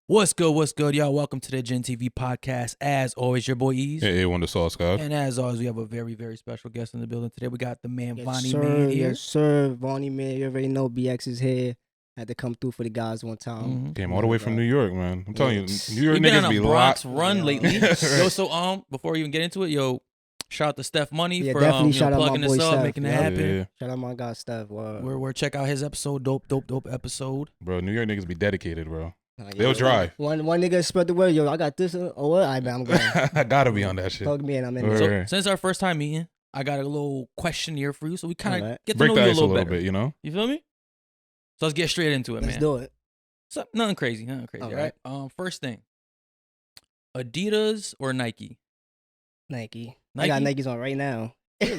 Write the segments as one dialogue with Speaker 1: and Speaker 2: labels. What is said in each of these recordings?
Speaker 1: What's good, y'all? Welcome to the Gen TV podcast. As always, your boy Ease.
Speaker 2: Hey, one the sauce, guys.
Speaker 1: And as always, we have a very, very special guest in the building today. We got the man,
Speaker 3: Yes,
Speaker 1: Vonny
Speaker 3: sir.
Speaker 1: Man here.
Speaker 3: Yes, sir. Vonny Man. You already know BX is here. Had to come through for the guys one time.
Speaker 1: Mm-hmm.
Speaker 2: Came all the way from New York, man. I'm telling you, New York
Speaker 1: We've been
Speaker 2: niggas
Speaker 1: on
Speaker 2: be
Speaker 1: a Bronx
Speaker 2: locked.
Speaker 1: run
Speaker 3: Yeah.
Speaker 1: lately.
Speaker 2: Right.
Speaker 1: Yo, so before we even get into it, shout out to Steph Money
Speaker 3: Yeah,
Speaker 1: for
Speaker 3: definitely shout out
Speaker 1: plugging
Speaker 3: my
Speaker 1: this
Speaker 3: boy
Speaker 1: up,
Speaker 3: Steph.
Speaker 1: making it
Speaker 3: Yeah.
Speaker 1: happen.
Speaker 2: Yeah,
Speaker 3: Shout out my guy Steph. Wow.
Speaker 1: We're check out his episode, dope episode.
Speaker 2: bro. New York niggas be dedicated, bro.
Speaker 3: Yeah.
Speaker 2: They'll drive.
Speaker 3: One nigga spread the word. Yo, I got this. Oh, what? I bet I'm going.
Speaker 2: I gotta be on that shit.
Speaker 3: Plug me in. I'm in
Speaker 2: Right.
Speaker 3: there.
Speaker 1: So since our first time meeting, I got a little questionnaire for you, so we kind of
Speaker 3: Alright.
Speaker 1: get to
Speaker 2: Break
Speaker 1: know
Speaker 2: the
Speaker 1: you a
Speaker 2: ice a
Speaker 1: little
Speaker 2: little
Speaker 1: better.
Speaker 2: bit, you know.
Speaker 1: You feel me? So let's get straight into it,
Speaker 3: Let's
Speaker 1: man.
Speaker 3: do it.
Speaker 1: So, nothing crazy. All right. First thing, Adidas or Nike?
Speaker 3: Nike.
Speaker 1: Nike?
Speaker 3: I got Nikes on right now.
Speaker 2: You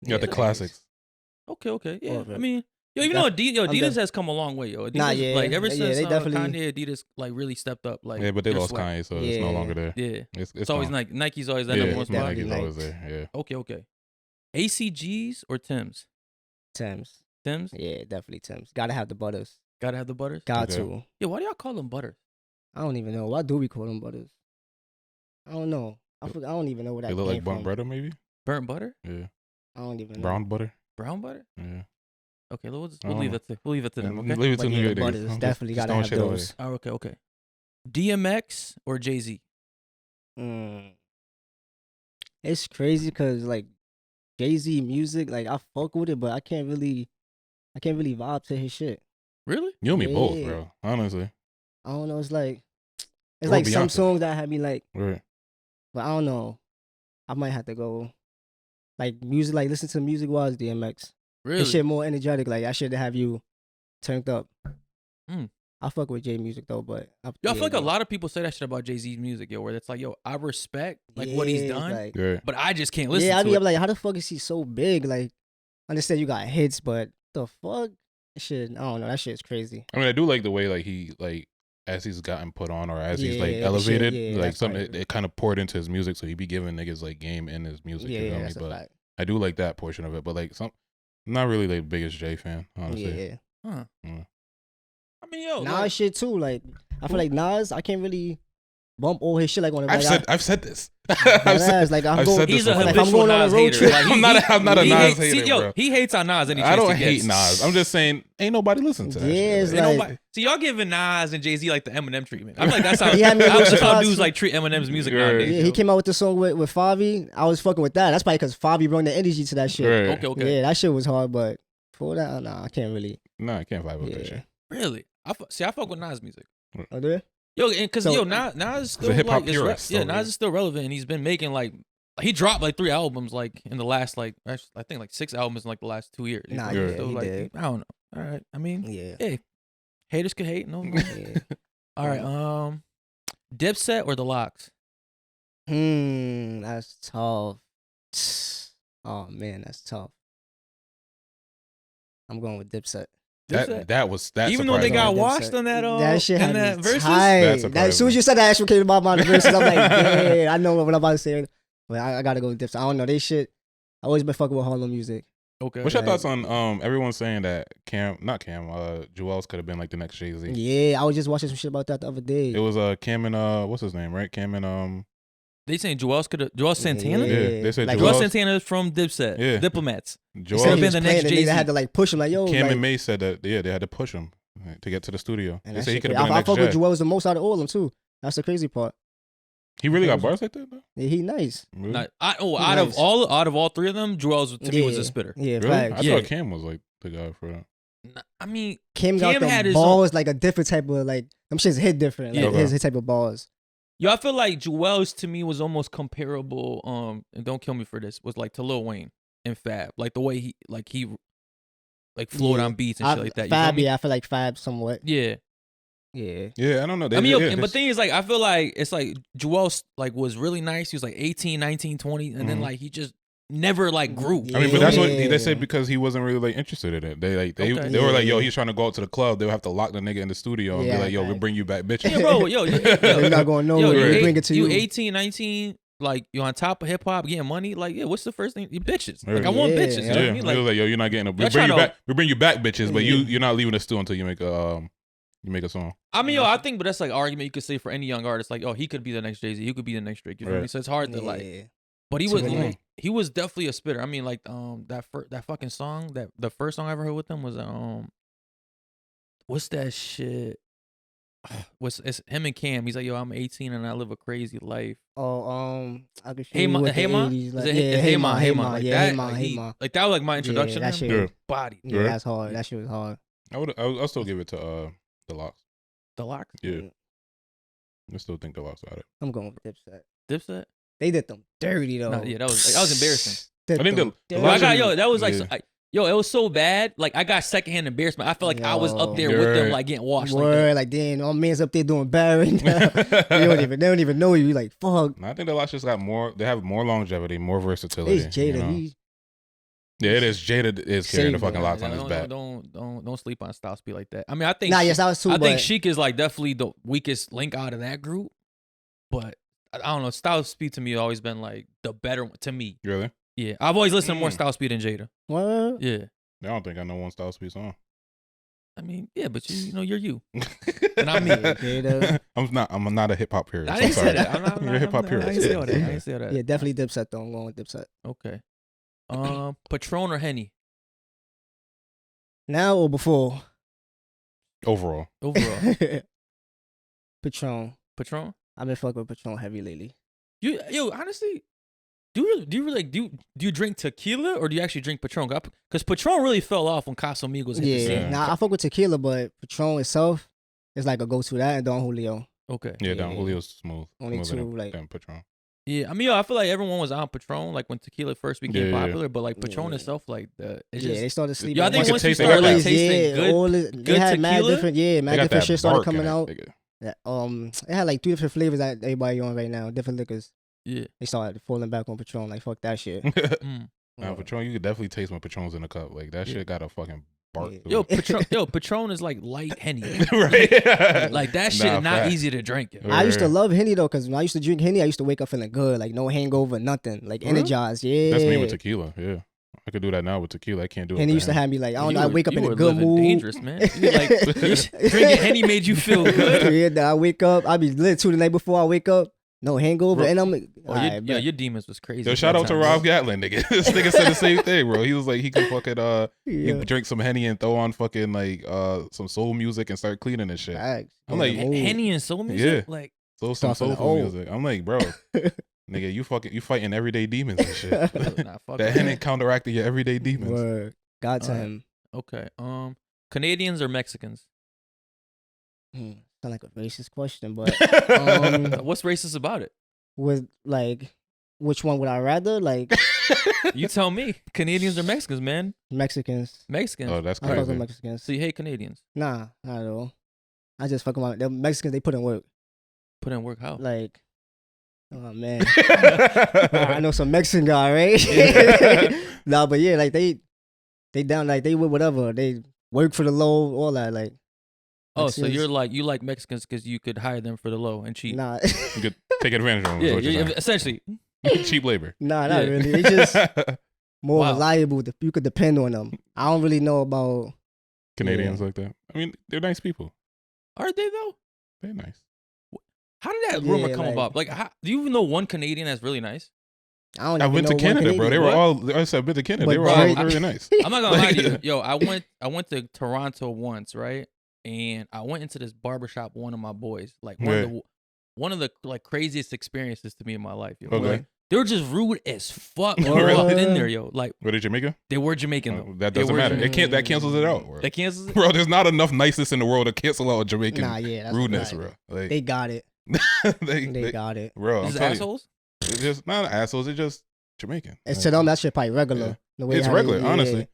Speaker 2: got the classics.
Speaker 1: Okay. Yeah.
Speaker 3: Love it.
Speaker 1: I mean, even though Adidas has come a long way, yo. Adidas,
Speaker 3: Nah, yeah.
Speaker 1: like ever
Speaker 3: Yeah,
Speaker 1: since
Speaker 3: they definitely-
Speaker 1: Kanye, Adidas like really stepped up. Like,
Speaker 2: Yeah, but they
Speaker 1: their
Speaker 2: lost
Speaker 1: swag.
Speaker 2: Kanye, so it's no
Speaker 3: Yeah.
Speaker 2: longer there.
Speaker 1: Yeah,
Speaker 2: It's
Speaker 1: always
Speaker 2: gone.
Speaker 1: Nike. Nike's always that
Speaker 2: Yeah,
Speaker 1: number one spot.
Speaker 3: definitely.
Speaker 2: Nike's always there. Yeah.
Speaker 1: Okay. ACGs or Tims?
Speaker 3: Tims.
Speaker 1: Tims.
Speaker 3: Yeah, definitely Tims. Gotta have the butters.
Speaker 1: Gotta have the butters.
Speaker 3: Got
Speaker 2: Okay.
Speaker 3: to.
Speaker 1: Yeah. Why do y'all call them butters?
Speaker 3: I don't even know. Why do we call them butters? I don't know. I don't even know where that
Speaker 2: They look
Speaker 3: came
Speaker 2: like burnt
Speaker 3: from.
Speaker 2: butter, maybe.
Speaker 1: Burnt butter?
Speaker 2: Yeah.
Speaker 3: I don't even know.
Speaker 2: Brown butter.
Speaker 1: Brown butter?
Speaker 2: Yeah.
Speaker 1: Okay. We'll
Speaker 2: I don't
Speaker 1: leave
Speaker 2: know.
Speaker 1: it to them. Okay.
Speaker 2: Leave it to
Speaker 3: But
Speaker 2: New
Speaker 3: yeah,
Speaker 2: York
Speaker 3: the
Speaker 2: niggas.
Speaker 3: butters
Speaker 2: Just-
Speaker 3: definitely
Speaker 2: just
Speaker 3: gotta
Speaker 2: throwing
Speaker 3: have
Speaker 2: shit away.
Speaker 3: those.
Speaker 1: Oh, okay. DMX or Jay Z?
Speaker 3: It's crazy because like Jay-Z music, like I fuck with it, but I can't really vibe to his shit.
Speaker 1: Really?
Speaker 2: You and me both,
Speaker 3: Yeah.
Speaker 2: bro. Honestly.
Speaker 3: I don't know. It's like
Speaker 2: Or
Speaker 3: some
Speaker 2: Beyonce.
Speaker 3: songs that had me like,
Speaker 2: Right.
Speaker 3: but I don't know. I might have to go like music, like listen to music wise DMX.
Speaker 1: Really?
Speaker 3: This shit more energetic. Like I should have you turned up.
Speaker 1: Mm.
Speaker 3: I fuck with Jay music though, but
Speaker 1: Yo, I feel like a lot of people say that shit about Jay-Z's music, yo, where it's like, yo, I respect like what he's done,
Speaker 3: Like,
Speaker 2: Right.
Speaker 1: but I just can't listen
Speaker 3: yeah,
Speaker 1: to it.
Speaker 3: I'm like, how the fuck is he so big? Like, I understand you got hits, but the fuck, shit, I don't know. That shit's crazy.
Speaker 2: I mean, I do like the way like he like as he's gotten put on or as he's like
Speaker 3: Yeah,
Speaker 2: elevated,
Speaker 3: shit, yeah,
Speaker 2: like
Speaker 3: that's
Speaker 2: something
Speaker 3: right.
Speaker 2: it kind of poured into his music, so he be giving niggas like game in his music.
Speaker 3: Yeah,
Speaker 2: you know
Speaker 3: that's
Speaker 2: me?
Speaker 3: a
Speaker 2: But
Speaker 3: fact.
Speaker 2: I do like that portion of it. But like I'm not really like the biggest Jay fan, honestly.
Speaker 3: Yeah,
Speaker 1: Huh.
Speaker 2: Mm.
Speaker 1: I mean, yo,
Speaker 3: Nas
Speaker 1: like,
Speaker 3: shit too. Like, I feel like Nas, I can't really bump all his shit like on the
Speaker 2: I've said this.
Speaker 3: I've said, like I'm
Speaker 2: I've
Speaker 3: going.
Speaker 2: said
Speaker 1: he's
Speaker 2: this
Speaker 1: a
Speaker 2: before.
Speaker 3: Like, if I'm
Speaker 1: habitual
Speaker 3: going on a
Speaker 1: Nas
Speaker 3: road
Speaker 1: hater.
Speaker 3: trip-
Speaker 1: Like,
Speaker 2: I'm not a
Speaker 1: he
Speaker 2: Nas
Speaker 1: hates,
Speaker 2: hater,
Speaker 1: see, yo,
Speaker 2: bro.
Speaker 1: he hates on Nas any
Speaker 2: I
Speaker 1: chance
Speaker 2: don't
Speaker 1: he
Speaker 2: hate
Speaker 1: gets.
Speaker 2: Nas. I'm just saying, ain't nobody listen to that.
Speaker 3: Yeah,
Speaker 2: shit,
Speaker 3: it's
Speaker 2: bro.
Speaker 1: Ain't
Speaker 3: like-
Speaker 1: nobody, see, y'all giving Nas and Jay-Z like the Eminem treatment. I'm like, that's how,
Speaker 3: He had me a little
Speaker 1: that's how
Speaker 3: surprised
Speaker 1: dudes
Speaker 3: too.
Speaker 1: like treat Eminem's music
Speaker 2: Right.
Speaker 1: nowadays.
Speaker 3: Yeah,
Speaker 1: yo.
Speaker 3: he came out with the song with Favi. I was fucking with that. That's probably because Favi brought the energy to that shit.
Speaker 2: Right.
Speaker 1: Okay.
Speaker 3: Yeah, that shit was hard, but for that, nah, I can't really.
Speaker 2: Nah, I can't vibe with
Speaker 3: Yeah.
Speaker 2: that shit.
Speaker 1: Really? I fuck with Nas music.
Speaker 3: Oh, do it?
Speaker 1: Yo, because
Speaker 3: So-
Speaker 1: Nas is still
Speaker 2: a hip-hop
Speaker 1: like,
Speaker 2: purist,
Speaker 1: yeah,
Speaker 2: so,
Speaker 1: Nas is still relevant, and he's been making like he dropped like 3 albums like in the last like I think like 6 albums in like the last 2 years. You
Speaker 3: Nah,
Speaker 1: know?
Speaker 2: yeah,
Speaker 1: So,
Speaker 3: he
Speaker 1: like,
Speaker 3: did.
Speaker 1: I don't know. All right, I mean,
Speaker 3: Yeah.
Speaker 1: hey, haters can hate. No.
Speaker 3: Yeah.
Speaker 1: All right, Dipset or the Locks?
Speaker 3: That's tough. Oh man, that's tough. I'm going with Dipset.
Speaker 1: Dipset?
Speaker 2: That
Speaker 1: Even though they
Speaker 2: surprised
Speaker 1: got
Speaker 2: me.
Speaker 3: Dipset.
Speaker 1: washed on that
Speaker 3: That shit
Speaker 1: in
Speaker 3: had
Speaker 1: that
Speaker 3: me
Speaker 1: verses.
Speaker 3: tight.
Speaker 2: That
Speaker 3: As soon as you said that, actually came to my mind. The verses. I'm like, yeah, I know what I'm about to say. But I gotta go with Dipset. I don't know. They shit. I always been fucking with Harlem music.
Speaker 1: Okay.
Speaker 2: What's your
Speaker 3: Right.
Speaker 2: thoughts on everyone saying that Joel's could have been like the next Jay-Z?
Speaker 3: Yeah, I was just watching some shit about that the other day.
Speaker 2: It was Cam and what's his name, right? Cam and
Speaker 1: They saying Joel Santana?
Speaker 2: Yeah, they said
Speaker 3: Like,
Speaker 1: Joel
Speaker 2: Joel's-
Speaker 1: Santana is from Dipset.
Speaker 2: Yeah.
Speaker 1: Diplomats.
Speaker 3: He
Speaker 2: Joel.
Speaker 3: said he
Speaker 1: been
Speaker 3: was
Speaker 1: the
Speaker 3: playing
Speaker 1: next
Speaker 3: and they
Speaker 1: Jay-Z.
Speaker 3: had to like push him like, yo,
Speaker 2: Cam
Speaker 3: like,
Speaker 2: and May said that they had to push him to get to the studio.
Speaker 3: and
Speaker 2: They
Speaker 3: that
Speaker 2: said he
Speaker 3: shit
Speaker 2: could
Speaker 3: crazy.
Speaker 2: have been the
Speaker 3: I
Speaker 2: next
Speaker 3: fuck with
Speaker 2: Jay.
Speaker 3: Joel was the most out of all of them too. That's the crazy part.
Speaker 2: He really got bars like that though.
Speaker 3: Yeah, he nice.
Speaker 2: Really?
Speaker 1: Not- out
Speaker 3: Nice.
Speaker 1: of all 3 of them, Joel's to me was a spitter.
Speaker 3: Yeah,
Speaker 2: Really?
Speaker 3: facts.
Speaker 2: I
Speaker 1: Yeah.
Speaker 2: thought Cam was like the guy for that.
Speaker 1: I mean,
Speaker 3: Kim
Speaker 1: Cam
Speaker 3: got the
Speaker 1: had his
Speaker 3: balls like a different type of like them shits hit different. Like
Speaker 2: Yeah.
Speaker 3: his type of balls.
Speaker 1: yo, I feel like Joel's to me was almost comparable. And don't kill me for this. Was like to Lil Wayne and Fab, like the way he flowed
Speaker 3: Yeah.
Speaker 1: on beats and shit like that. You
Speaker 3: Fab,
Speaker 1: feel me?
Speaker 3: yeah, I feel like Fab somewhat.
Speaker 1: Yeah.
Speaker 3: Yeah.
Speaker 2: Yeah, I don't know.
Speaker 1: I mean,
Speaker 2: yeah,
Speaker 1: but thing is, like, I feel like it's like Joel like was really nice. He was like 18, 19, 20, and then
Speaker 2: Mhm.
Speaker 1: like he just never like grew.
Speaker 2: I mean, but that's what
Speaker 3: Yeah.
Speaker 2: they said because he wasn't really like interested in it. They
Speaker 1: Okay.
Speaker 2: they were like, yo,
Speaker 3: Yeah.
Speaker 2: he's trying to go out to the club. They'll have to lock the nigga in the studio and
Speaker 3: Yeah,
Speaker 2: be like, yo, we'll
Speaker 3: right.
Speaker 2: bring you back, bitches.
Speaker 1: Yeah, bro, yo,
Speaker 3: You're not going
Speaker 1: yo,
Speaker 3: nowhere.
Speaker 1: you,
Speaker 3: We
Speaker 1: eight-
Speaker 3: bring it to you.
Speaker 1: 18, 19, like you on top of hip hop, getting money. Like, yeah, what's the first thing? You bitches. Like, I want
Speaker 3: Yeah,
Speaker 1: bitches. You know what I
Speaker 2: Yeah,
Speaker 1: mean?
Speaker 2: he was
Speaker 1: Like,
Speaker 2: like, yo, you're not getting a. We
Speaker 1: Y'all
Speaker 2: bring you
Speaker 1: tryna-
Speaker 2: back. We bring you back, bitches. But
Speaker 3: Yeah.
Speaker 2: you're not leaving the studio until you make You make a song.
Speaker 1: I mean, yo, I think, but that's like argument you could say for any young artist. Like, oh, he could be the next Jay-Z. He could be the next Drake. You feel me?
Speaker 2: Right.
Speaker 1: So it's hard to
Speaker 3: Yeah.
Speaker 1: like. But
Speaker 3: It's a good
Speaker 2: one.
Speaker 1: he was definitely a spitter. I mean, like that fucking song, that the first song I ever heard with him was what's that shit? It's him and Cam. He's like, yo, I'm 18 and I live a crazy life.
Speaker 3: Oh, I can show
Speaker 1: Hey
Speaker 3: you
Speaker 1: Ma,
Speaker 3: what
Speaker 1: hey
Speaker 3: the
Speaker 1: Ma,
Speaker 3: 80s, like,
Speaker 1: yeah,
Speaker 3: yeah,
Speaker 1: hey Ma, hey Ma, like
Speaker 3: yeah,
Speaker 1: that,
Speaker 3: hey Ma,
Speaker 1: like,
Speaker 3: hey Ma.
Speaker 1: like that was like my introduction
Speaker 3: Yeah,
Speaker 1: to
Speaker 3: that
Speaker 1: him.
Speaker 3: shit-
Speaker 2: Yeah.
Speaker 1: Body,
Speaker 3: Yeah,
Speaker 2: Yeah.
Speaker 3: that's hard. That shit was hard.
Speaker 2: I'll still give it to the Locks.
Speaker 1: the Lock,
Speaker 2: Yeah. I still think the Locks got it.
Speaker 3: I'm going with Dipset.
Speaker 1: Dipset.
Speaker 3: They did them dirty though.
Speaker 1: Nah, yeah, that was embarrassing.
Speaker 3: Did
Speaker 2: I think
Speaker 3: them
Speaker 2: the
Speaker 3: dirty.
Speaker 1: Well, I
Speaker 2: Logic-
Speaker 1: got yo, that was like,
Speaker 2: Yeah.
Speaker 1: yo, it was so bad. Like I got secondhand embarrassment. I felt like I was up there
Speaker 2: Yo.
Speaker 1: with them,
Speaker 2: Right.
Speaker 1: like getting washed.
Speaker 3: Word,
Speaker 1: Like
Speaker 3: like damn, all man's up there doing bad right now. they don't even know you. Like fuck.
Speaker 2: I think the Locks just got more. They have more longevity, more versatility.
Speaker 3: It's Jada.
Speaker 2: you know?
Speaker 3: He
Speaker 2: Yeah, it is. Jada is carrying the
Speaker 3: Saved
Speaker 2: fucking
Speaker 3: it.
Speaker 2: Locks on his back.
Speaker 1: Don't sleep on Styles P like that. I mean, I think
Speaker 3: yes, I was too.
Speaker 1: I think
Speaker 3: but
Speaker 1: Sheik is like definitely the weakest link out of that group, but I don't know. Styles P to me has always been like the better one to me.
Speaker 2: Really?
Speaker 1: Yeah, I've always listened to more Styles P than Jada.
Speaker 3: what?
Speaker 1: Yeah,
Speaker 2: I don't think I know one Styles P song.
Speaker 1: I mean, yeah, but you know, you're you, and I'm me.
Speaker 3: Jada.
Speaker 2: I'm not a hip hop purist.
Speaker 1: I
Speaker 2: I'm
Speaker 1: didn't say
Speaker 2: sorry.
Speaker 1: that. I'm not,
Speaker 2: You're a hip hop
Speaker 1: I
Speaker 2: purist.
Speaker 1: didn't say all that. I didn't say all that.
Speaker 3: Yeah, definitely Dipset though. I'm going with Dipset.
Speaker 1: Okay. Patron or Henny
Speaker 3: Now or before?
Speaker 2: Overall,
Speaker 1: overall?
Speaker 3: Patron.
Speaker 1: Patron.
Speaker 3: I've been fucking with Patron heavy lately.
Speaker 1: Yo, honestly, do you really like do you drink tequila or do you actually drink Patron? Because Patron really fell off when Casamigos hit the
Speaker 3: Yeah,
Speaker 1: scene.
Speaker 3: nah, I fuck with tequila, but Patron itself is like a go-to. That and Don Julio.
Speaker 1: Okay.
Speaker 2: yeah, Don
Speaker 3: Yeah.
Speaker 2: Julio's smooth.
Speaker 3: Only
Speaker 2: Smoother
Speaker 3: two, like-
Speaker 2: than Patron.
Speaker 1: Yeah, I mean, yo, I feel like everyone was on Patron like when tequila first became
Speaker 2: Yeah.
Speaker 1: popular, but like Patron
Speaker 3: Yeah.
Speaker 1: itself, like it's
Speaker 3: Yeah,
Speaker 1: just
Speaker 3: they started sleeping.
Speaker 1: Yo, I
Speaker 3: on
Speaker 1: think
Speaker 2: You
Speaker 3: that.
Speaker 2: could
Speaker 1: once you
Speaker 2: taste it.
Speaker 1: start
Speaker 2: They got
Speaker 1: like
Speaker 2: that-
Speaker 1: tasting good,
Speaker 3: all this, they
Speaker 1: good
Speaker 3: had mad
Speaker 1: tequila,
Speaker 3: different,
Speaker 2: They
Speaker 3: mad
Speaker 2: got
Speaker 3: different
Speaker 2: that
Speaker 3: shit started
Speaker 2: bark in
Speaker 3: coming
Speaker 2: it,
Speaker 3: out.
Speaker 2: nigga.
Speaker 3: That, it had like 3 different flavors that everybody on right now, different liquors.
Speaker 1: yeah.
Speaker 3: They started falling back on Patron, like fuck that shit.
Speaker 1: Mm.
Speaker 2: Nah, Patron, you could definitely taste when Patron's in the cup. Like that
Speaker 1: Yeah.
Speaker 2: shit got a fucking bark.
Speaker 3: Yeah.
Speaker 2: to it.
Speaker 1: Patron is like light Henny.
Speaker 2: right?
Speaker 1: Like that shit
Speaker 2: Nah,
Speaker 1: is not
Speaker 2: facts.
Speaker 1: easy to drink. Yo.
Speaker 3: I used to
Speaker 2: Right.
Speaker 3: love Henny though, cause when I used to drink Henny, I used to wake up feeling good, like no hangover, nothing, like
Speaker 1: For real?
Speaker 3: energized. Yeah,
Speaker 2: That's me with tequila. Yeah, I could do that now with tequila. I can't do it.
Speaker 3: Henny
Speaker 2: with
Speaker 3: used to
Speaker 2: Henny.
Speaker 3: have me like I don't
Speaker 1: You
Speaker 3: know. I
Speaker 1: were-
Speaker 3: wake up
Speaker 1: you
Speaker 3: in a
Speaker 1: were
Speaker 3: good
Speaker 1: living
Speaker 3: mood.
Speaker 1: dangerous, man. You like drinking Henny made you feel good.
Speaker 3: Yeah, nah, I wake up. I be lit too the night before I wake up. No hangover,
Speaker 2: Bro.
Speaker 3: and I'm like,
Speaker 1: Oh,
Speaker 3: alright, bet.
Speaker 1: your demons was crazy.
Speaker 2: Yo,
Speaker 1: at
Speaker 2: shout
Speaker 1: that
Speaker 2: out to
Speaker 1: time,
Speaker 2: Rob
Speaker 1: bro.
Speaker 2: Gatlin, nigga. This nigga said the same thing, bro. He was like, he could fucking he
Speaker 3: Yeah.
Speaker 2: could drink some Henny and throw on fucking like some soul music and start cleaning and shit.
Speaker 3: Facts.
Speaker 2: I'm
Speaker 3: Yeah,
Speaker 2: like,
Speaker 3: mood.
Speaker 1: Henny and soul music.
Speaker 2: Yeah.
Speaker 1: Like
Speaker 2: So some
Speaker 3: Start feeling
Speaker 2: soulful
Speaker 3: old.
Speaker 2: music. I'm like, bro, nigga, you fighting everyday demons and shit.
Speaker 1: nah, fuck
Speaker 2: That Henny counteracted your everyday demons.
Speaker 3: Word. God to
Speaker 1: Alright.
Speaker 3: him.
Speaker 1: Okay. Canadians or Mexicans?
Speaker 3: Sound like a racist question, but
Speaker 1: What's racist about it?
Speaker 3: with like, which one would I rather? Like
Speaker 1: You tell me. Canadians or Mexicans, man?
Speaker 3: Mexicans.
Speaker 1: Mexicans.
Speaker 2: Oh, that's
Speaker 3: I fuck with
Speaker 2: crazy.
Speaker 3: Mexicans.
Speaker 1: So you hate Canadians?
Speaker 3: Nah, not at all. I just fuck with the Mexicans. They put in work.
Speaker 1: Put in work how?
Speaker 3: Like, oh man, I know some Mexican guy, right? Nah, but yeah, like they down, like they with whatever. They work for the low, all that. Like,
Speaker 1: Oh, so
Speaker 3: Mexicans-
Speaker 1: you like Mexicans because you could hire them for the low and cheap.
Speaker 3: nah,
Speaker 2: You could take advantage of them.
Speaker 1: Yeah,
Speaker 2: is what you're saying.
Speaker 1: essentially.
Speaker 2: Cheap labor.
Speaker 3: nah, not
Speaker 1: Yeah.
Speaker 3: really. They just more
Speaker 1: Wow.
Speaker 3: reliable. You could depend on them. I don't really know about.
Speaker 2: Canadians like that. I mean, they're nice people.
Speaker 1: Are they though?
Speaker 2: They're nice.
Speaker 1: How did that rumor
Speaker 3: Yeah,
Speaker 1: come
Speaker 3: like-
Speaker 1: about? Like, do you even know one Canadian that's really nice?
Speaker 3: I don't.
Speaker 2: I
Speaker 3: even
Speaker 2: went to
Speaker 3: know one
Speaker 2: Canada, bro. They
Speaker 3: Canadian.
Speaker 2: were
Speaker 1: What?
Speaker 2: all. I said, I've been to Canada.
Speaker 3: But
Speaker 2: They were
Speaker 3: bro,
Speaker 2: all really nice.
Speaker 1: I'm not gonna lie to you.
Speaker 2: Like-
Speaker 1: Yo, I went to Toronto once, right? And I went into this barbershop with one of my boys. Like one of the like craziest experiences to me in my life. Yo.
Speaker 2: Okay.
Speaker 1: Like, they were just rude as fuck when
Speaker 3: Oh,
Speaker 1: I
Speaker 3: really?
Speaker 1: walked in there, yo. Like
Speaker 2: Were they Jamaican?
Speaker 1: they were Jamaican though.
Speaker 2: That
Speaker 1: They
Speaker 2: doesn't
Speaker 1: were
Speaker 2: matter.
Speaker 1: Jamaican.
Speaker 2: It can't. That cancels it out, bro.
Speaker 1: That cancels it.
Speaker 2: Bro, there's not enough niceness in the world to cancel out Jamaican
Speaker 3: Nah, yeah, that's
Speaker 2: rudeness,
Speaker 3: right.
Speaker 2: bro. Like
Speaker 3: They got it.
Speaker 2: they,
Speaker 3: They got it.
Speaker 2: bro. I'm
Speaker 1: These
Speaker 2: telling you,
Speaker 1: assholes.
Speaker 2: it's just not assholes. It's just Jamaican.
Speaker 3: And
Speaker 2: Like,
Speaker 3: to them, that shit probably regular.
Speaker 2: Yeah.
Speaker 3: The way
Speaker 2: It's
Speaker 3: how they-
Speaker 2: regular,
Speaker 3: yeah.
Speaker 2: honestly.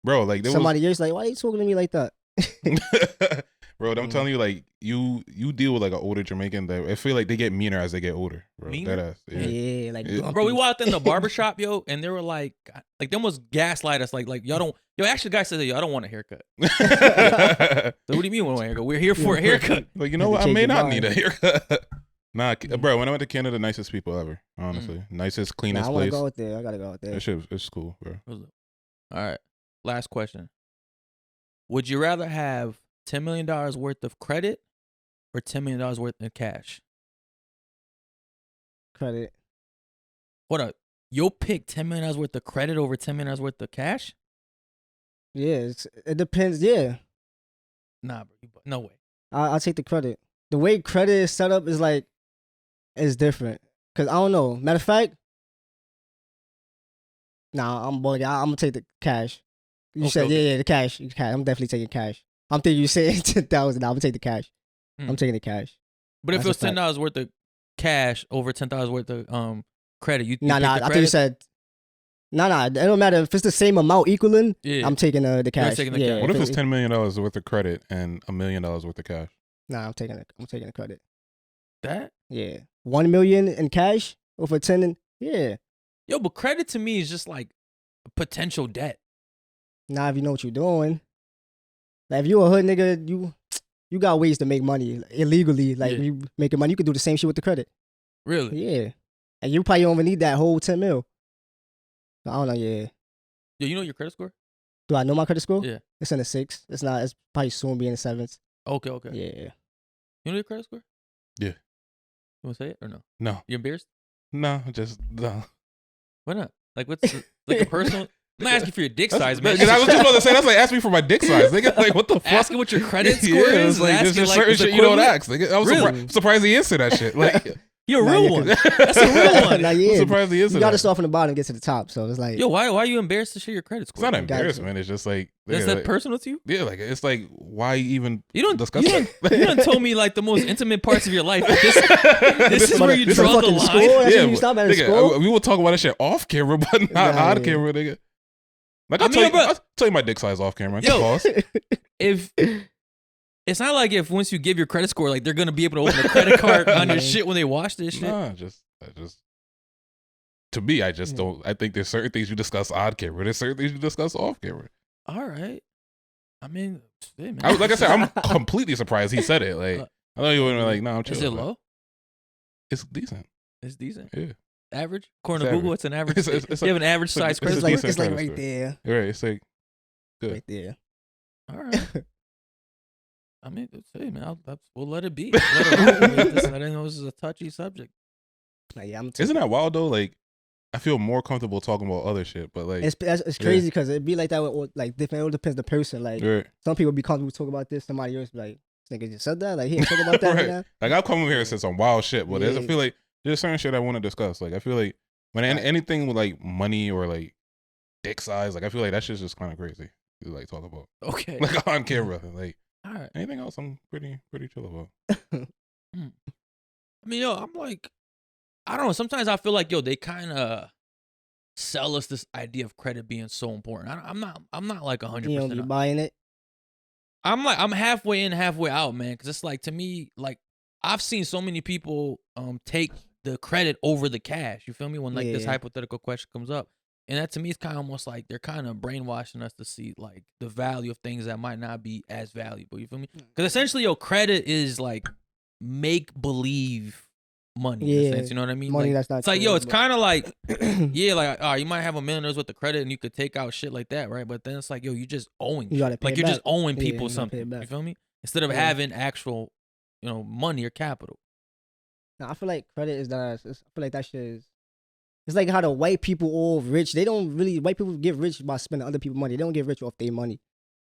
Speaker 2: bro. Like there
Speaker 3: Somebody else like, why you talking to me like that?
Speaker 2: was, bro. I'm
Speaker 3: Mm.
Speaker 2: telling you, like you deal with like an older Jamaican that I feel like they get meaner as they get older, bro.
Speaker 1: Meaner?
Speaker 2: That ass.
Speaker 3: Yeah,
Speaker 2: Yeah.
Speaker 3: like
Speaker 2: Yeah.
Speaker 1: Bro, we
Speaker 3: grumpy.
Speaker 1: walked in the barbershop, yo, and they were like they almost gaslight us, like y'all don't. Yo, actually, the guy said, yo, I don't want a haircut. So what do you mean we want a haircut? We're here for a haircut.
Speaker 2: Like, you know
Speaker 3: Had to
Speaker 2: what? I
Speaker 3: change
Speaker 2: may
Speaker 3: your
Speaker 2: not
Speaker 3: mind.
Speaker 2: need a haircut. Nah, bro. When I went to Canada, nicest people ever. Honestly, nicest,
Speaker 3: Nah,
Speaker 2: cleanest
Speaker 3: I want to
Speaker 2: place.
Speaker 3: go out there. I gotta go out there.
Speaker 2: That shit, it's cool, bro.
Speaker 1: All right, last question. Would you rather have $10 million worth of credit or $10 million worth of cash?
Speaker 3: Credit.
Speaker 1: What up? You'll pick $10 million worth of credit over $10 million worth of cash?
Speaker 3: Yeah, it depends. Yeah,
Speaker 1: Nah, bro. No way.
Speaker 3: I'll take the credit. The way credit is set up is like, it's different. Cause I don't know. Matter of fact, nah, I'm bugging. I'm gonna take the cash. You
Speaker 1: Okay,
Speaker 3: said
Speaker 1: okay.
Speaker 3: yeah, the cash. I'm definitely taking cash. I'm thinking you said 10,000. I'm gonna take the cash. I'm taking the cash.
Speaker 1: But if it
Speaker 3: That's
Speaker 1: was
Speaker 3: a fact.
Speaker 1: $10 worth of cash over $10 worth of credit, you
Speaker 3: Nah,
Speaker 1: pick
Speaker 3: nah.
Speaker 1: the
Speaker 3: I thought you
Speaker 1: credit?
Speaker 3: said. Nah. It don't matter if it's the same amount equaling.
Speaker 1: Yeah.
Speaker 3: I'm taking the cash.
Speaker 1: taking the
Speaker 3: yeah.
Speaker 1: cash.
Speaker 2: What if it's $10 million worth of credit and $1 million worth of cash?
Speaker 3: Nah, I'm taking the credit.
Speaker 1: That?
Speaker 3: Yeah, 1 million in cash over 10. Yeah.
Speaker 1: Yo, but credit to me is just like a potential debt.
Speaker 3: Now if you know what you're doing, like if you a hood nigga, you got ways to make money illegally. Like
Speaker 1: Yeah.
Speaker 3: you making money, you could do the same shit with the credit.
Speaker 1: Really?
Speaker 3: Yeah, and you probably don't even need that whole 10 mil. I don't know. Yeah.
Speaker 1: Yo, you know your credit score?
Speaker 3: Do I know my credit score?
Speaker 1: Yeah.
Speaker 3: It's in the 6. It's not. It's probably soon be in the 7s.
Speaker 1: Okay, okay.
Speaker 3: Yeah.
Speaker 1: You know your credit score?
Speaker 2: Yeah.
Speaker 1: You want to say it or no?
Speaker 2: No.
Speaker 1: You embarrassed?
Speaker 2: No, just no.
Speaker 1: Why not? Like, what's like a personal? I'm not asking for your dick size, man.
Speaker 2: I was just about to say that's like ask me for my dick size. Nigga, like what the fuck?
Speaker 1: Asking what your credit score
Speaker 2: Yeah,
Speaker 1: is.
Speaker 2: it's like there's
Speaker 1: asking,
Speaker 2: just
Speaker 1: like,
Speaker 2: certain
Speaker 1: the
Speaker 2: shit you don't
Speaker 1: equivalent?
Speaker 2: ask. Nigga. I was
Speaker 1: Really?
Speaker 2: surprised he answered that shit. Like
Speaker 1: You're a
Speaker 3: Nah,
Speaker 1: real
Speaker 3: yeah,
Speaker 1: one.
Speaker 3: 'cause-
Speaker 1: That's a real one.
Speaker 3: Nah,
Speaker 2: I'm
Speaker 3: yeah.
Speaker 2: surprised he answered
Speaker 3: You got to
Speaker 2: that.
Speaker 3: start from the bottom and get to the top. So it's like,
Speaker 1: Yo, why are you embarrassed to share your credit
Speaker 2: It's
Speaker 1: score?
Speaker 2: not
Speaker 1: bro?
Speaker 2: embarrassment. It's just like
Speaker 1: Is
Speaker 2: yeah,
Speaker 1: that
Speaker 2: like,
Speaker 1: personal to you?
Speaker 2: yeah, like it's like why even
Speaker 1: You don't
Speaker 2: discuss
Speaker 1: you
Speaker 2: it?
Speaker 1: don't, you done told me like the most intimate parts of your life. Like, this is
Speaker 3: But
Speaker 1: where you
Speaker 3: this is
Speaker 1: draw the
Speaker 3: fucking
Speaker 1: line.
Speaker 3: school? That's
Speaker 2: Yeah,
Speaker 3: when you stop at a
Speaker 2: nigga,
Speaker 3: school?
Speaker 2: we will talk about that shit off camera, but not
Speaker 3: Nah,
Speaker 2: on
Speaker 3: yeah.
Speaker 2: camera, nigga. Like
Speaker 1: I
Speaker 2: I'll,
Speaker 1: mean,
Speaker 2: tell
Speaker 1: bro-
Speaker 2: I'll tell you my dick size off camera.
Speaker 1: Yo.
Speaker 2: Pause.
Speaker 1: If it's not like if once you give your credit score, like they're gonna be able to open a credit card on your
Speaker 3: Yeah.
Speaker 1: shit when they watch this shit.
Speaker 2: Nah, I just to me, I just don't. I think there's certain things you discuss on camera. There's certain things you discuss off camera.
Speaker 1: All right. I mean, hey, man.
Speaker 2: Like I said, I'm completely surprised he said it. Like I know you wouldn't like, no, I'm chill.
Speaker 1: Is it low?
Speaker 2: It's decent.
Speaker 1: It's decent.
Speaker 2: Yeah.
Speaker 1: Average? According
Speaker 2: It's
Speaker 1: to Google,
Speaker 2: average.
Speaker 1: it's an average.
Speaker 2: It's
Speaker 1: you have an average
Speaker 2: it's a-
Speaker 1: size
Speaker 2: it's
Speaker 1: credit
Speaker 3: It's
Speaker 2: a
Speaker 3: like,
Speaker 1: score?
Speaker 2: decent
Speaker 3: it's like
Speaker 2: credit
Speaker 3: right
Speaker 2: score.
Speaker 3: there.
Speaker 2: You're right. It's like good.
Speaker 3: Right there.
Speaker 1: All right. I mean, hey, man, we'll let it be. Let it roll. I didn't know this is a touchy subject.
Speaker 3: Like, yeah,
Speaker 2: Isn't that wild though? Like I feel more comfortable talking about other shit, but like
Speaker 3: It's crazy because it'd be like that with like different. It all depends on the person. Like
Speaker 2: right.
Speaker 3: some people be comfortable talking about this. Somebody else be like, "This nigga just said that." Like he ain't talking about that right now.
Speaker 2: Like I'll come over here and say some wild shit, but I
Speaker 3: Yeah.
Speaker 2: feel like there's certain shit I want to discuss. Like I feel like when anything with like money or like dick size, like I feel like that shit's just kind of crazy to like talk about,
Speaker 1: Okay.
Speaker 2: like on camera. Like
Speaker 1: All right.
Speaker 2: anything else, I'm pretty chill about.
Speaker 1: I mean, yo, I'm like, I don't know. Sometimes I feel like, yo, they kind of sell us this idea of credit being so important. I'm not like 100%.
Speaker 3: You know, you buying it.
Speaker 1: I'm halfway in, halfway out, man. Because it's like, to me, like, I've seen so many people take the credit over the cash. You feel me? When like this
Speaker 3: Yeah.
Speaker 1: hypothetical question comes up, and that to me is kind of almost like they're kind of brainwashing us to see like the value of things that might not be as valuable. You feel me? Because essentially, yo, credit is like make believe money. In a
Speaker 3: Yeah.
Speaker 1: sense, you know what I mean?
Speaker 3: Money
Speaker 1: Like,
Speaker 3: that's not.
Speaker 1: it's like,
Speaker 3: true,
Speaker 1: yo, it's
Speaker 3: but-
Speaker 1: kind of like, yeah, like, you might have $1 million with the credit and you could take out shit like that, right? But then it's like, yo, you just owing.
Speaker 3: You gotta
Speaker 1: shit.
Speaker 3: pay
Speaker 1: Like,
Speaker 3: it
Speaker 1: you're just
Speaker 3: back.
Speaker 1: owing
Speaker 3: Yeah,
Speaker 1: people
Speaker 3: you gotta pay it
Speaker 1: something. You
Speaker 3: back.
Speaker 1: feel me? Instead of
Speaker 3: Yeah.
Speaker 1: having actual, money or capital.
Speaker 3: Nah, I feel like credit is that. I feel like that shit is. It's like how the white people all rich. They don't really. White people get rich by spending other people's money. They don't get rich off their money.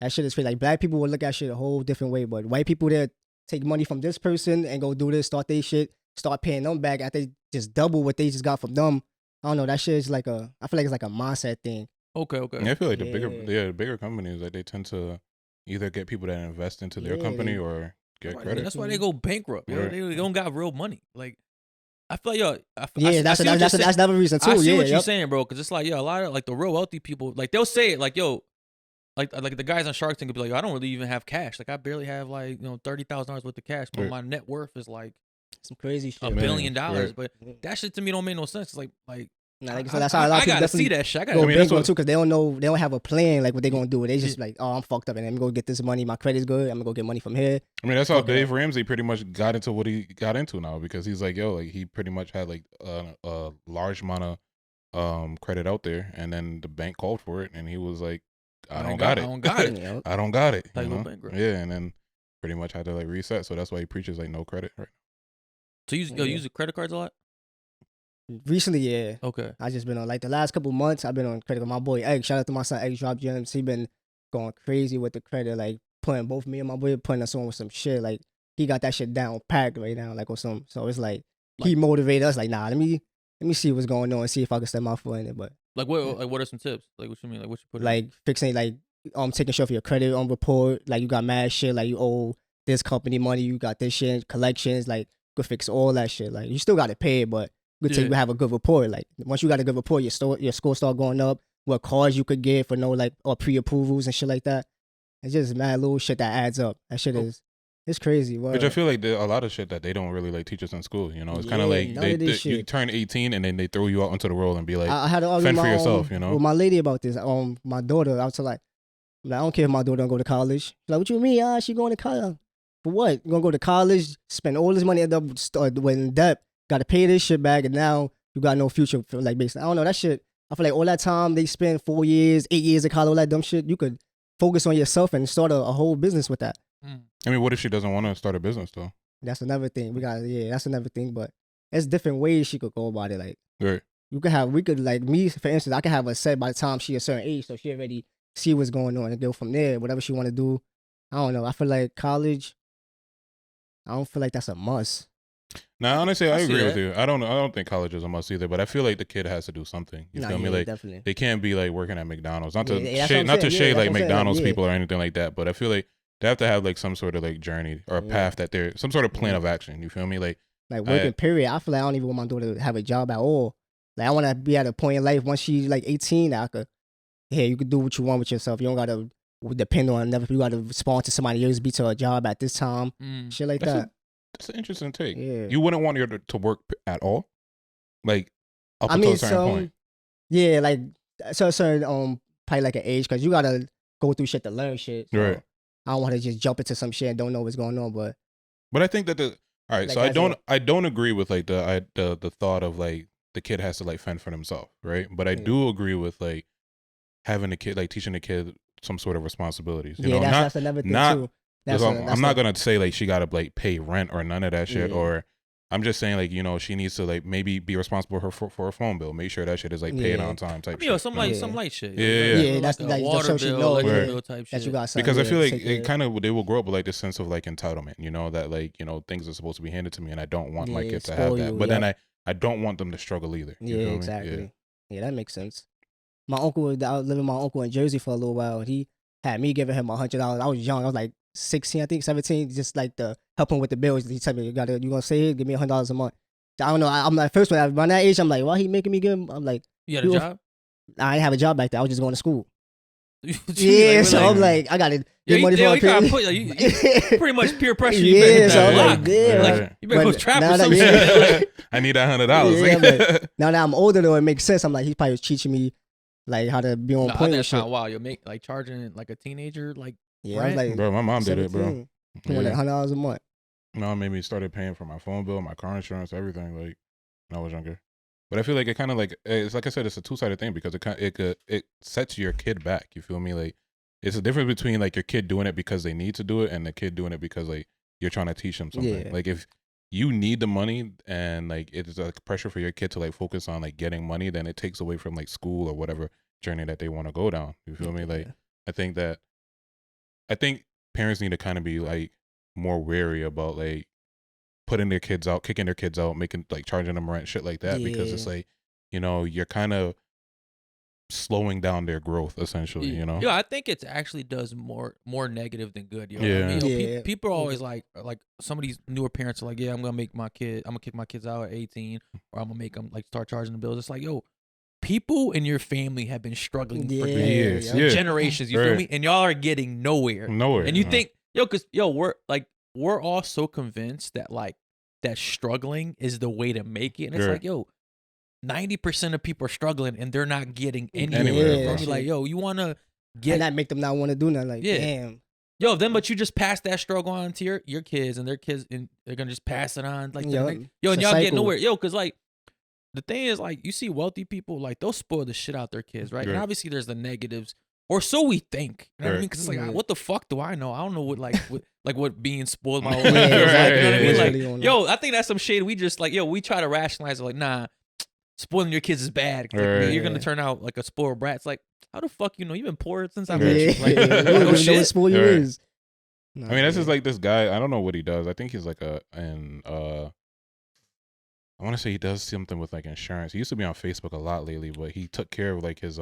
Speaker 3: That shit is crazy. Like black people will look at shit a whole different way, but white people they take money from this person and go do this, start their shit, start paying them back after they just double what they just got from them. I don't know. That shit is like I feel like it's like a mindset thing.
Speaker 1: Okay.
Speaker 2: Yeah, I feel like
Speaker 3: Yeah.
Speaker 2: the bigger companies, like they tend to either get people that invest into their
Speaker 3: Yeah,
Speaker 2: company
Speaker 3: they-
Speaker 2: or get
Speaker 1: Right,
Speaker 2: credit.
Speaker 1: that's why they go bankrupt. Yo.
Speaker 2: Right.
Speaker 1: They don't got real money. Like, I feel like, yo,
Speaker 3: Yeah, that's another reason too.
Speaker 1: I see
Speaker 3: yeah,
Speaker 1: what you're
Speaker 3: yep.
Speaker 1: saying, bro. Because it's like, yo, a lot of like the real wealthy people, like they'll say it, like, yo, like the guys on Shark Tank could be like, yo, I don't really even have cash. Like, I barely have like $30,000 worth of cash, but
Speaker 2: Right.
Speaker 1: my net worth is like
Speaker 3: Some crazy shit.
Speaker 1: $1 billion.
Speaker 2: Right.
Speaker 1: But that shit to me don't make no sense. It's like
Speaker 3: Nah,
Speaker 1: I,
Speaker 3: so that's how a lot of
Speaker 1: I
Speaker 3: people
Speaker 1: gotta see
Speaker 3: definitely
Speaker 1: that shit. I
Speaker 3: go
Speaker 1: gotta.
Speaker 2: I mean, that's
Speaker 3: bankrupt
Speaker 2: what-
Speaker 3: too because they don't know, they don't have a plan like what they gonna do. They just like, oh, I'm fucked up and I'm gonna go get this money. My credit's good. I'm gonna go get money from here.
Speaker 2: I mean, that's how
Speaker 3: Fuck it
Speaker 2: Dave Ramsey pretty much got into what he got into now because he's like, yo, like he pretty much had like a large amount of credit out there, and then the bank called for it, and he was like, I don't got it.
Speaker 1: I don't got it.
Speaker 3: You know?
Speaker 2: I don't got it.
Speaker 1: How
Speaker 2: You
Speaker 1: you go
Speaker 2: know?
Speaker 1: bankrupt.
Speaker 2: Yeah, and then pretty much had to like reset. So that's why he preaches like no credit, right?
Speaker 1: So you
Speaker 3: Yeah.
Speaker 1: use the credit cards a lot?
Speaker 3: Recently, yeah.
Speaker 1: Okay.
Speaker 3: I just been on like the last couple months. I've been on credit with my boy Egg. Shout out to my son Egg Drop Gems. He been going crazy with the credit, like putting both me and my boy putting us on with some shit. Like he got that shit down packed right now, like or some. So it's like he motivated us. Like nah, let me see what's going on and see if I can step my foot in it. But
Speaker 1: Like what are some tips? Like what you mean? Like what you put
Speaker 3: like fixing like taking sure for your credit report. Like you got mad shit. Like you owe this company money. You got this shit collections. Like you could fix all that shit. Like you still got to pay it, but good thing you have a good report. Like once you got a good report, your score start going up. What cars you could get for no like or pre-approvals and shit like that. It's just mad little shit that adds up. That shit is it's crazy.
Speaker 2: Which I feel like there a lot of shit that they don't really like teach us in school. You know, it's kind of like you turn 18 and then they throw you out into the world and be like,
Speaker 3: I had to argue
Speaker 2: fend for yourself. You know,
Speaker 3: with my lady about this. My daughter, I was like I don't care if my daughter don't go to college. She's like, what you mean? She going to college for what? You gonna go to college, spend all this money, end up in debt. Got to pay this shit back, and now you got no future. For, like, basically, I don't know that shit. I feel like all that time they spent 4 years, 8 years of college, all that dumb shit. You could focus on yourself and start a whole business with that.
Speaker 2: I mean, what if she doesn't want to start a business though?
Speaker 3: That's another thing. That's another thing. But there's different ways she could go about it. Like,
Speaker 2: right.
Speaker 3: We could like me for instance. I could have her set by the time she a certain age, so she already see what's going on and go from there. Whatever she want to do. I don't know. I feel like college. I don't feel like that's a must.
Speaker 2: Now, honestly, I agree with you. I don't think college is a must either, but I feel like the kid has to do something. You feel me? Like
Speaker 3: definitely.
Speaker 2: They can't be like working at McDonald's. Not to shade like McDonald's people or anything like that, but I feel like they have to have like some sort of like journey or a path that they're some sort of plan of action. You feel me? Like
Speaker 3: working period. I feel like I don't even want my daughter to have a job at all. Like I want to be at a point in life once she's like 18, I could, hey, you could do what you want with yourself. You don't gotta depend on another. You gotta respond to somebody else. Be to a job at this time. Shit like that.
Speaker 2: That's an interesting take.
Speaker 3: Yeah.
Speaker 2: You wouldn't want her to work at all, like up until a certain point.
Speaker 3: Yeah, like so a certain probably like an age because you gotta go through shit to learn shit. So
Speaker 2: right.
Speaker 3: I don't want to just jump into some shit and don't know what's going on. But
Speaker 2: I think that all right. Like so I don't agree with like the thought of like the kid has to like fend for themselves, right? But I do agree with like having a kid, like teaching the kid some sort of responsibilities. You know?
Speaker 3: That's another thing too.
Speaker 2: I'm not gonna say like she gotta like pay rent or none of that shit. Or I'm just saying like she needs to like maybe be responsible for a phone bill. Make sure that shit is like paid on time type. Shit,
Speaker 1: some light shit.
Speaker 3: Yeah, that's like
Speaker 1: water bill, electric bill type shit.
Speaker 3: That you got
Speaker 2: because I feel like it kind of they will grow up with like this sense of like entitlement. That like things are supposed to be handed to me, and I don't want my kid to have that. But then I don't want them to struggle either.
Speaker 3: Yeah, exactly. Yeah, that makes sense. My uncle, I was living with my uncle in Jersey for a little while. He had me giving him $100. I was young. I was like 16, I think 17, just like to help him with the bills. He told me, you gonna save? Give me $100 a month. I don't know. I'm like first when around that age, I'm like, why he making me give him? I'm like,
Speaker 1: you had a job?
Speaker 3: I didn't have a job back then. I was just going to school. I'm like, I gotta get money for my parents.
Speaker 1: You pretty much peer pressure.
Speaker 3: So I'm like,
Speaker 1: you better go trap or some shit.
Speaker 2: I need $100.
Speaker 3: Now that I'm older though, it makes sense. I'm like, he probably was teaching me like how to be on point and shit.
Speaker 1: Wow, you make like charging like a teenager like.
Speaker 3: Yeah, I was like,
Speaker 2: bro, my mom did it, bro.
Speaker 3: $100 a month.
Speaker 2: No, made me started paying for my phone bill, my car insurance, everything. Like when I was younger. But I feel like it kind of like it's like I said, it's a two-sided thing because it sets your kid back. You feel me? Like it's a difference between like your kid doing it because they need to do it and the kid doing it because like you're trying to teach them something. Yeah. Like if you need the money and like it's like pressure for your kid to like focus on like getting money, then it takes away from like school or whatever journey that they want to go down. You feel me? Like I think parents need to kind of be like more wary about like putting their kids out, kicking their kids out, making like charging them rent, shit like that, because it's like, you're kind of slowing down their growth essentially,
Speaker 1: Yeah, I think it actually does more negative than good. I mean, people are always like some of these newer parents are like, I'm gonna kick my kids out at 18, or I'm gonna make them like start charging the bills. It's like, people in your family have been struggling for years, generations. You feel me? And y'all are getting nowhere. And you think, because we're all so convinced that like that struggling is the way to make it. And it's like, 90% of people are struggling and they're not getting anywhere. Like, you want to get,
Speaker 3: and that make them not want to do nothing. Like, damn.
Speaker 1: But you just pass that struggle on to your kids, and their kids, and they're gonna just pass it on. Like, and y'all get nowhere. Because like. The thing is, like, you see wealthy people, like, they'll spoil the shit out their kids, right? And obviously there's the negatives or so we think. You know what I
Speaker 2: Right.
Speaker 1: mean? Because it's like,
Speaker 3: Yeah.
Speaker 1: what the fuck do I know? I don't know what what being spoiled my whole
Speaker 2: Yeah,
Speaker 1: life feels like. You know what I
Speaker 2: right,
Speaker 1: mean?
Speaker 2: yeah.
Speaker 1: Like,
Speaker 3: Really don't
Speaker 1: yo,
Speaker 3: know.
Speaker 1: I think that's some shade. We just like, yo, we try to rationalize it. Like, nah, spoiling your kids is bad. Like,
Speaker 2: Right.
Speaker 1: you're gonna
Speaker 3: Yeah.
Speaker 1: turn out like a spoiled brat. It's like, how the fuck you know? You've been poor since I
Speaker 2: Yeah.
Speaker 1: met you.
Speaker 3: Yeah,
Speaker 1: Like,
Speaker 3: you don't
Speaker 1: no
Speaker 3: even know
Speaker 1: shit.
Speaker 3: what spoil you
Speaker 2: Right.
Speaker 3: is. Nah,
Speaker 2: I mean, that's just
Speaker 3: yeah.
Speaker 2: like this guy. I don't know what he does. I think he's like I want to say he does something with like insurance. He used to be on Facebook a lot lately, but he took care of like his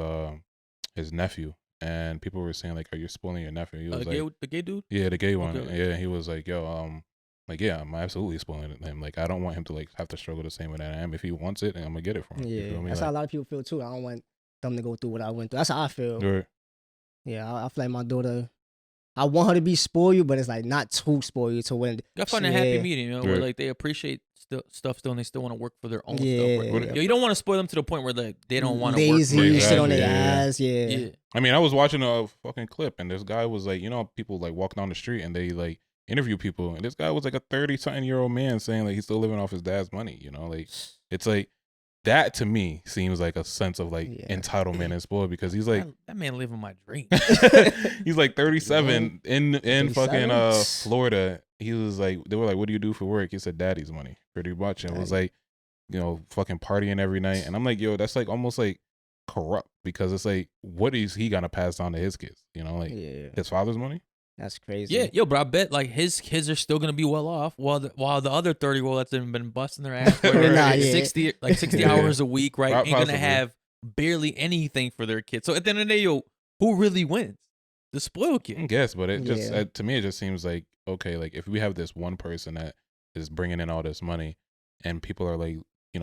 Speaker 2: nephew, and people were saying like, "Are you spoiling your nephew?" He was like,
Speaker 1: The gay dude.
Speaker 2: "Yeah, the gay one."
Speaker 1: Okay.
Speaker 2: Yeah, he was like, "Yo, like yeah, I'm absolutely spoiling him. Like I don't want him to like have to struggle the same way that I am. If he wants it, then I'm gonna get it for him." You
Speaker 3: Yeah,
Speaker 2: feel me?
Speaker 3: that's
Speaker 2: Like,
Speaker 3: how a lot of people feel too. I don't want them to go through what I went through. That's how I feel.
Speaker 2: right.
Speaker 3: Yeah, I feel like my daughter. I want her to be spoiled, but it's like not too spoiled to when.
Speaker 1: Gotta find a happy
Speaker 3: Yeah.
Speaker 1: medium, you know, where
Speaker 2: Right.
Speaker 1: like they appreciate stuff still, and they still want to work for their own stuff.
Speaker 3: Yeah.
Speaker 1: Right? Yo, you don't want to spoil them to the point where like they don't want to work.
Speaker 3: lazy,
Speaker 1: For it.
Speaker 3: sit on
Speaker 2: Exactly,
Speaker 3: their
Speaker 2: yeah.
Speaker 3: ass. Yeah.
Speaker 1: Yeah.
Speaker 2: I mean, I was watching a fucking clip, and this guy was like, people like walk down the street and they like interview people, and this guy was like a 30-something-year-old man saying like he's still living off his dad's money. Like it's like that to me seems like a sense of like
Speaker 3: Yeah.
Speaker 2: entitlement and spoiled because he's like
Speaker 1: that man living my dream.
Speaker 2: he's like 37 in fucking
Speaker 3: 37?
Speaker 2: Florida. He was like, they were like, "What do you do for work?" He said, "Daddy's money," pretty much, and was like, fucking partying every night. And I'm like, yo, that's like almost like corrupt because it's like, what is he gonna pass down to his kids? Like
Speaker 3: Yeah,
Speaker 2: his father's money.
Speaker 3: that's crazy.
Speaker 1: Yeah, yo, but I bet like his kids are still gonna be well off, while the other 30-year-old that's been busting their ass for
Speaker 3: Nah, yeah.
Speaker 1: 60
Speaker 2: Yeah.
Speaker 1: hours a week, right? Ain't
Speaker 2: Possibly.
Speaker 1: gonna have barely anything for their kids. So at the end of the day, yo, who really wins? The spoiled
Speaker 2: I
Speaker 1: kid.
Speaker 2: guess, but it just
Speaker 3: Yeah.
Speaker 2: to me it just seems like okay, like if we have this one person that is bringing in all this money, and people are like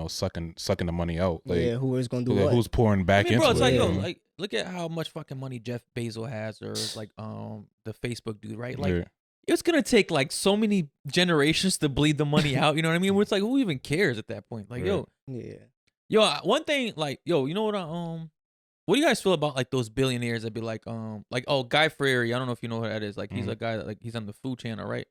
Speaker 2: sucking the money out, like
Speaker 3: Yeah, who is gonna do what?
Speaker 2: who's pouring back
Speaker 1: I mean, bro,
Speaker 2: into
Speaker 1: it's like,
Speaker 2: it?
Speaker 1: yo,
Speaker 2: you know?
Speaker 1: like look at how much fucking money Jeff Bezos has, or like the Facebook dude, right? Like
Speaker 2: Yeah.
Speaker 1: it's gonna take like so many generations to bleed the money out. You know what I mean? Where it's like, who even cares at that point? Like,
Speaker 2: Right.
Speaker 1: yo, one thing, like, yo, you know what? What do you guys feel about like those billionaires that be like, Guy Fieri? I don't know if you know who that is. Like, he's a guy that like he's on the Food Channel, right?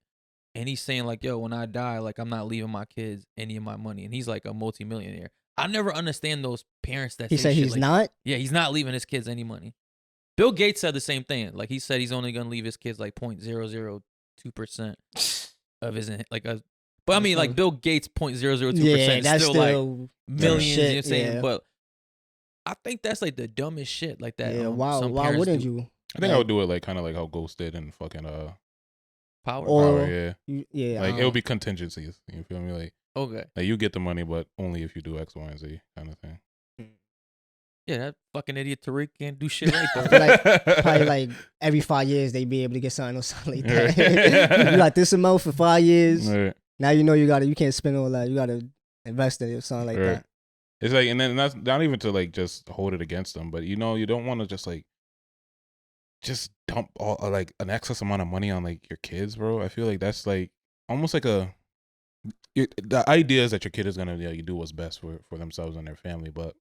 Speaker 1: And he's saying like, yo, when I die, like I'm not leaving my kids any of my money, and he's like a multimillionaire. I never understand those parents that
Speaker 3: He
Speaker 1: say
Speaker 3: said
Speaker 1: shit
Speaker 3: he's
Speaker 1: like,
Speaker 3: not.
Speaker 1: yeah, he's not leaving his kids any money. Bill Gates said the same thing. Like he said he's only gonna leave his kids like 0.002% of his but I mean like Bill Gates 0.002%
Speaker 3: Yeah,
Speaker 1: is
Speaker 3: that's
Speaker 1: still, like millions.
Speaker 3: shit,
Speaker 1: You know what I'm saying?
Speaker 3: yeah.
Speaker 1: But I think that's like the dumbest shit like that.
Speaker 3: Yeah,
Speaker 1: some
Speaker 3: why
Speaker 1: parents
Speaker 3: wouldn't
Speaker 1: do.
Speaker 3: you?
Speaker 2: I think I would do it like kind of like how Ghost did in fucking
Speaker 1: Power?
Speaker 3: Or
Speaker 2: Power, yeah.
Speaker 3: yeah,
Speaker 2: Like it would be contingencies. You feel me?
Speaker 1: Okay.
Speaker 2: Like you get the money, but only if you do X, Y, and Z kind of thing.
Speaker 1: Yeah, that fucking idiot Tariq can't do shit right
Speaker 3: I
Speaker 1: though.
Speaker 3: feel like probably like every 5 years they be able to get something or something like that.
Speaker 2: Yeah.
Speaker 3: You got this amount for 5 years.
Speaker 2: Right.
Speaker 3: Now you can't spend all that. You gotta invest in it or something like
Speaker 2: Right.
Speaker 3: that.
Speaker 2: It's like, and then that's not even to like just hold it against them, but you don't want to just dump all like an excess amount of money on like your kids, bro. I feel like that's like almost like the idea is that your kid is gonna you do what's best for themselves and their family, but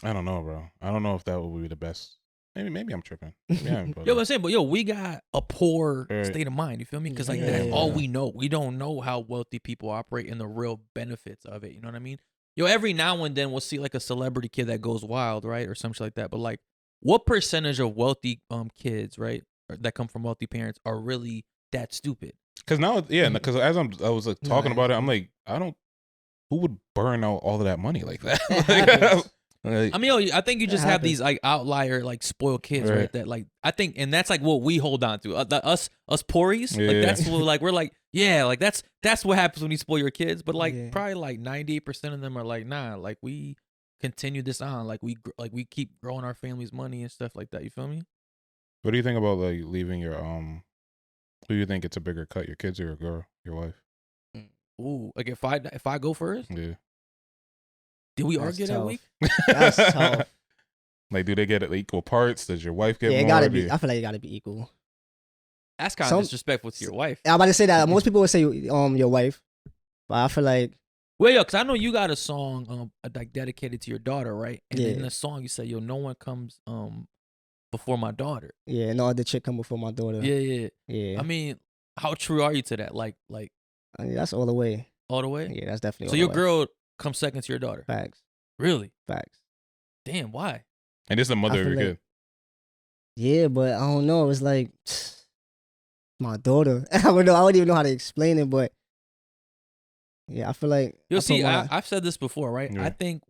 Speaker 2: I don't know, bro. I don't know if that would be the best. Maybe I'm tripping. Yeah,
Speaker 1: Yo, I'm saying, but we got a poor
Speaker 2: Right.
Speaker 1: state of mind. You feel me? Because like
Speaker 3: Yeah.
Speaker 1: that's all we know. We don't know how wealthy people operate and the real benefits of it. You know what I mean? Yo, every now and then we'll see like a celebrity kid that goes wild, right, or something like that. But like, what percentage of wealthy kids, right, or that come from wealthy parents are really that stupid?
Speaker 2: Because now, because as I was like, talking about it, I'm like, who would burn out all of that money like that? Like,
Speaker 1: I mean, yo, I think you just have
Speaker 3: happens.
Speaker 1: these like outlier, like spoiled kids, right?
Speaker 2: Right.
Speaker 1: That like I think, and that's like what we hold on to. Us pories, like
Speaker 2: Yeah.
Speaker 1: that's what like we're like, yeah, like that's what happens when you spoil your kids. But like
Speaker 3: Yeah.
Speaker 1: probably like 98% of them are like, nah, like we continue this on, like we keep growing our family's money and stuff like that. You feel me?
Speaker 2: what do you think about like leaving your Who do you think it's a bigger cut, your kids or your girl, your wife?
Speaker 1: Ooh, like if I go first,
Speaker 2: Yeah.
Speaker 1: did we
Speaker 3: That's
Speaker 1: argue that
Speaker 3: tough.
Speaker 1: week?
Speaker 3: That's tough.
Speaker 2: Like, do they get it equal parts? Does your wife get
Speaker 3: Yeah,
Speaker 2: more?
Speaker 3: it gotta
Speaker 2: Do
Speaker 3: be.
Speaker 2: you-
Speaker 3: I feel like it gotta be equal.
Speaker 1: That's kind of
Speaker 3: Some-
Speaker 1: disrespectful to your wife.
Speaker 3: I'm about to say that most people would say your wife, but I feel like
Speaker 1: Well, yo, because I know you got a song like dedicated to your daughter, right? And
Speaker 3: Yeah.
Speaker 1: in the song you say, yo, no one comes before my daughter.
Speaker 3: yeah, no other chick come before my daughter.
Speaker 1: Yeah.
Speaker 3: Yeah.
Speaker 1: I mean, how true are you to that? Like
Speaker 3: I mean, that's all the way.
Speaker 1: all the way?
Speaker 3: Yeah, that's definitely.
Speaker 1: So
Speaker 3: all
Speaker 1: your
Speaker 3: the way.
Speaker 1: girl comes second to your daughter?
Speaker 3: Facts.
Speaker 1: Really?
Speaker 3: Facts.
Speaker 1: Damn, why?
Speaker 2: And this is the mother of
Speaker 3: feel
Speaker 2: your
Speaker 3: like-
Speaker 2: kid.
Speaker 3: Yeah, but I don't know. It's like my daughter. I don't know. I don't even know how to explain it, but yeah, I feel like
Speaker 1: You'll
Speaker 3: I
Speaker 1: see.
Speaker 3: put my-
Speaker 1: I've said this before, right?
Speaker 2: Yeah.
Speaker 1: I think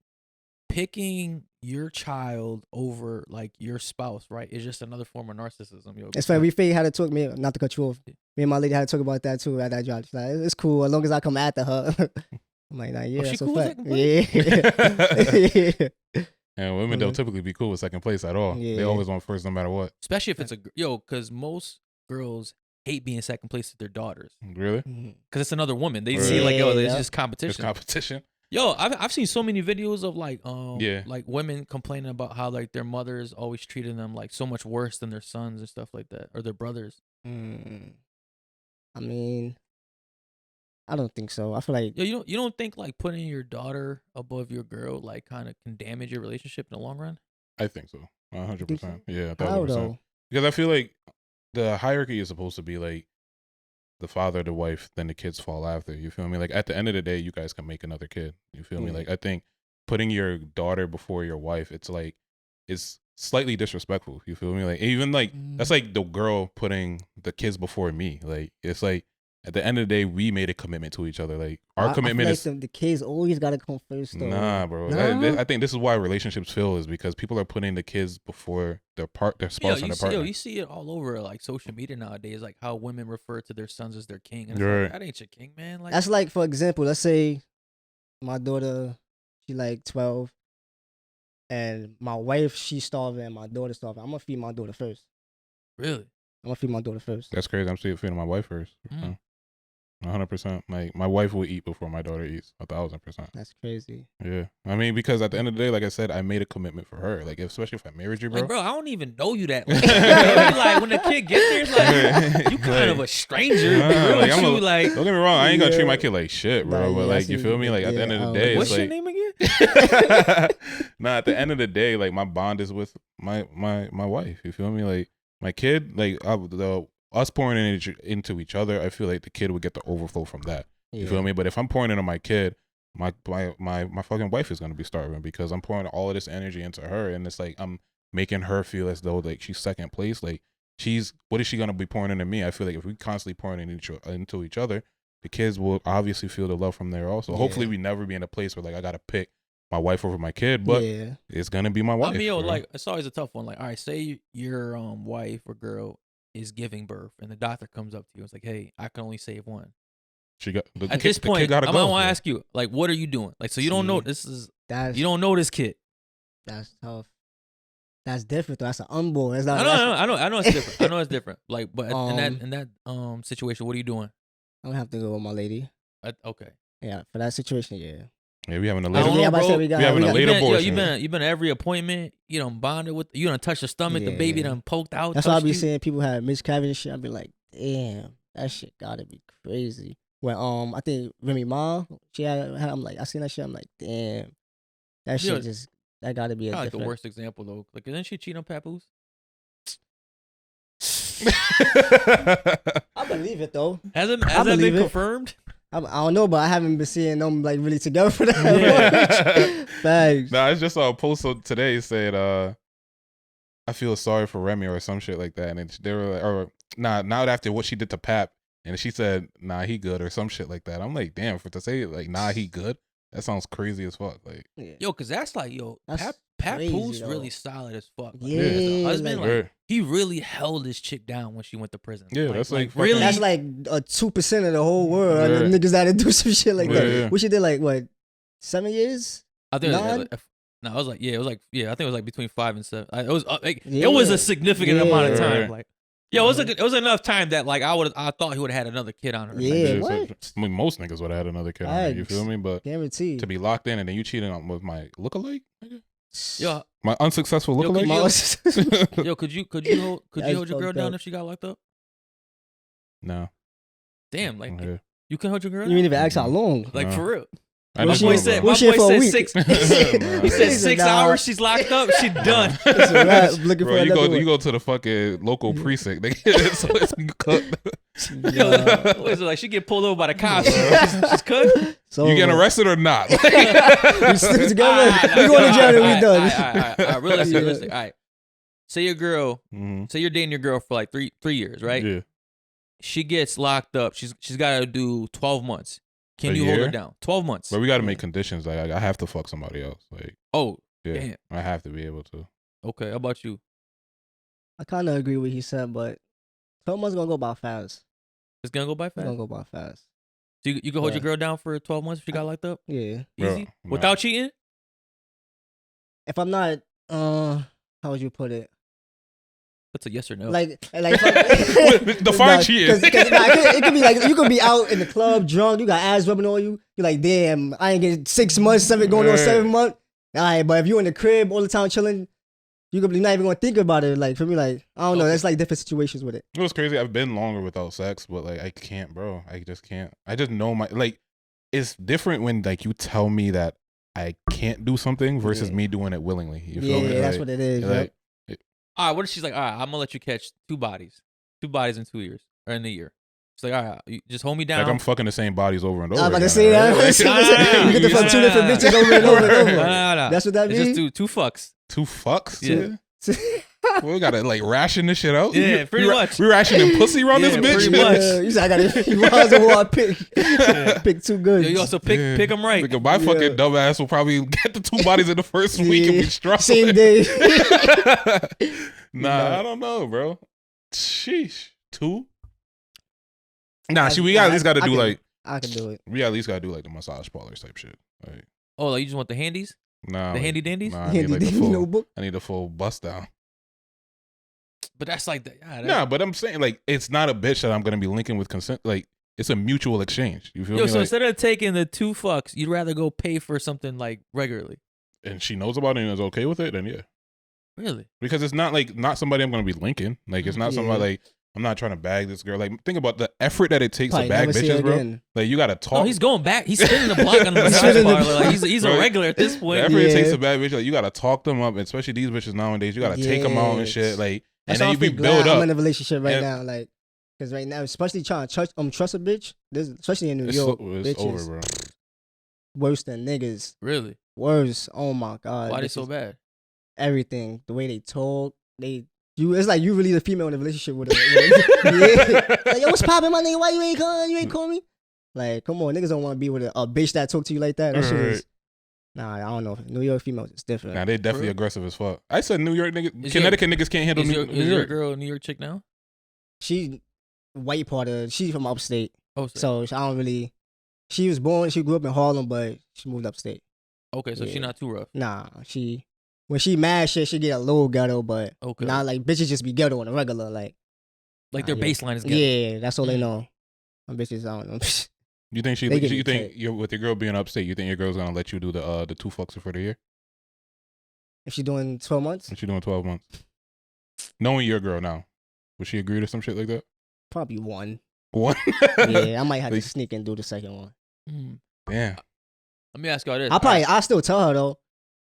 Speaker 1: picking your child over like your spouse, right, is just another form of narcissism. Yo,
Speaker 3: It's funny. We figured how to talk. Me, not to cut you off. Me and my lady had to talk about that too at that job. She's like, it's cool as long as I come after her. I'm like, nah, yeah,
Speaker 1: she
Speaker 3: that's a
Speaker 1: cool with
Speaker 3: fact.
Speaker 1: second place?
Speaker 3: Yeah.
Speaker 2: And women don't typically be cool with second place at all. They
Speaker 3: Yeah.
Speaker 2: always want first no matter what.
Speaker 1: especially if it's because most girls hate being second place with their daughters
Speaker 2: Really?
Speaker 1: because it's another woman. They
Speaker 2: Right.
Speaker 1: see like, yo, it's
Speaker 3: Yeah.
Speaker 1: just
Speaker 2: It's
Speaker 1: competition.
Speaker 2: competition.
Speaker 1: Yo, I've seen so many videos of like
Speaker 2: Yeah.
Speaker 1: like women complaining about how like their mothers always treating them like so much worse than their sons and stuff like that, or their brothers.
Speaker 3: I mean, I don't think so. I feel like
Speaker 1: Yo, you don't think like putting your daughter above your girl like kind of can damage your relationship in the long run?
Speaker 2: I think so. 100%.
Speaker 3: Think so?
Speaker 2: Yeah,
Speaker 3: how
Speaker 2: 1000%.
Speaker 3: though?
Speaker 2: Because I feel like the hierarchy is supposed to be like the father, the wife, then the kids fall after. You feel me? Like at the end of the day, you guys can make another kid. You feel me?
Speaker 3: Yeah.
Speaker 2: Like I think putting your daughter before your wife, it's like it's slightly disrespectful. You feel me? Like even like that's like the girl putting the kids before me. Like it's like at the end of the day, we made a commitment to each other. Like our commitment
Speaker 3: I
Speaker 2: is
Speaker 3: feel like the kids always gotta come first though.
Speaker 2: nah, bro.
Speaker 3: Nah?
Speaker 2: I think this is why relationships fail is because people are putting the kids before their spouse and their partner.
Speaker 1: You see it all over like social media nowadays, like how women refer to their sons as their king. And it's
Speaker 2: Right.
Speaker 1: like, that ain't your king, man. Like
Speaker 3: That's like, for example, let's say my daughter, she like 12, and my wife, she's starving, and my daughter's starving. I'm gonna feed my daughter first.
Speaker 1: really.
Speaker 3: I'm gonna feed my daughter first.
Speaker 2: That's crazy. I'm still feeding my wife first. 100%. Like my wife will eat before my daughter eats. 1,000%.
Speaker 3: That's crazy.
Speaker 2: Yeah. I mean, because at the end of the day, like I said, I made a commitment for her. Like especially if I married you, bro.
Speaker 1: Like, bro, I don't even know you that. Like when the kid gets there, it's like you kind of a stranger.
Speaker 2: Nah,
Speaker 1: Real
Speaker 2: like,
Speaker 1: with
Speaker 2: I'm
Speaker 1: you,
Speaker 2: a-
Speaker 1: like
Speaker 2: Don't get me wrong. I ain't gonna treat
Speaker 3: Yeah.
Speaker 2: my kid like shit, bro.
Speaker 3: Nah,
Speaker 2: but
Speaker 3: yeah,
Speaker 2: like,
Speaker 3: I
Speaker 2: you
Speaker 3: see.
Speaker 2: feel me? Like at the
Speaker 3: Yeah,
Speaker 2: end of the
Speaker 3: I
Speaker 2: day,
Speaker 1: what's
Speaker 2: it's
Speaker 1: your
Speaker 2: like,
Speaker 1: name again?
Speaker 2: nah. At the end of the day, like my bond is with my wife. You feel me? Like my kid, like us pouring into each other. I feel like the kid would get the overflow from that. You feel me? But if I'm pouring into my kid, my fucking wife is gonna be starving because I'm pouring all of this energy into her, and it's like I'm making her feel as though like she's second place. Like what is she gonna be pouring into me? I feel like if we constantly pouring into each other, the kids will obviously feel the love from there also.
Speaker 3: Yeah.
Speaker 2: Hopefully we never be in a place where like I gotta pick my wife over my kid, but
Speaker 3: yeah.
Speaker 2: it's gonna be my wife.
Speaker 1: I mean, yo,
Speaker 2: you know?
Speaker 1: like it's always a tough one. Like, all right, say your wife or girl is giving birth, and the doctor comes up to you. It's like, hey, I can only save one.
Speaker 2: she got the
Speaker 1: At
Speaker 2: kid,
Speaker 1: this
Speaker 2: the
Speaker 1: point,
Speaker 2: kid gotta
Speaker 1: I
Speaker 2: go.
Speaker 1: want to ask you, like, what are you doing? Like, so you don't know
Speaker 3: See, that's
Speaker 1: you don't know this kid.
Speaker 3: That's tough. That's different though. That's an unborn. It's not.
Speaker 1: I know it's different. I know it's different. Like, but in
Speaker 3: Um,
Speaker 1: that situation, what are you doing?
Speaker 3: I'm gonna have to go with my lady.
Speaker 1: Okay.
Speaker 3: Yeah, for that situation, yeah.
Speaker 2: Yeah, we having a
Speaker 1: I
Speaker 2: late.
Speaker 1: don't
Speaker 3: yeah,
Speaker 1: know,
Speaker 3: but I
Speaker 1: bro.
Speaker 3: said we got.
Speaker 2: We having
Speaker 3: we
Speaker 2: a
Speaker 3: got-
Speaker 2: late abortion.
Speaker 1: You've been at every appointment. You done bonded with. You done touched the stomach. The baby
Speaker 3: Yeah.
Speaker 1: done poked out.
Speaker 3: That's why I
Speaker 1: touched
Speaker 3: be
Speaker 1: you.
Speaker 3: saying people have miscarriage and shit. I be like, damn, that shit gotta be crazy. When I think Remy Ma, she had, I'm like, I seen that shit. I'm like, damn, that shit
Speaker 1: Yeah.
Speaker 3: just that gotta be a
Speaker 1: Kinda like the
Speaker 3: different.
Speaker 1: worst example though. Like, didn't she cheat on Papoose?
Speaker 3: I believe it though.
Speaker 1: Has that
Speaker 3: believe
Speaker 1: been
Speaker 3: it.
Speaker 1: confirmed?
Speaker 3: I don't know, but I haven't been seeing them like really together for that.
Speaker 1: Yeah.
Speaker 3: Thanks.
Speaker 2: Nah, I just saw a post today said, I feel sorry for Remy or some shit like that. And they were like, or not after what she did to Pap. And she said, nah, he good or some shit like that. I'm like, damn, for to say like, nah, he good. That sounds crazy as fuck. Like,
Speaker 3: Yeah.
Speaker 1: Yo, cause that's like,
Speaker 3: That's
Speaker 1: Papoose
Speaker 3: crazy,
Speaker 1: really
Speaker 3: though.
Speaker 1: solid as fuck. Like,
Speaker 3: Yeah,
Speaker 1: the husband,
Speaker 3: like-
Speaker 1: like, he really held his chick down when she went to prison.
Speaker 2: Yeah, that's like fucking-
Speaker 1: really.
Speaker 3: That's like 2% of the whole world.
Speaker 2: Yeah.
Speaker 3: The niggas that do some shit like that.
Speaker 2: Yeah.
Speaker 3: What she did like what 7 years?
Speaker 1: I think.
Speaker 3: Nine?
Speaker 1: No, I was like, I think it was like between 5 and 7. It was like,
Speaker 3: Yeah.
Speaker 1: it was a significant amount of
Speaker 2: Yeah.
Speaker 1: time. Like, yo, it was enough time that like I thought he would have had another kid on her. Like,
Speaker 3: Yeah.
Speaker 2: yeah,
Speaker 3: what?
Speaker 2: I mean, most niggas would have had another kid on it, you
Speaker 3: Facts.
Speaker 2: feel me? But
Speaker 3: Guaranteed.
Speaker 2: to be locked in and then you cheating on with my lookalike, nigga?
Speaker 1: yo,
Speaker 2: My unsuccessful
Speaker 1: Yo,
Speaker 2: lookalike.
Speaker 1: yo, could you hold your
Speaker 3: That's
Speaker 1: girl
Speaker 3: fucked
Speaker 1: down
Speaker 3: up.
Speaker 1: if she got locked up?
Speaker 2: No.
Speaker 1: Damn, like
Speaker 2: Yeah.
Speaker 1: you can hold your girl
Speaker 3: You
Speaker 1: down?
Speaker 3: didn't even ask how long.
Speaker 1: Like
Speaker 2: No.
Speaker 1: for real.
Speaker 2: I
Speaker 3: What
Speaker 1: My
Speaker 3: she-
Speaker 1: boy
Speaker 2: know,
Speaker 1: said,
Speaker 2: bro.
Speaker 3: what she for a week?
Speaker 1: 6.
Speaker 2: Nah.
Speaker 1: He said
Speaker 3: He's
Speaker 1: 6
Speaker 3: like, nah.
Speaker 1: hours. She's locked up. She done.
Speaker 3: It's a wrap. Looking
Speaker 2: Bro,
Speaker 3: for
Speaker 2: you
Speaker 3: another
Speaker 2: go
Speaker 3: one.
Speaker 2: to the fucking local precinct. Nigga. So it's cooked.
Speaker 1: Yo, what is it like? She get pulled over by the cops. She's cooked.
Speaker 3: So
Speaker 2: You getting arrested or not?
Speaker 3: We still together. We going to jail and we done.
Speaker 1: All right, realistic. All right. say your girl,
Speaker 2: Mhm.
Speaker 1: say you're dating your girl for like 3 years, right?
Speaker 2: Yeah.
Speaker 1: She gets locked up. She's got to do 12 months. Can
Speaker 2: A
Speaker 1: you hold her
Speaker 2: year?
Speaker 1: down? 12 months.
Speaker 2: But we got to make conditions. Like I have to fuck somebody else. Like
Speaker 1: Oh,
Speaker 2: yeah,
Speaker 1: damn.
Speaker 2: I have to be able to.
Speaker 1: Okay, how about you?
Speaker 3: I kind of agree with what he said, but 12 months gonna go by fast.
Speaker 1: It's gonna go by
Speaker 3: It's
Speaker 1: fast.
Speaker 3: gonna go by fast.
Speaker 1: So you can hold your
Speaker 3: Yeah.
Speaker 1: girl down for 12 months if she got locked up?
Speaker 3: Yeah.
Speaker 2: Bro,
Speaker 1: Easy?
Speaker 2: nah.
Speaker 1: Without cheating?
Speaker 3: If I'm not, how would you put it?
Speaker 1: That's a yes or no.
Speaker 3: Like if I,
Speaker 2: Define cheating.
Speaker 3: It could be like you could be out in the club drunk, you got ass rubbing on you. You're like, damn, I ain't getting 6 months, something going on 7 months. All right, but if you in the crib all the time chilling, you could be not even gonna think about it. Like for me, like I don't know, that's like different situations with it.
Speaker 2: It was crazy. I've been longer without sex, but like I can't, bro. I just can't. I just know my like. It's different when like you tell me that I can't do something versus me doing it willingly. You feel me?
Speaker 3: That's
Speaker 2: like,
Speaker 3: what it is.
Speaker 2: Like,
Speaker 1: all right, what if she's like, all right, I'm gonna let you catch 2 bodies in 2 years or in a year. She's like, all right, you just hold me down.
Speaker 2: like I'm fucking the same bodies over and over.
Speaker 3: I was about to
Speaker 2: again,
Speaker 3: say that.
Speaker 2: right?
Speaker 3: You get to fuck 2 different bitches over and over and over.
Speaker 1: Nah.
Speaker 3: That's what that
Speaker 1: It's
Speaker 3: means.
Speaker 1: just two fucks.
Speaker 2: 2 fucks.
Speaker 1: Yeah.
Speaker 2: We gotta like ration this shit out.
Speaker 1: Yeah, pretty much.
Speaker 2: We rationing pussy around this
Speaker 1: Yeah,
Speaker 2: bitch.
Speaker 1: pretty much.
Speaker 3: You said I got to rise of who I pick. Pick 2 good.
Speaker 1: Yo, you also pick them right.
Speaker 2: Like, my fucking dumb ass will probably get the 2 bodies in the first week and be strong.
Speaker 3: Same day.
Speaker 2: Nah, I don't know, bro. Sheesh. 2? Nah, we at least got to do like.
Speaker 3: I can do it.
Speaker 2: We at least got to do like the massage parlors type shit. Like,
Speaker 1: Oh, like you just want the handies?
Speaker 2: nah,
Speaker 1: The
Speaker 2: like,
Speaker 1: handy dandies?
Speaker 2: Nah, I need like the
Speaker 3: Handy
Speaker 2: full.
Speaker 3: notebook.
Speaker 2: I need a full bust down.
Speaker 1: But that's like the
Speaker 2: Nah, but I'm saying like it's not a bitch that I'm gonna be linking with consent. Like it's a mutual exchange. You feel
Speaker 1: Yo,
Speaker 2: me?
Speaker 1: so
Speaker 2: Like,
Speaker 1: instead of taking the 2 fucks, you'd rather go pay for something like regularly.
Speaker 2: and she knows about it and is okay with it, then yeah.
Speaker 1: Really?
Speaker 2: Because it's not like not somebody I'm gonna be linking. Like it's not somebody like I'm not trying to bag this girl. Like think about the effort that it takes
Speaker 3: Probably
Speaker 2: to bag
Speaker 3: never see her
Speaker 2: bitches, bro.
Speaker 3: again.
Speaker 2: Like you gotta talk.
Speaker 1: No, he's going back. He's spinning the block on the massage parlor. Like he's a
Speaker 2: Right.
Speaker 1: regular at this
Speaker 2: The
Speaker 1: point.
Speaker 2: effort it takes
Speaker 3: Yeah.
Speaker 2: to bag bitch. Like you gotta talk them up, and especially these bitches nowadays. You gotta take them out and shit. Like
Speaker 3: That's
Speaker 2: and
Speaker 3: why
Speaker 2: then
Speaker 3: I
Speaker 2: you
Speaker 3: feel
Speaker 2: build
Speaker 3: glad
Speaker 2: up.
Speaker 3: I'm in a relationship right
Speaker 2: And-
Speaker 3: now, like, because right now, especially trying to trust a bitch, this especially in New
Speaker 2: It's,
Speaker 3: York,
Speaker 2: it's
Speaker 3: bitches
Speaker 2: over, bro.
Speaker 3: worse than niggas.
Speaker 1: Really?
Speaker 3: Worse. Oh my god.
Speaker 1: Why they
Speaker 3: bitches,
Speaker 1: so bad?
Speaker 3: Everything, the way they talk, it's like you really the female in a relationship with a yeah. Like, yo, what's poppin', my nigga? Why you ain't calling? You ain't call me? Like, come on, niggas don't want to be with a bitch that talk to you like that. That shit is. Nah, I don't know. New York females is different.
Speaker 2: Nah, they definitely aggressive as fuck. I said New York niggas,
Speaker 1: Is
Speaker 2: Connecticut niggas can't handle
Speaker 1: Is
Speaker 2: New
Speaker 1: your
Speaker 2: York.
Speaker 1: girl a New York chick now?
Speaker 3: She white part of. She's from upstate,
Speaker 1: Oh,
Speaker 3: so I don't really. She grew up in Harlem, but she moved upstate.
Speaker 1: okay, so
Speaker 3: Yeah.
Speaker 1: she not too rough.
Speaker 3: Nah, when she mad shit, she get a little ghetto, but
Speaker 1: Okay.
Speaker 3: not like bitches just be ghetto on a regular. Like
Speaker 1: Their
Speaker 3: yeah.
Speaker 1: baseline is good.
Speaker 3: Yeah, that's all they
Speaker 1: Mm.
Speaker 3: know. Some bitches, I don't know.
Speaker 2: You think
Speaker 3: They get
Speaker 2: you
Speaker 3: me
Speaker 2: think
Speaker 3: tight.
Speaker 2: you're with your girl being upstate? You think your girl's gonna let you do the 2 fucks for the year?
Speaker 3: If she doing 12 months,
Speaker 2: If she doing 12 months, knowing your girl now, would she agree to some shit like that?
Speaker 3: probably 1.
Speaker 2: One.
Speaker 3: Yeah, I might have to
Speaker 2: Like,
Speaker 3: sneak and do the second one.
Speaker 1: Mm.
Speaker 2: damn.
Speaker 1: Let me ask y'all this.
Speaker 3: I'll still tell her though.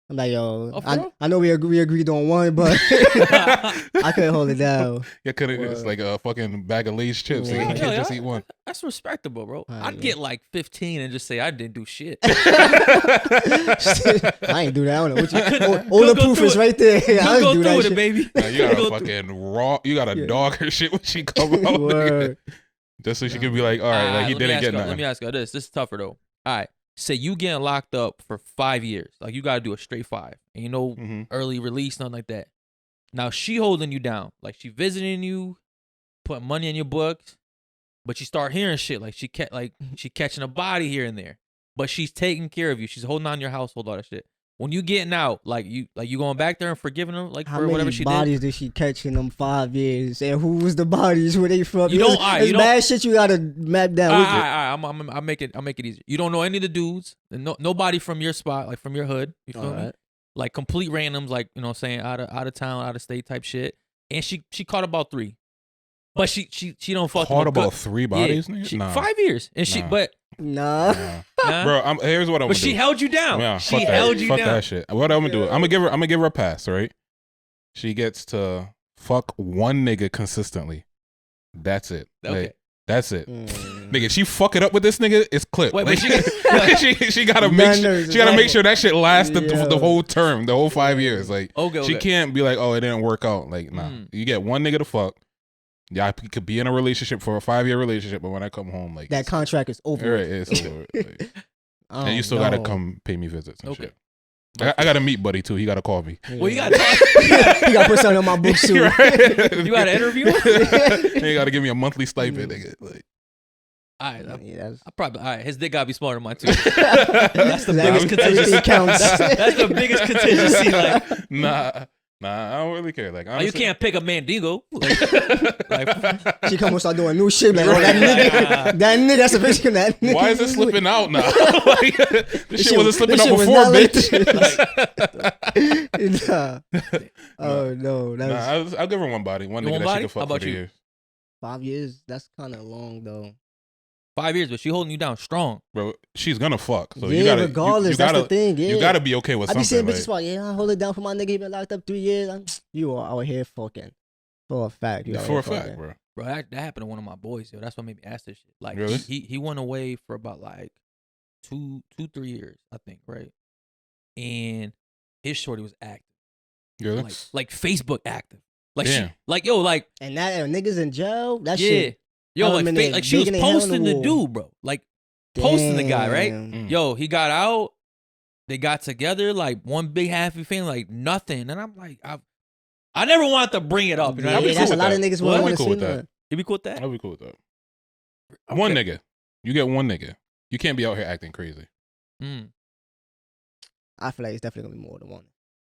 Speaker 3: I'm like, yo,
Speaker 1: Oh, for real?
Speaker 3: I know we agreed on 1, but I couldn't hold it down.
Speaker 2: Yeah, it's
Speaker 3: Word.
Speaker 2: like a fucking bag of Lay's chips.
Speaker 3: Yeah.
Speaker 2: Like, you can't
Speaker 1: Yeah,
Speaker 2: just
Speaker 1: yeah.
Speaker 2: eat one.
Speaker 1: That's respectable, bro.
Speaker 3: Ah,
Speaker 1: I'd
Speaker 3: yeah.
Speaker 1: get like 15 and just say I didn't do shit.
Speaker 3: I ain't do that. I don't know. What
Speaker 1: couldn't-
Speaker 3: all the
Speaker 1: couldn't go
Speaker 3: proof
Speaker 1: through
Speaker 3: is
Speaker 1: it.
Speaker 3: right there. I
Speaker 1: Couldn't
Speaker 3: didn't
Speaker 1: go
Speaker 3: do
Speaker 1: through
Speaker 3: that
Speaker 1: with
Speaker 3: shit.
Speaker 1: it, baby.
Speaker 2: Nah, you got
Speaker 1: Go
Speaker 2: a fucking raw. You got a
Speaker 3: Yeah.
Speaker 2: dog her shit when she come out. nigga.
Speaker 3: Word.
Speaker 2: Just so she could be like, all right, like he didn't get
Speaker 1: Let
Speaker 2: nothing.
Speaker 1: me ask you this. This is tougher though. All right. Say you getting locked up for 5 years. Like you got to do a straight 5. Ain't no
Speaker 2: Mhm.
Speaker 1: early release, nothing like that. Now she holding you down. Like she visiting you, putting money in your books, but you start hearing shit like she catching a body here and there. But she's taking care of you. She's holding on your household, all that shit. When you getting out, like you going back there and forgiving her, like
Speaker 3: How
Speaker 1: for
Speaker 3: many
Speaker 1: whatever she did.
Speaker 3: bodies did she catch in them 5 years? And who was the bodies? Where they from?
Speaker 1: You don't- alright,
Speaker 3: It's
Speaker 1: you don't-
Speaker 3: bad shit you gotta map down.
Speaker 1: All right, I'll make it easier. You don't know any of the dudes, and nobody from your spot, like from your hood. You feel me?
Speaker 3: Alright.
Speaker 1: Like complete randoms, like you know, what I'm saying out of town, out of state type shit. And she caught about 3, but she don't fuck
Speaker 2: Caught
Speaker 1: them
Speaker 2: about
Speaker 1: good.
Speaker 2: 3 bodies,
Speaker 1: Yeah,
Speaker 2: nigga? Nah.
Speaker 1: 5 years, and she
Speaker 2: Nah.
Speaker 1: but
Speaker 3: Nah.
Speaker 1: nah,
Speaker 2: Bro, here's what I'm
Speaker 1: but
Speaker 2: gonna
Speaker 1: she
Speaker 2: do.
Speaker 1: held you down.
Speaker 2: Yeah,
Speaker 1: she
Speaker 2: fuck
Speaker 1: held
Speaker 2: that.
Speaker 1: you
Speaker 2: Fuck
Speaker 1: down.
Speaker 2: that shit. What I'm gonna do? I'm gonna give her a pass, right? She gets to fuck one nigga consistently. That's it.
Speaker 1: Okay.
Speaker 2: Like, that's it. Nigga, she fuck it up with this nigga, it's clipped.
Speaker 1: Wait,
Speaker 2: Like,
Speaker 1: but
Speaker 2: she gotta make sure that shit lasts the whole term, the whole 5 years. Like, she can't be like, oh, it didn't work out. Like, nah. You get one nigga to fuck. Yeah, I could be in a relationship for a 5-year relationship, but when I come home, like,
Speaker 3: that contract is over.
Speaker 2: Right, it's over. Like, and you still gotta come pay me visits and shit. I gotta meet Buddy too. He gotta call me.
Speaker 1: Well, you gotta
Speaker 3: you gotta put something on my books too.
Speaker 2: Right?
Speaker 1: You gotta interview.
Speaker 2: He gotta give me a monthly stipend. Nigga. Like,
Speaker 1: all right, I probably his dick gotta be smaller than mine too.
Speaker 3: That's the biggest contingency. Counts.
Speaker 1: That's the biggest contingency. Like,
Speaker 2: nah, I don't really care. Like, honestly,
Speaker 1: you can't pick a Mandingo. Like,
Speaker 3: she come and start doing new shit. Like, oh, that nigga, that's a picture of that nigga.
Speaker 2: Why is it slipping out now? Like, this shit wasn't slipping out before, bitch.
Speaker 3: Oh no,
Speaker 2: I'll give her one body, one nigga that she can fuck for 3 years.
Speaker 3: 5 years, that's kind of long though.
Speaker 1: 5 years, but she holding you down strong,
Speaker 2: bro. She's gonna fuck, so
Speaker 3: yeah,
Speaker 2: you gotta.
Speaker 3: Regardless, that's the thing. Yeah.
Speaker 2: You gotta be okay with something.
Speaker 3: I be saying bitches, I hold it down for my nigga. He been locked up 3 years. You are out here fucking for a fact.
Speaker 2: For a fact, bro.
Speaker 1: Bro, that happened to one of my boys. Yo, that's what made me ask this shit. Like,
Speaker 2: really?
Speaker 1: he went away for about like 3 years, I think, right? And his shorty was active, like Facebook active, like
Speaker 3: and that niggas in jail. That
Speaker 1: yeah.
Speaker 3: shit.
Speaker 1: Yo, like she was posting the dude, bro. Like posting the guy, right? Yo, he got out. They got together, like one big happy family, like nothing. And I'm like, I never wanted to bring it up. You know,
Speaker 3: yeah, that's a lot of niggas wouldn't want to see that.
Speaker 1: You be cool with that?
Speaker 2: I'll be cool with that. Okay. One nigga, you get one nigga. You can't be out here acting crazy.
Speaker 3: I feel like it's definitely gonna be more than one.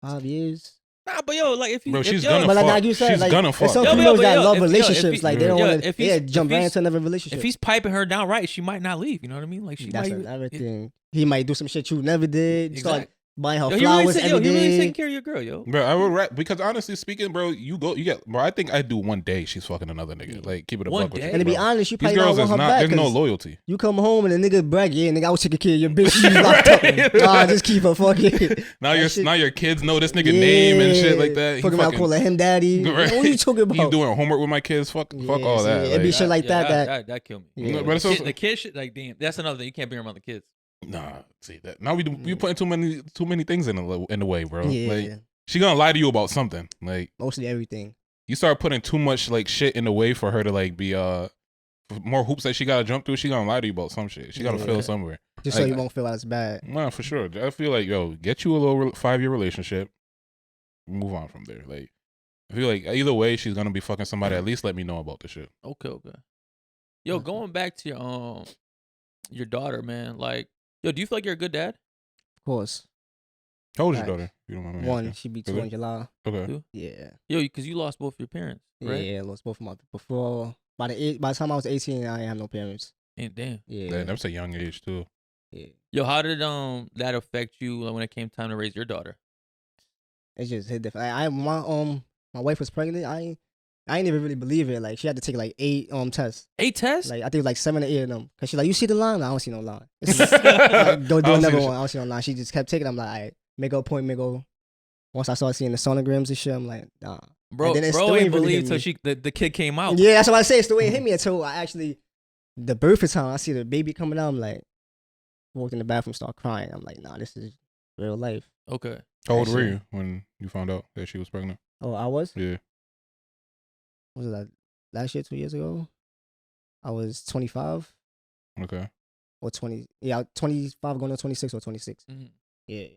Speaker 3: 5 years.
Speaker 1: Nah, but yo, like if you,
Speaker 2: bro, she's gonna fuck.
Speaker 3: Like you said,
Speaker 2: she's gonna fuck.
Speaker 3: Some females that love relationships,
Speaker 1: he,
Speaker 3: like they don't want to jump right into another relationship.
Speaker 1: If he's piping her down right, she might not leave. You know what I mean? Like
Speaker 3: that's another thing. He might do some shit you never did.
Speaker 1: Exactly.
Speaker 3: Start buying her flowers every day.
Speaker 1: You really taking care of your girl, yo.
Speaker 2: Bro, I would rap because honestly speaking, bro, you get. Bro, I think I do one day. She's fucking another nigga. Like keep it a buck with you.
Speaker 3: And to be honest, you
Speaker 2: these
Speaker 3: probably
Speaker 2: girls
Speaker 3: don't want her back.
Speaker 2: There's no loyalty.
Speaker 3: You come home and the nigga brag, yeah, nigga, I was taking care of your bitch. She's locked up. Nah, just keep her fucking.
Speaker 2: Now your kids know this nigga name and shit like that.
Speaker 3: Fucking around calling him daddy.
Speaker 2: Right.
Speaker 3: What are you talking about?
Speaker 2: He's doing homework with my kids. Fuck all that.
Speaker 3: It'd be shit like that.
Speaker 1: That killed me.
Speaker 3: Yeah.
Speaker 2: But
Speaker 1: the kid shit, like damn, that's another thing. You can't be around the kids.
Speaker 2: Nah, see that. Now we putting too many things in the way, bro.
Speaker 3: Yeah.
Speaker 2: Like she gonna lie to you about something. Like
Speaker 3: mostly everything.
Speaker 2: You start putting too much like shit in the way for her to like be more hoops that she gotta jump through. She gonna lie to you about some shit. She gotta feel somewhere.
Speaker 3: Just so you won't feel as bad.
Speaker 2: Nah, for sure. I feel like get you a little 5-year relationship. Move on from there. Like I feel like either way she's gonna be fucking somebody. At least let me know about the shit.
Speaker 1: Okay. Yo, going back to your daughter, man. Like. Yo, do you feel like you're a good dad?
Speaker 3: Of course.
Speaker 2: How old is your daughter? You don't mind me
Speaker 3: 1. She'd be 2 in July.
Speaker 2: Okay.
Speaker 1: 2?
Speaker 3: Yeah.
Speaker 1: Yo, because you lost both your parents, right?
Speaker 3: Yeah, I lost both of my before. By the time I was 18, I didn't have no parents.
Speaker 1: And damn.
Speaker 3: Yeah.
Speaker 2: That's a young age too.
Speaker 3: Yeah.
Speaker 1: Yo, how did that affect you when it came time to raise your daughter?
Speaker 3: It just hit different. My wife was pregnant. I ain't even really believe it. Like she had to take like 8 tests.
Speaker 1: 8 tests?
Speaker 3: Like I think like 7 or 8 of them. Cause she's like, you see the line? I don't see no line. Like, go do another one. I don't see no line. She just kept taking. I'm like, all right, make an appointment. Go. Once I started seeing the sonograms and shit, I'm like, nah.
Speaker 1: Bro ain't believe till the kid came out.
Speaker 3: Yeah, that's what I say. It's the way it hit me until I actually the birth time. I see the baby coming out. I'm like, walked in the bathroom, start crying. I'm like, nah, this is real life.
Speaker 1: Okay.
Speaker 2: How old were you when you found out that she was pregnant?
Speaker 3: Oh, I was.
Speaker 2: Yeah.
Speaker 3: Was it like last year, 2 years ago? I was 25.
Speaker 2: Okay.
Speaker 3: Or 20. Yeah, 25 going to 26 or 26.
Speaker 1: Mm-hmm.
Speaker 3: Yeah.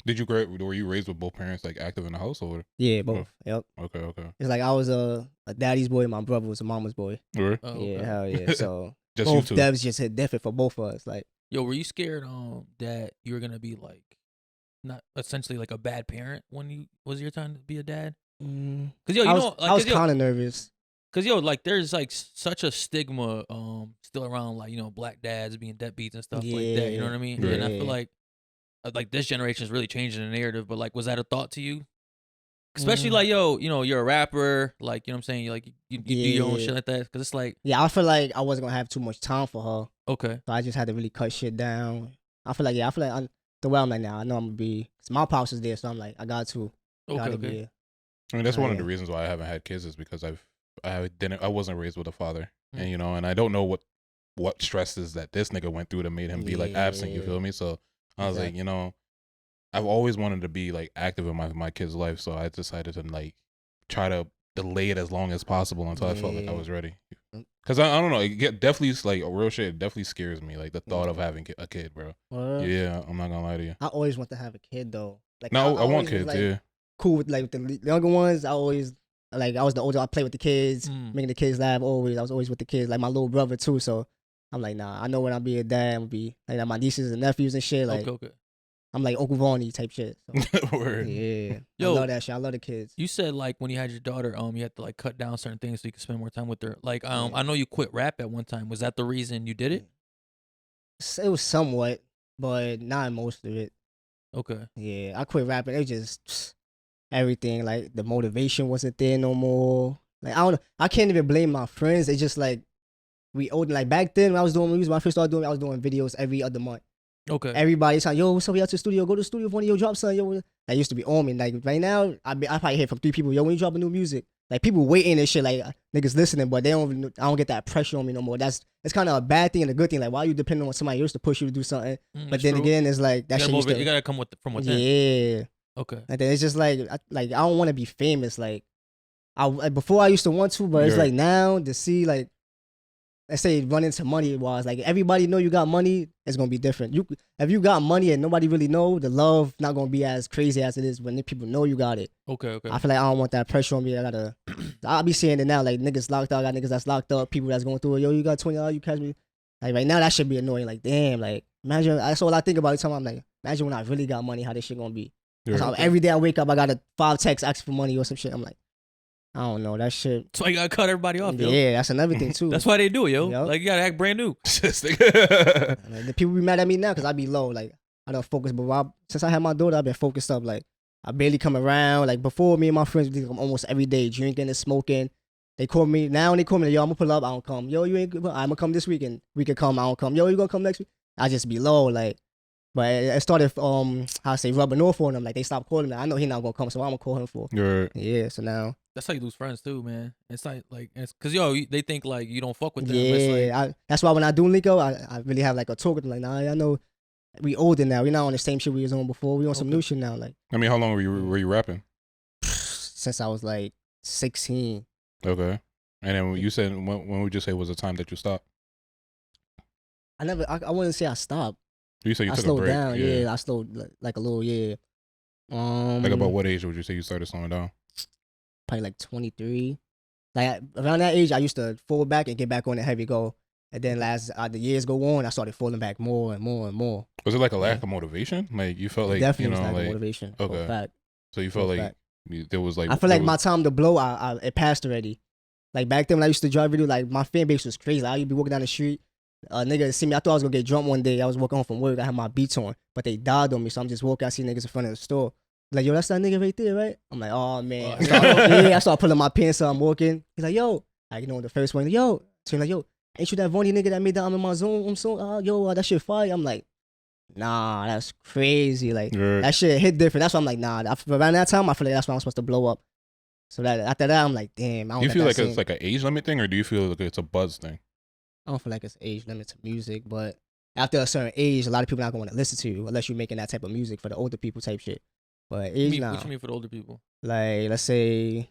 Speaker 2: Were you raised with both parents like active in the house or?
Speaker 3: Yeah, both. Yep.
Speaker 2: Okay.
Speaker 3: It's like I was a daddy's boy, my brother was a mama's boy.
Speaker 2: Really?
Speaker 1: Oh, okay.
Speaker 3: Yeah, hell yeah. So
Speaker 2: just
Speaker 3: both devs just hit different for both of us. Like,
Speaker 1: yo, were you scared that you were gonna be like not essentially like a bad parent when was your time to be a dad? Cause yo,
Speaker 3: I was kind of nervous.
Speaker 1: Cause yo, like there's like such a stigma still around like black dads being deadbeats and stuff like that. You know what I mean?
Speaker 2: Right.
Speaker 1: And I feel like this generation is really changing the narrative. But like, was that a thought to you? Especially like you're a rapper. Like you know what I'm saying? Like you do your own shit like that. Cause it's like
Speaker 3: I feel like I wasn't gonna have too much time for her.
Speaker 1: Okay.
Speaker 3: So I just had to really cut shit down. I feel like the way I'm like now, I know I'm gonna be. Cause my pops is there, so I'm like I got to.
Speaker 1: Okay.
Speaker 2: I mean that's one of the reasons why I haven't had kids is because I wasn't raised with a father, and and I don't know what what stresses that this nigga went through that made him be like absent. You feel me? So I was like, you know, I've always wanted to be like active in my kid's life, so I decided to like try to delay it as long as possible until I felt like I was ready. Cause I don't know, it definitely like real shit. It definitely scares me, like the thought of having a kid, bro. Yeah, I'm not gonna lie to you.
Speaker 3: I always want to have a kid though. Like
Speaker 2: no, I want
Speaker 3: always
Speaker 2: kids.
Speaker 3: was, like,
Speaker 2: yeah,
Speaker 3: cool with like the younger ones. I always like I was the older. I play with the kids, making the kids laugh. Always, I was always with the kids. Like my little brother too. So I'm like, nah. I know when I be a dad, I'm gonna be like my nieces and nephews and shit. Like,
Speaker 1: okay.
Speaker 3: I'm like Uncle Vonny type shit. So,
Speaker 2: Word.
Speaker 3: yeah,
Speaker 1: Yo,
Speaker 3: I love that shit. I love the kids.
Speaker 1: You said like when you had your daughter, you had to like cut down certain things so you could spend more time with her. Like, I know you quit rap at one time. Was that the reason you did it?
Speaker 3: It was somewhat, but not most of it.
Speaker 1: Okay.
Speaker 3: Yeah, I quit rapping. It just everything. Like the motivation wasn't there no more. Like I don't know. I can't even blame my friends. It's just like we older. Like back then when I was doing music, when I first started doing it, I was doing videos every other month.
Speaker 1: Okay.
Speaker 3: Everybody's like, yo, what's up? We out to the studio. Go to the studio. Vonny, yo, drop something. Yo, that used to be on me. Like right now, I probably hear from 3 people. Yo, when you drop a new music, like people waiting and shit. Like niggas listening, but they don't. I don't get that pressure on me no more. It's kind of a bad thing and a good thing. Like why are you depending on somebody else to push you to do something? But then again, it's like that shit.
Speaker 1: You gotta come from within.
Speaker 3: Yeah.
Speaker 1: Okay.
Speaker 3: And then it's just like I don't want to be famous. Like before I used to want to, but it's like now to see like. Let's say run into money wise, like everybody know you got money, it's gonna be different. If you got money and nobody really know, the love not gonna be as crazy as it is when people know you got it.
Speaker 1: Okay.
Speaker 3: I feel like I don't want that pressure on me. I'll be seeing it now, like niggas locked up, I got niggas that's locked up, people that's going through it. Yo, you got $20, you catch me. Like right now, that should be annoying. Like damn, like imagine. That's all I think about every time. I'm like, imagine when I really got money, how this shit gonna be. So every day I wake up, I got 5 texts asking for money or some shit. I'm like. I don't know that shit.
Speaker 1: So you gotta cut everybody off, yo.
Speaker 3: Yeah, that's another thing too.
Speaker 1: That's why they do it, yo. Yep. Like you gotta act brand new.
Speaker 3: Like, the people be mad at me now because I be low. Like I don't focus, but since I had my daughter, I've been focused up. Like I barely come around. Like before, me and my friends would come almost every day drinking and smoking. They call me now. They call me, yo, I'm gonna pull up. I don't come. Yo, you ain't. I'm gonna come this weekend. We can come. I don't come. Yo, you gonna come next week? I just be low. Like, but it started how I say rubbing off on them. Like they stopped calling me. I know he not gonna come, so I'm gonna call him for. Yeah. So now.
Speaker 1: That's how you lose friends too, man. It's like it's because they think like you don't fuck with them.
Speaker 3: Yeah,
Speaker 1: like,
Speaker 3: that's why when I do link up, I really have like a talk with them. Like, nah, I know we older now. We not on the same shit we was on before. We on some new shit now. Like,
Speaker 2: I mean, how long were you rapping?
Speaker 3: Since I was like 16.
Speaker 2: Okay, and then you said when would you say was the time that you stopped?
Speaker 3: I wouldn't say I stopped.
Speaker 2: You said you took
Speaker 3: slowed
Speaker 2: a break.
Speaker 3: Down. Yeah, I slowed like a little. Yeah.
Speaker 2: Like about what age would you say you started slowing down?
Speaker 3: Probably like 23. Like around that age, I used to fall back and get back on the heavy go. And then as the years go on, I started falling back more and more and more.
Speaker 2: Was it like a lack of motivation? Like you felt like
Speaker 3: definitely
Speaker 2: you know,
Speaker 3: was lack
Speaker 2: like
Speaker 3: of motivation.
Speaker 2: Okay.
Speaker 3: Fact.
Speaker 2: So you felt like there was like
Speaker 3: I feel like my time to blow, it passed already. Like back then when I used to drive video, like my fan base was crazy. Like, I used to be walking down the street. Nigga see me. I thought I was gonna get drunk one day. I was walking home from work. I had my beats on, but they died on me. So I'm just walking. I see niggas in front of the store. Like, yo, that's that nigga right there, right? I'm like, oh man. I start pulling my pants up. I'm walking. He's like, yo, like, you know, the first one, yo. So he's like, yo, ain't you that Vonny nigga that made that I'm in my zone? I'm so, yo, that shit fire. I'm like, nah, that's crazy. Like, that shit hit different. That's why I'm like, nah. Around that time, I feel like that's when I'm supposed to blow up. So that after that, I'm like, damn. I don't
Speaker 2: do you feel like it's like an age limit thing, or do you feel like it's a buzz thing?
Speaker 3: I don't feel like it's age limit to music, but after a certain age, a lot of people not going to listen to you unless you're making that type of music for the older people type shit. But age now.
Speaker 1: What you mean for the older people? Like,
Speaker 3: let's say,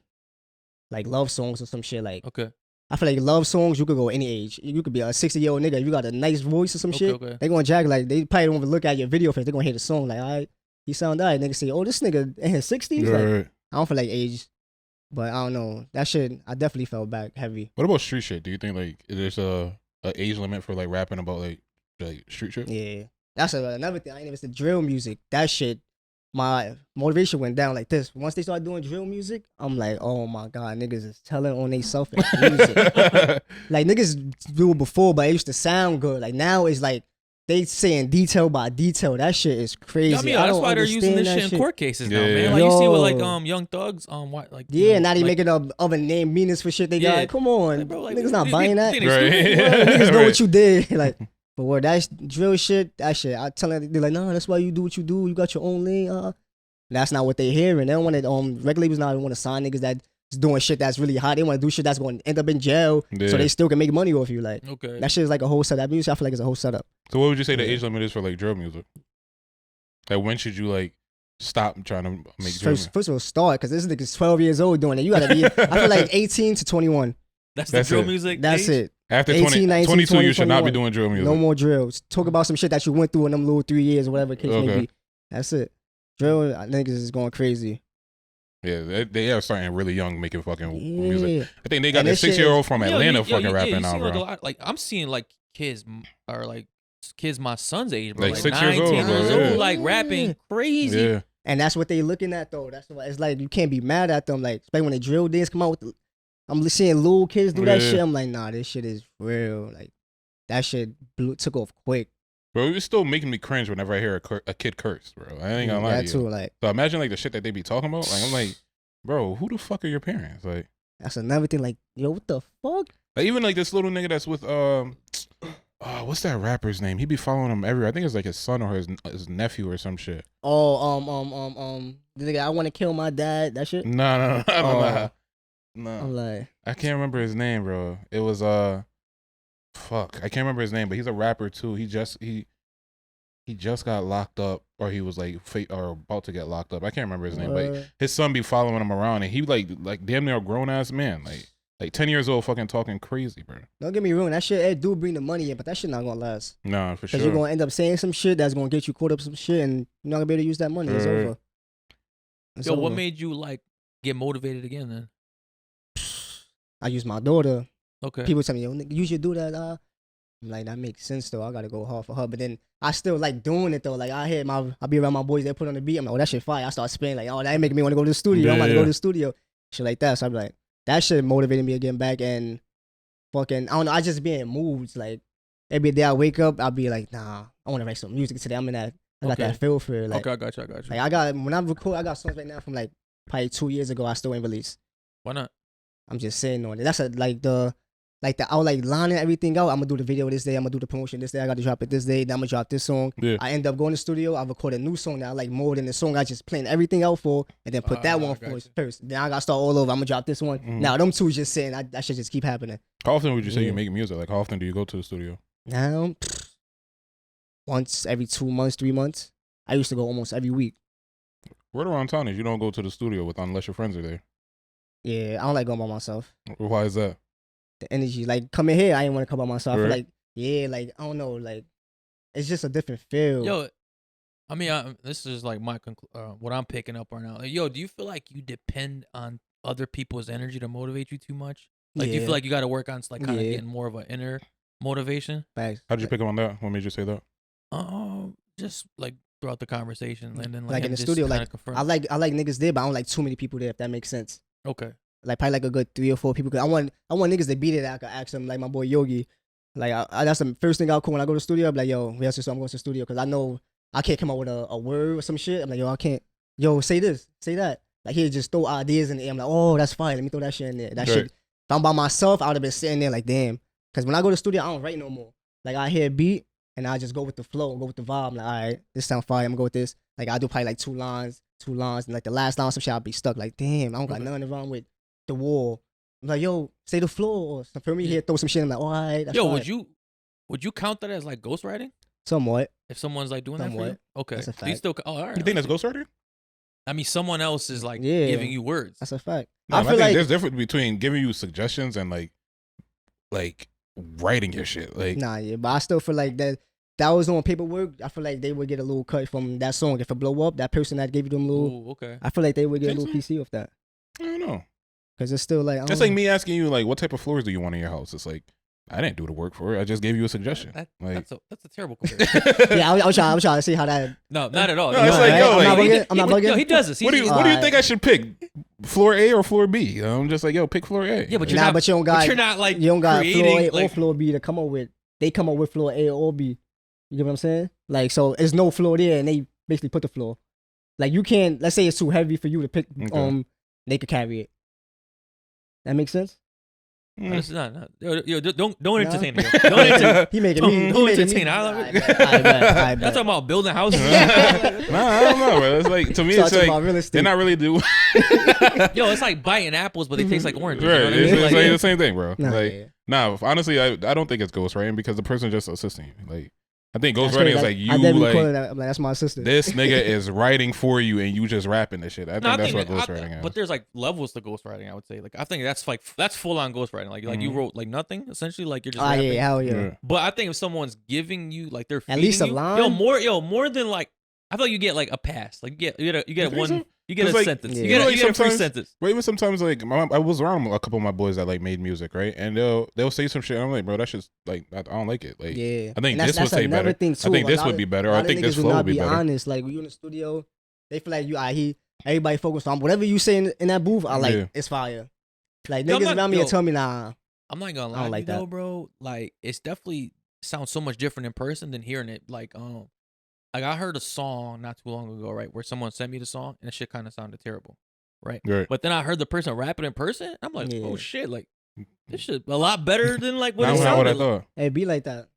Speaker 3: like love songs or some shit. Like,
Speaker 1: okay.
Speaker 3: I feel like love songs, you could go any age. You could be a 60-year-old nigga. If you got a nice voice or some shit, they gonna jack. Like, they probably don't even look at your video first. They gonna hear the song. Like, all right, he sound all right. Nigga say, oh, this nigga in his 60s? Like, I don't feel like age. But I don't know. That shit, I definitely fell back heavy.
Speaker 2: What about street shit? Do you think, like, there's a age limit for, like, rapping about, like street shit?
Speaker 3: Yeah. That's another thing. I ain't even said drill music. That shit, my motivation went down like this. Once they started doing drill music, I'm like, oh my God, niggas is telling on they self in music. Like, niggas do it before, but it used to sound good. Like, now it's like, they saying detail by detail. That shit is crazy.
Speaker 1: I mean, that's why they're using this shit in court cases now, man. Like, you see with like Young Thugs, like
Speaker 3: now they making up other name meanings for shit they got. Come on, like, bro, like, niggas not buying that. Niggas know what you did. Like, but what that's drill shit, that shit. I tell them, they're like, nah, that's why you do what you do. You got your own lane. That's not what they hearing. They don't want to. Regulators not want to sign niggas that doing shit that's really hot. They want to do shit that's going to end up in jail,
Speaker 2: Yeah.
Speaker 3: so they still can make money off you. Like
Speaker 1: Okay.
Speaker 3: that shit is like a whole setup. That music, I feel like it's a whole setup.
Speaker 2: So what would you say the
Speaker 3: Yeah.
Speaker 2: age limit is for like drill music? Like when should you like stop trying to make drill music?
Speaker 3: First of all, start because this nigga's 12 years old doing it. You gotta be. I feel like 18 to 21.
Speaker 1: That's
Speaker 2: That's
Speaker 1: the drill
Speaker 2: it.
Speaker 1: music.
Speaker 3: That's
Speaker 1: age?
Speaker 3: it.
Speaker 2: After
Speaker 3: 18,
Speaker 2: 20,
Speaker 3: 19,
Speaker 2: 22,
Speaker 3: 20,
Speaker 2: you should not be
Speaker 3: 21.
Speaker 2: doing drill music.
Speaker 3: No more drills. Talk about some shit that you went through in them little 3 years or whatever the case may
Speaker 2: Okay.
Speaker 3: be. That's it. Drill niggas is going crazy.
Speaker 2: Yeah, they are starting really young making fucking music.
Speaker 3: Yeah.
Speaker 2: I think they got
Speaker 3: And
Speaker 2: the
Speaker 3: this shit
Speaker 2: 6-year-old from
Speaker 1: Yo,
Speaker 2: Atlanta
Speaker 1: you
Speaker 2: fucking rapping
Speaker 1: you
Speaker 2: now,
Speaker 1: see,
Speaker 2: bro.
Speaker 1: like, a lot, like I'm seeing like kids or like kids my son's age, bro.
Speaker 2: Like
Speaker 1: Like
Speaker 2: 6 years
Speaker 1: 9,
Speaker 2: old,
Speaker 1: 10
Speaker 2: bro,
Speaker 1: years
Speaker 2: yeah.
Speaker 1: old, like rapping crazy.
Speaker 2: Yeah,
Speaker 3: And that's what they looking at though. That's why it's like you can't be mad at them. Like especially when they drill dance come out with the, I'm seeing little kids do that
Speaker 2: Yeah.
Speaker 3: shit. I'm like, nah, this shit is real. Like that shit took off quick.
Speaker 2: bro, it's still making me cringe whenever I hear a kid curse, bro. I ain't gonna lie
Speaker 3: That
Speaker 2: to you.
Speaker 3: too. Like
Speaker 2: So imagine like the shit that they be talking about. Like I'm like, bro, who the fuck are your parents? Like
Speaker 3: that's another thing. Like yo, what the fuck?
Speaker 2: even like this little nigga that's with what's that rapper's name? He be following him everywhere. I think it's like his son or his nephew or some shit.
Speaker 3: Oh, the nigga, I want to kill my dad. That shit.
Speaker 2: No, I don't know.
Speaker 3: I'm
Speaker 2: No,
Speaker 3: like,
Speaker 2: I can't remember his name, bro. It was fuck, I can't remember his name, but he's a rapper too. He just got locked up, or he was like or about to get locked up. I can't remember his name, but his son be following him around, and he like damn near a grown ass man, like 10 years old, fucking talking crazy, bro.
Speaker 3: don't get me wrong. That shit, it do bring the money in, but that shit not gonna last.
Speaker 2: Nah, for
Speaker 3: Because
Speaker 2: sure.
Speaker 3: you're gonna end up saying some shit that's gonna get you caught up some shit, and you're not gonna be able to use that money. It's
Speaker 2: Right.
Speaker 3: over. It's
Speaker 1: Yo, what
Speaker 3: over.
Speaker 1: made you like get motivated again then?
Speaker 3: I use my daughter.
Speaker 1: Okay.
Speaker 3: People tell me, yo, nigga, you should do that. I'm like, that makes sense though. I gotta go hard for her. But then I still like doing it though. Like I be around my boys, they put on the beat. I'm like, oh, that shit fire. I start spinning like, oh, that making me want to go to the studio. I'm about to go to the studio. Shit like that. So I'm like, that shit motivated me again back and fucking, I don't know, I just be in moods. Like every day I wake up, I'll be like, nah, I want to write some music today. I got
Speaker 1: Okay.
Speaker 3: that feel for it. Like,
Speaker 1: Okay, I got you.
Speaker 3: like when I record, I got songs right now from like probably 2 years ago. I still ain't released.
Speaker 1: Why not?
Speaker 3: I'm just saying on it. That's I was like lining everything out. I'm gonna do the video this day. I'm gonna do the promotion this day. I got to drop it this day. Then I'm gonna drop this song.
Speaker 2: Yeah.
Speaker 3: I end up going to the studio. I record a new song that I like more than the song I just planned everything out for, and then put that one first. Then I gotta start all over. I'm gonna drop this one.
Speaker 2: Mhm.
Speaker 3: Now them two just saying that should just keep happening.
Speaker 2: How often would you say
Speaker 3: Yeah.
Speaker 2: you make music? Like how often do you go to the studio?
Speaker 3: Now, once every 2 months, 3 months. I used to go almost every week.
Speaker 2: Word around town is you don't go to the studio with unless your friends are there.
Speaker 3: Yeah, I don't like going by myself.
Speaker 2: Why is that?
Speaker 3: The energy, like coming here, I ain't want to come by myself. I feel
Speaker 2: Right.
Speaker 3: like, yeah, like I don't know, like it's just a different feel.
Speaker 1: Yo, I mean, this is like my what I'm picking up right now. Like, yo, do you feel like you depend on other people's energy to motivate you too much? Like, do you feel like you got to work on like kind of
Speaker 3: Yeah.
Speaker 1: getting more of an inner motivation?
Speaker 3: Facts.
Speaker 2: How'd you pick up on that? What made you say that?
Speaker 1: Just like throughout the conversation, and then
Speaker 3: Like in
Speaker 1: him
Speaker 3: the
Speaker 1: just
Speaker 3: studio,
Speaker 1: kinda
Speaker 3: like
Speaker 1: confirm.
Speaker 3: I like niggas there, but I don't like too many people there. If that makes sense.
Speaker 1: Okay.
Speaker 3: Like probably like a good 3 or 4 people. Cause I want niggas to be there that I could ask them. Like my boy Yogi. Like that's the first thing I'll call when I go to the studio. I'm like, yo, yes, so I'm going to the studio because I know I can't come up with a word or some shit. I'm like, yo, I can't. Yo, say this, say that. Like he'll just throw ideas in the air. I'm like, oh, that's fine. Let me throw that shit in there. That
Speaker 2: Right.
Speaker 3: shit. If I'm by myself, I would have been sitting there like, damn. Because when I go to the studio, I don't write no more. Like I hear a beat and I just go with the flow, go with the vibe. I'm like, all right, this sound fire. I'm gonna go with this. Like I do probably like two lines, and like the last line, some shit I'll be stuck. Like, damn, I don't got
Speaker 1: Okay.
Speaker 3: nothing wrong with the wall. I'm like, yo, say the floor. So for me,
Speaker 1: Yeah.
Speaker 3: here throw some shit. I'm like, all right, that's
Speaker 1: Yo,
Speaker 3: fire.
Speaker 1: would you count that as like ghostwriting?
Speaker 3: Somewhat.
Speaker 1: If someone's like doing that for you?
Speaker 3: Somewhat.
Speaker 1: Okay.
Speaker 3: That's a
Speaker 1: So you
Speaker 3: fact.
Speaker 1: still, all right.
Speaker 2: You think that's ghostwriting?
Speaker 1: I mean, someone else is like
Speaker 3: Yeah.
Speaker 1: giving you words.
Speaker 3: That's a fact.
Speaker 2: No,
Speaker 3: I
Speaker 2: I
Speaker 3: feel
Speaker 2: think
Speaker 3: like
Speaker 2: there's difference between giving you suggestions and like writing your shit. Like
Speaker 3: nah, yeah, but I still feel like that was on paperwork. I feel like they would get a little cut from that song if it blow up. That person that gave you them little,
Speaker 1: Ooh, okay.
Speaker 3: I feel like they would get a
Speaker 2: Think
Speaker 3: little
Speaker 2: so?
Speaker 3: PC off that
Speaker 2: I don't know.
Speaker 3: because it's still like I
Speaker 2: That's
Speaker 3: don't
Speaker 2: like
Speaker 3: know.
Speaker 2: me asking you like what type of floors do you want in your house? It's like I didn't do the work for it. I just gave you a suggestion. Like
Speaker 1: That's a terrible comparison.
Speaker 3: Yeah, I was trying to see how that.
Speaker 1: No, not at all.
Speaker 2: No, it's like, yo,
Speaker 3: I'm not
Speaker 2: like-
Speaker 3: bugging. I'm not
Speaker 1: Yo,
Speaker 3: bugging.
Speaker 1: he does this.
Speaker 2: what do you
Speaker 3: Alright.
Speaker 2: think I should pick? Floor A or floor B? You know, I'm just like, yo, pick floor A.
Speaker 1: Yeah, but you're
Speaker 3: Nah,
Speaker 1: not.
Speaker 3: but you don't got.
Speaker 1: You're not like
Speaker 3: You don't got
Speaker 1: creating,
Speaker 3: floor A or
Speaker 1: like,
Speaker 3: floor B to come up with. They come up with floor A or B. You get what I'm saying? Like, so there's no floor there, and they basically put the floor. Like, you can't. Let's say it's too heavy for you to pick.
Speaker 2: Okay.
Speaker 3: They could carry it. That makes sense.
Speaker 1: No, this is not. Yo, don't entertain
Speaker 3: No.
Speaker 1: me. Don't entertain.
Speaker 3: He making me.
Speaker 1: Don't
Speaker 3: he making
Speaker 1: entertain.
Speaker 3: me.
Speaker 1: I
Speaker 3: I
Speaker 1: Y'all talking about building houses?
Speaker 2: Nah, I don't know, bro. It's like to me, it's
Speaker 3: Talking about
Speaker 2: like
Speaker 3: real estate.
Speaker 2: they're not really do.
Speaker 1: Yo, it's like biting apples, but they taste like oranges.
Speaker 2: Right,
Speaker 1: You know what I
Speaker 2: it's,
Speaker 1: mean?
Speaker 2: it's
Speaker 1: Like,
Speaker 2: like the same thing, bro.
Speaker 3: Nah,
Speaker 2: like,
Speaker 3: yeah.
Speaker 2: nah. Honestly, I don't think it's ghostwriting because the person's just assisting you. Like, I think
Speaker 3: That's
Speaker 2: ghostwriting is
Speaker 3: crazy.
Speaker 2: like you
Speaker 3: I definitely call it
Speaker 2: like
Speaker 3: that. I'm like, that's my sister.
Speaker 2: this nigga is writing for you and you just rapping this shit. I think
Speaker 1: no,
Speaker 2: that's what
Speaker 1: that-
Speaker 2: ghostwriting is.
Speaker 1: But there's like levels to ghostwriting. I would say, like, I think that's full on ghostwriting. Like you
Speaker 2: Mhm.
Speaker 1: wrote like nothing essentially. Like you're just
Speaker 3: Oh
Speaker 1: rapping.
Speaker 3: yeah, hell yeah.
Speaker 1: But I think if someone's giving you like they're
Speaker 3: At least
Speaker 1: feeding
Speaker 3: a
Speaker 1: you,
Speaker 3: line?
Speaker 1: more than like I feel like you get like a pass. Like you get
Speaker 2: You think
Speaker 1: one
Speaker 2: so?
Speaker 1: you get a
Speaker 2: It's like-
Speaker 1: sentence.
Speaker 3: Yeah.
Speaker 1: You get
Speaker 2: Like
Speaker 1: you get a free
Speaker 2: sometimes-
Speaker 1: sentence.
Speaker 2: But even sometimes, like I was around a couple of my boys that like made music, right? And they'll say some shit. And I'm like, bro, that shit's like I don't like it. Like,
Speaker 3: Yeah.
Speaker 2: I think
Speaker 3: And
Speaker 2: this would say
Speaker 3: another
Speaker 2: better.
Speaker 3: thing,
Speaker 2: I
Speaker 3: too.
Speaker 2: think
Speaker 3: A
Speaker 2: this
Speaker 3: lot
Speaker 2: would
Speaker 3: of-
Speaker 2: be better.
Speaker 3: a
Speaker 2: Or I
Speaker 3: lot of
Speaker 2: think this
Speaker 3: niggas do
Speaker 2: flow
Speaker 3: not
Speaker 2: would be better.
Speaker 3: honest. Like when you in the studio, they feel like everybody focused on whatever you say in that booth. I like
Speaker 2: Yeah.
Speaker 3: it's fire. Like
Speaker 1: Yo, I'm
Speaker 3: niggas
Speaker 1: not-
Speaker 3: around me
Speaker 1: yo.
Speaker 3: and tell me nah.
Speaker 1: I'm not gonna
Speaker 3: I
Speaker 1: lie
Speaker 3: don't
Speaker 1: to
Speaker 3: like
Speaker 1: you though,
Speaker 3: that.
Speaker 1: bro. Like it's definitely sounds so much different in person than hearing it. Like I heard a song not too long ago, right, where someone sent me the song and the shit kind of sounded terrible, right?
Speaker 2: Right.
Speaker 1: But then I heard the person rap it in person. I'm like,
Speaker 3: Yeah.
Speaker 1: oh shit, like this shit a lot better than like what
Speaker 2: That's
Speaker 1: it
Speaker 2: not what I
Speaker 1: sounded.
Speaker 2: thought.
Speaker 3: Hey, be like that.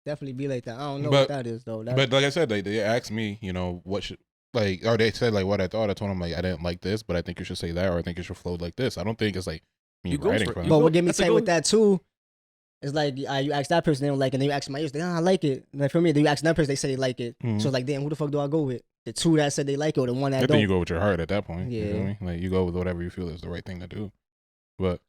Speaker 3: Definitely be like that. I don't know
Speaker 2: But-
Speaker 3: what that is though. That,
Speaker 2: But like I said, they asked me, what should like, or they said like what I thought. I told them like I didn't like this, but I think you should say that, or I think you should flow like this. I don't think it's like me
Speaker 1: You go
Speaker 2: writing
Speaker 1: for it.
Speaker 2: from.
Speaker 1: You
Speaker 3: but
Speaker 1: go-
Speaker 3: what get me
Speaker 1: that's a
Speaker 3: tight
Speaker 1: good
Speaker 3: with that too is like you ask that person they don't like it, and then you ask my ears, they I like it. Like for me, then you ask that person, they say they like it.
Speaker 2: Mhm.
Speaker 3: So it's like, damn, who the fuck do I go with? The two that said they like it, or the one
Speaker 2: I
Speaker 3: that
Speaker 2: think you
Speaker 3: don't?
Speaker 2: go with your heart at that point. You feel
Speaker 3: Yeah.
Speaker 2: me? Like you go with whatever you feel is the right thing to do. But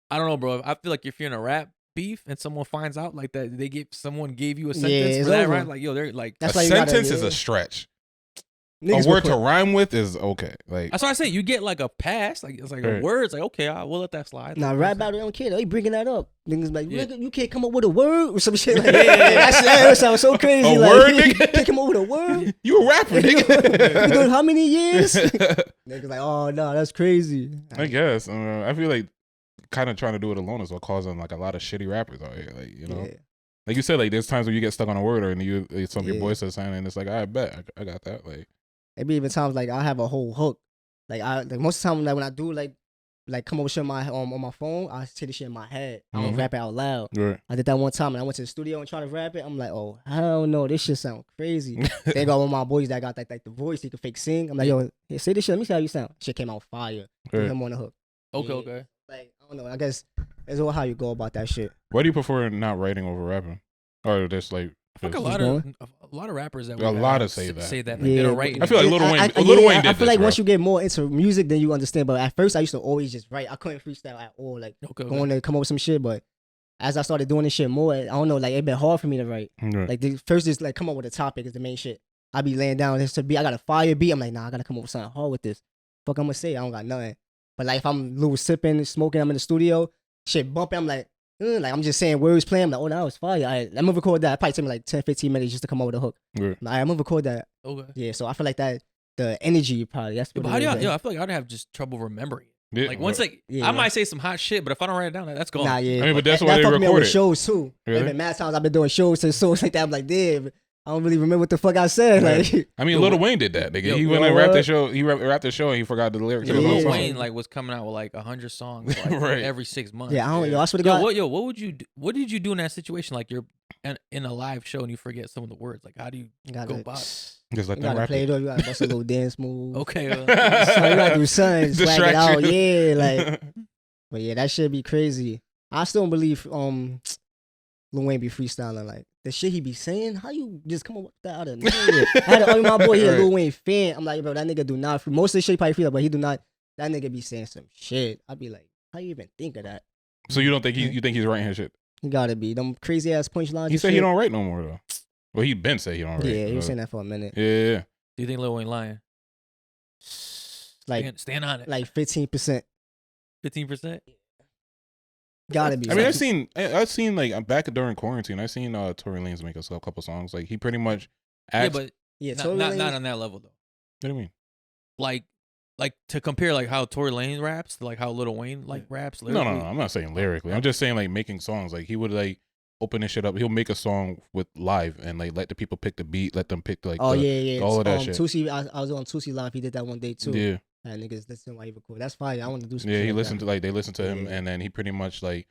Speaker 1: I don't know, bro. I feel like if you're in a rap beef and someone finds out like that, someone gave you a sentence
Speaker 3: it's
Speaker 1: for that,
Speaker 3: over.
Speaker 1: right? Like, yo, they're like,
Speaker 3: That's
Speaker 2: a
Speaker 3: why you gotta-
Speaker 2: sentence is
Speaker 3: yeah.
Speaker 2: a stretch.
Speaker 3: Niggas
Speaker 2: A word
Speaker 3: will
Speaker 2: to
Speaker 3: put-
Speaker 2: rhyme with is okay. Like
Speaker 1: that's why I say you get like a pass. Like it's like a
Speaker 2: Right.
Speaker 1: word. It's like okay, we'll let that slide.
Speaker 3: Nah, rap battle, they don't care. They bringing that up. Niggas like,
Speaker 1: Yeah.
Speaker 3: "Nigga, you can't come up with a word or some shit like
Speaker 1: Yeah.
Speaker 3: that. That sounds so crazy.
Speaker 2: A
Speaker 3: like,
Speaker 2: word,
Speaker 3: you
Speaker 2: nigga?
Speaker 3: can't come up with a word.
Speaker 2: you a rapper,
Speaker 3: You doing
Speaker 2: nigga.
Speaker 3: how many years? Niggas like, oh no, that's crazy.
Speaker 2: I guess. I feel like kind of trying to do it alone is what causing like a lot of shitty rappers out here. Like
Speaker 3: Yeah.
Speaker 2: like you said, like there's times when you get stuck on a word, or and you some of your
Speaker 3: Yeah.
Speaker 2: boys says something, and it's like I bet I got that. Like
Speaker 3: It be even times like I have a whole hook. Like most of the time like when I do like come up with shit on my phone, I say the shit in my head. I don't
Speaker 2: Mhm.
Speaker 3: rap it out loud.
Speaker 2: right.
Speaker 3: I did that one time and I went to the studio and tried to rap it. I'm like, oh hell no, this shit sound crazy. They got one of my boys that got like the voice, he could fake sing. I'm like, yo, hey, say this shit, let me see how you sound. Shit came out fire. Put
Speaker 2: Right.
Speaker 3: him on the hook.
Speaker 1: Okay,
Speaker 3: Yeah.
Speaker 1: okay.
Speaker 3: Like, I don't know. I guess it's all how you go about that shit.
Speaker 2: Why do you prefer not writing over rapping, or just like?
Speaker 1: I feel like
Speaker 2: just-
Speaker 1: a lot of rappers that
Speaker 2: A
Speaker 1: we
Speaker 2: lot
Speaker 1: have
Speaker 2: of say that.
Speaker 1: Say that like, they don't write.
Speaker 2: I feel like
Speaker 1: anything.
Speaker 2: Lil Wayne.
Speaker 3: I
Speaker 2: Lil Wayne
Speaker 3: I
Speaker 2: did
Speaker 3: feel
Speaker 2: this,
Speaker 3: like once
Speaker 2: bro.
Speaker 3: you get more into music, then you understand. But at first, I used to always just write. I couldn't freestyle at all. Like
Speaker 1: Okay, okay.
Speaker 3: going to come up with some shit. But as I started doing this shit more, I don't know. Like it been hard for me to write.
Speaker 2: Right.
Speaker 3: Like the first is like come up with a topic is the main shit. I be laying down this to be. I got a fire beat. I'm like, nah, I gotta come up with something hard with this. Fuck, I'm gonna say I don't got nothing. But like if I'm little sipping, smoking, I'm in the studio, shit bumping. I'm like I'm just saying words playing. I'm like, oh, that was fire. I'm gonna record that. It probably take me like 10, 15 minutes just to come up with a hook.
Speaker 2: Right.
Speaker 3: Like, I'm gonna record that.
Speaker 1: Okay.
Speaker 3: Yeah, so I feel like that the energy probably that's
Speaker 1: Yeah,
Speaker 3: what
Speaker 1: but
Speaker 3: it
Speaker 1: how do
Speaker 3: is,
Speaker 1: you?
Speaker 3: like-
Speaker 1: I feel like I'd have just trouble remembering.
Speaker 2: Yeah,
Speaker 1: Like once, like
Speaker 3: Yeah.
Speaker 1: I might say some hot shit, but if I don't write it down, that's gone.
Speaker 3: Nah, yeah.
Speaker 2: I mean, but that's
Speaker 3: that,
Speaker 2: why
Speaker 3: that
Speaker 2: they
Speaker 3: fucked me up
Speaker 2: record
Speaker 3: with
Speaker 2: it.
Speaker 3: shows too.
Speaker 2: Really?
Speaker 3: There's been mad times I've been doing shows to shows like that. I'm like, damn, I don't really remember what the fuck I said.
Speaker 2: Right.
Speaker 3: Like,
Speaker 2: I mean,
Speaker 1: Yo,
Speaker 2: Lil Wayne did that. Nigga.
Speaker 1: yo,
Speaker 2: He
Speaker 3: you
Speaker 2: went
Speaker 3: know
Speaker 2: and rapped the
Speaker 3: what?
Speaker 2: show. He rapped the show and he forgot the lyrics.
Speaker 1: Yeah,
Speaker 2: to the
Speaker 3: Yeah.
Speaker 1: Lil
Speaker 2: whole
Speaker 1: Wayne
Speaker 2: song.
Speaker 1: like was coming out with like 100 songs like,
Speaker 2: Right.
Speaker 1: every 6 months.
Speaker 3: yeah, I don't. Yo, I swear to
Speaker 1: Yo,
Speaker 3: God.
Speaker 1: what would you do? What did you do in that situation? Like you're in a live show and you forget some of the words. Like how do you
Speaker 3: You
Speaker 1: go
Speaker 3: gotta,
Speaker 1: about it?
Speaker 2: Just let
Speaker 3: you
Speaker 2: them
Speaker 3: gotta
Speaker 2: rap
Speaker 3: play
Speaker 2: it.
Speaker 3: it up. You gotta bust a little dance move.
Speaker 1: Okay.
Speaker 3: So you gotta do something, swag it out.
Speaker 2: Distraction.
Speaker 3: Yeah, like, but yeah, that shit be crazy. I still don't believe Lil Wayne be freestyling like the shit he be saying. How you just come up with that out of nowhere? I had to argue my boy here,
Speaker 2: Right.
Speaker 3: Lil Wayne fan. I'm like, bro, that nigga do not. Most of the shit he probably feel, but he do not. That nigga be saying some shit. I'd be like, how you even think of that?
Speaker 2: So you don't think you think he's writing his shit?
Speaker 3: He gotta be them crazy ass punchlines.
Speaker 2: He
Speaker 3: and
Speaker 2: said he
Speaker 3: shit.
Speaker 2: don't write no more though. Well, he been say he don't write.
Speaker 3: Yeah, he was saying that for a minute.
Speaker 2: Yeah.
Speaker 1: Do you think Lil Wayne lying?
Speaker 3: Like,
Speaker 1: Stand on it.
Speaker 3: like 15%.
Speaker 1: 15%.
Speaker 3: Gotta be.
Speaker 2: I mean,
Speaker 3: something.
Speaker 2: I've seen like back during quarantine. I seen Tory Lanez make a couple songs. Like he pretty much.
Speaker 1: Yeah,
Speaker 2: Asked,
Speaker 1: but
Speaker 3: yeah,
Speaker 1: not,
Speaker 3: Tory
Speaker 1: not
Speaker 3: Lanez-
Speaker 1: on that level though.
Speaker 2: What do you mean?
Speaker 1: Like to compare like how Tory Lanez raps to like how Lil Wayne like raps.
Speaker 2: No,
Speaker 1: Lyrically.
Speaker 2: I'm not saying lyrically. I'm just saying like making songs. Like he would like open this shit up. He'll make a song with live and like let the people pick the beat. Let them pick like.
Speaker 3: Oh
Speaker 2: the,
Speaker 3: yeah.
Speaker 2: all of that shit.
Speaker 3: Tusi, I was on Tusi Live. He did that one day too.
Speaker 2: Yeah.
Speaker 3: And niggas listen while he record. That's fine. I want to do some
Speaker 2: Yeah,
Speaker 3: shit
Speaker 2: he
Speaker 3: like
Speaker 2: listened
Speaker 3: that.
Speaker 2: to like they listened to him
Speaker 3: Yeah.
Speaker 2: and then he pretty much like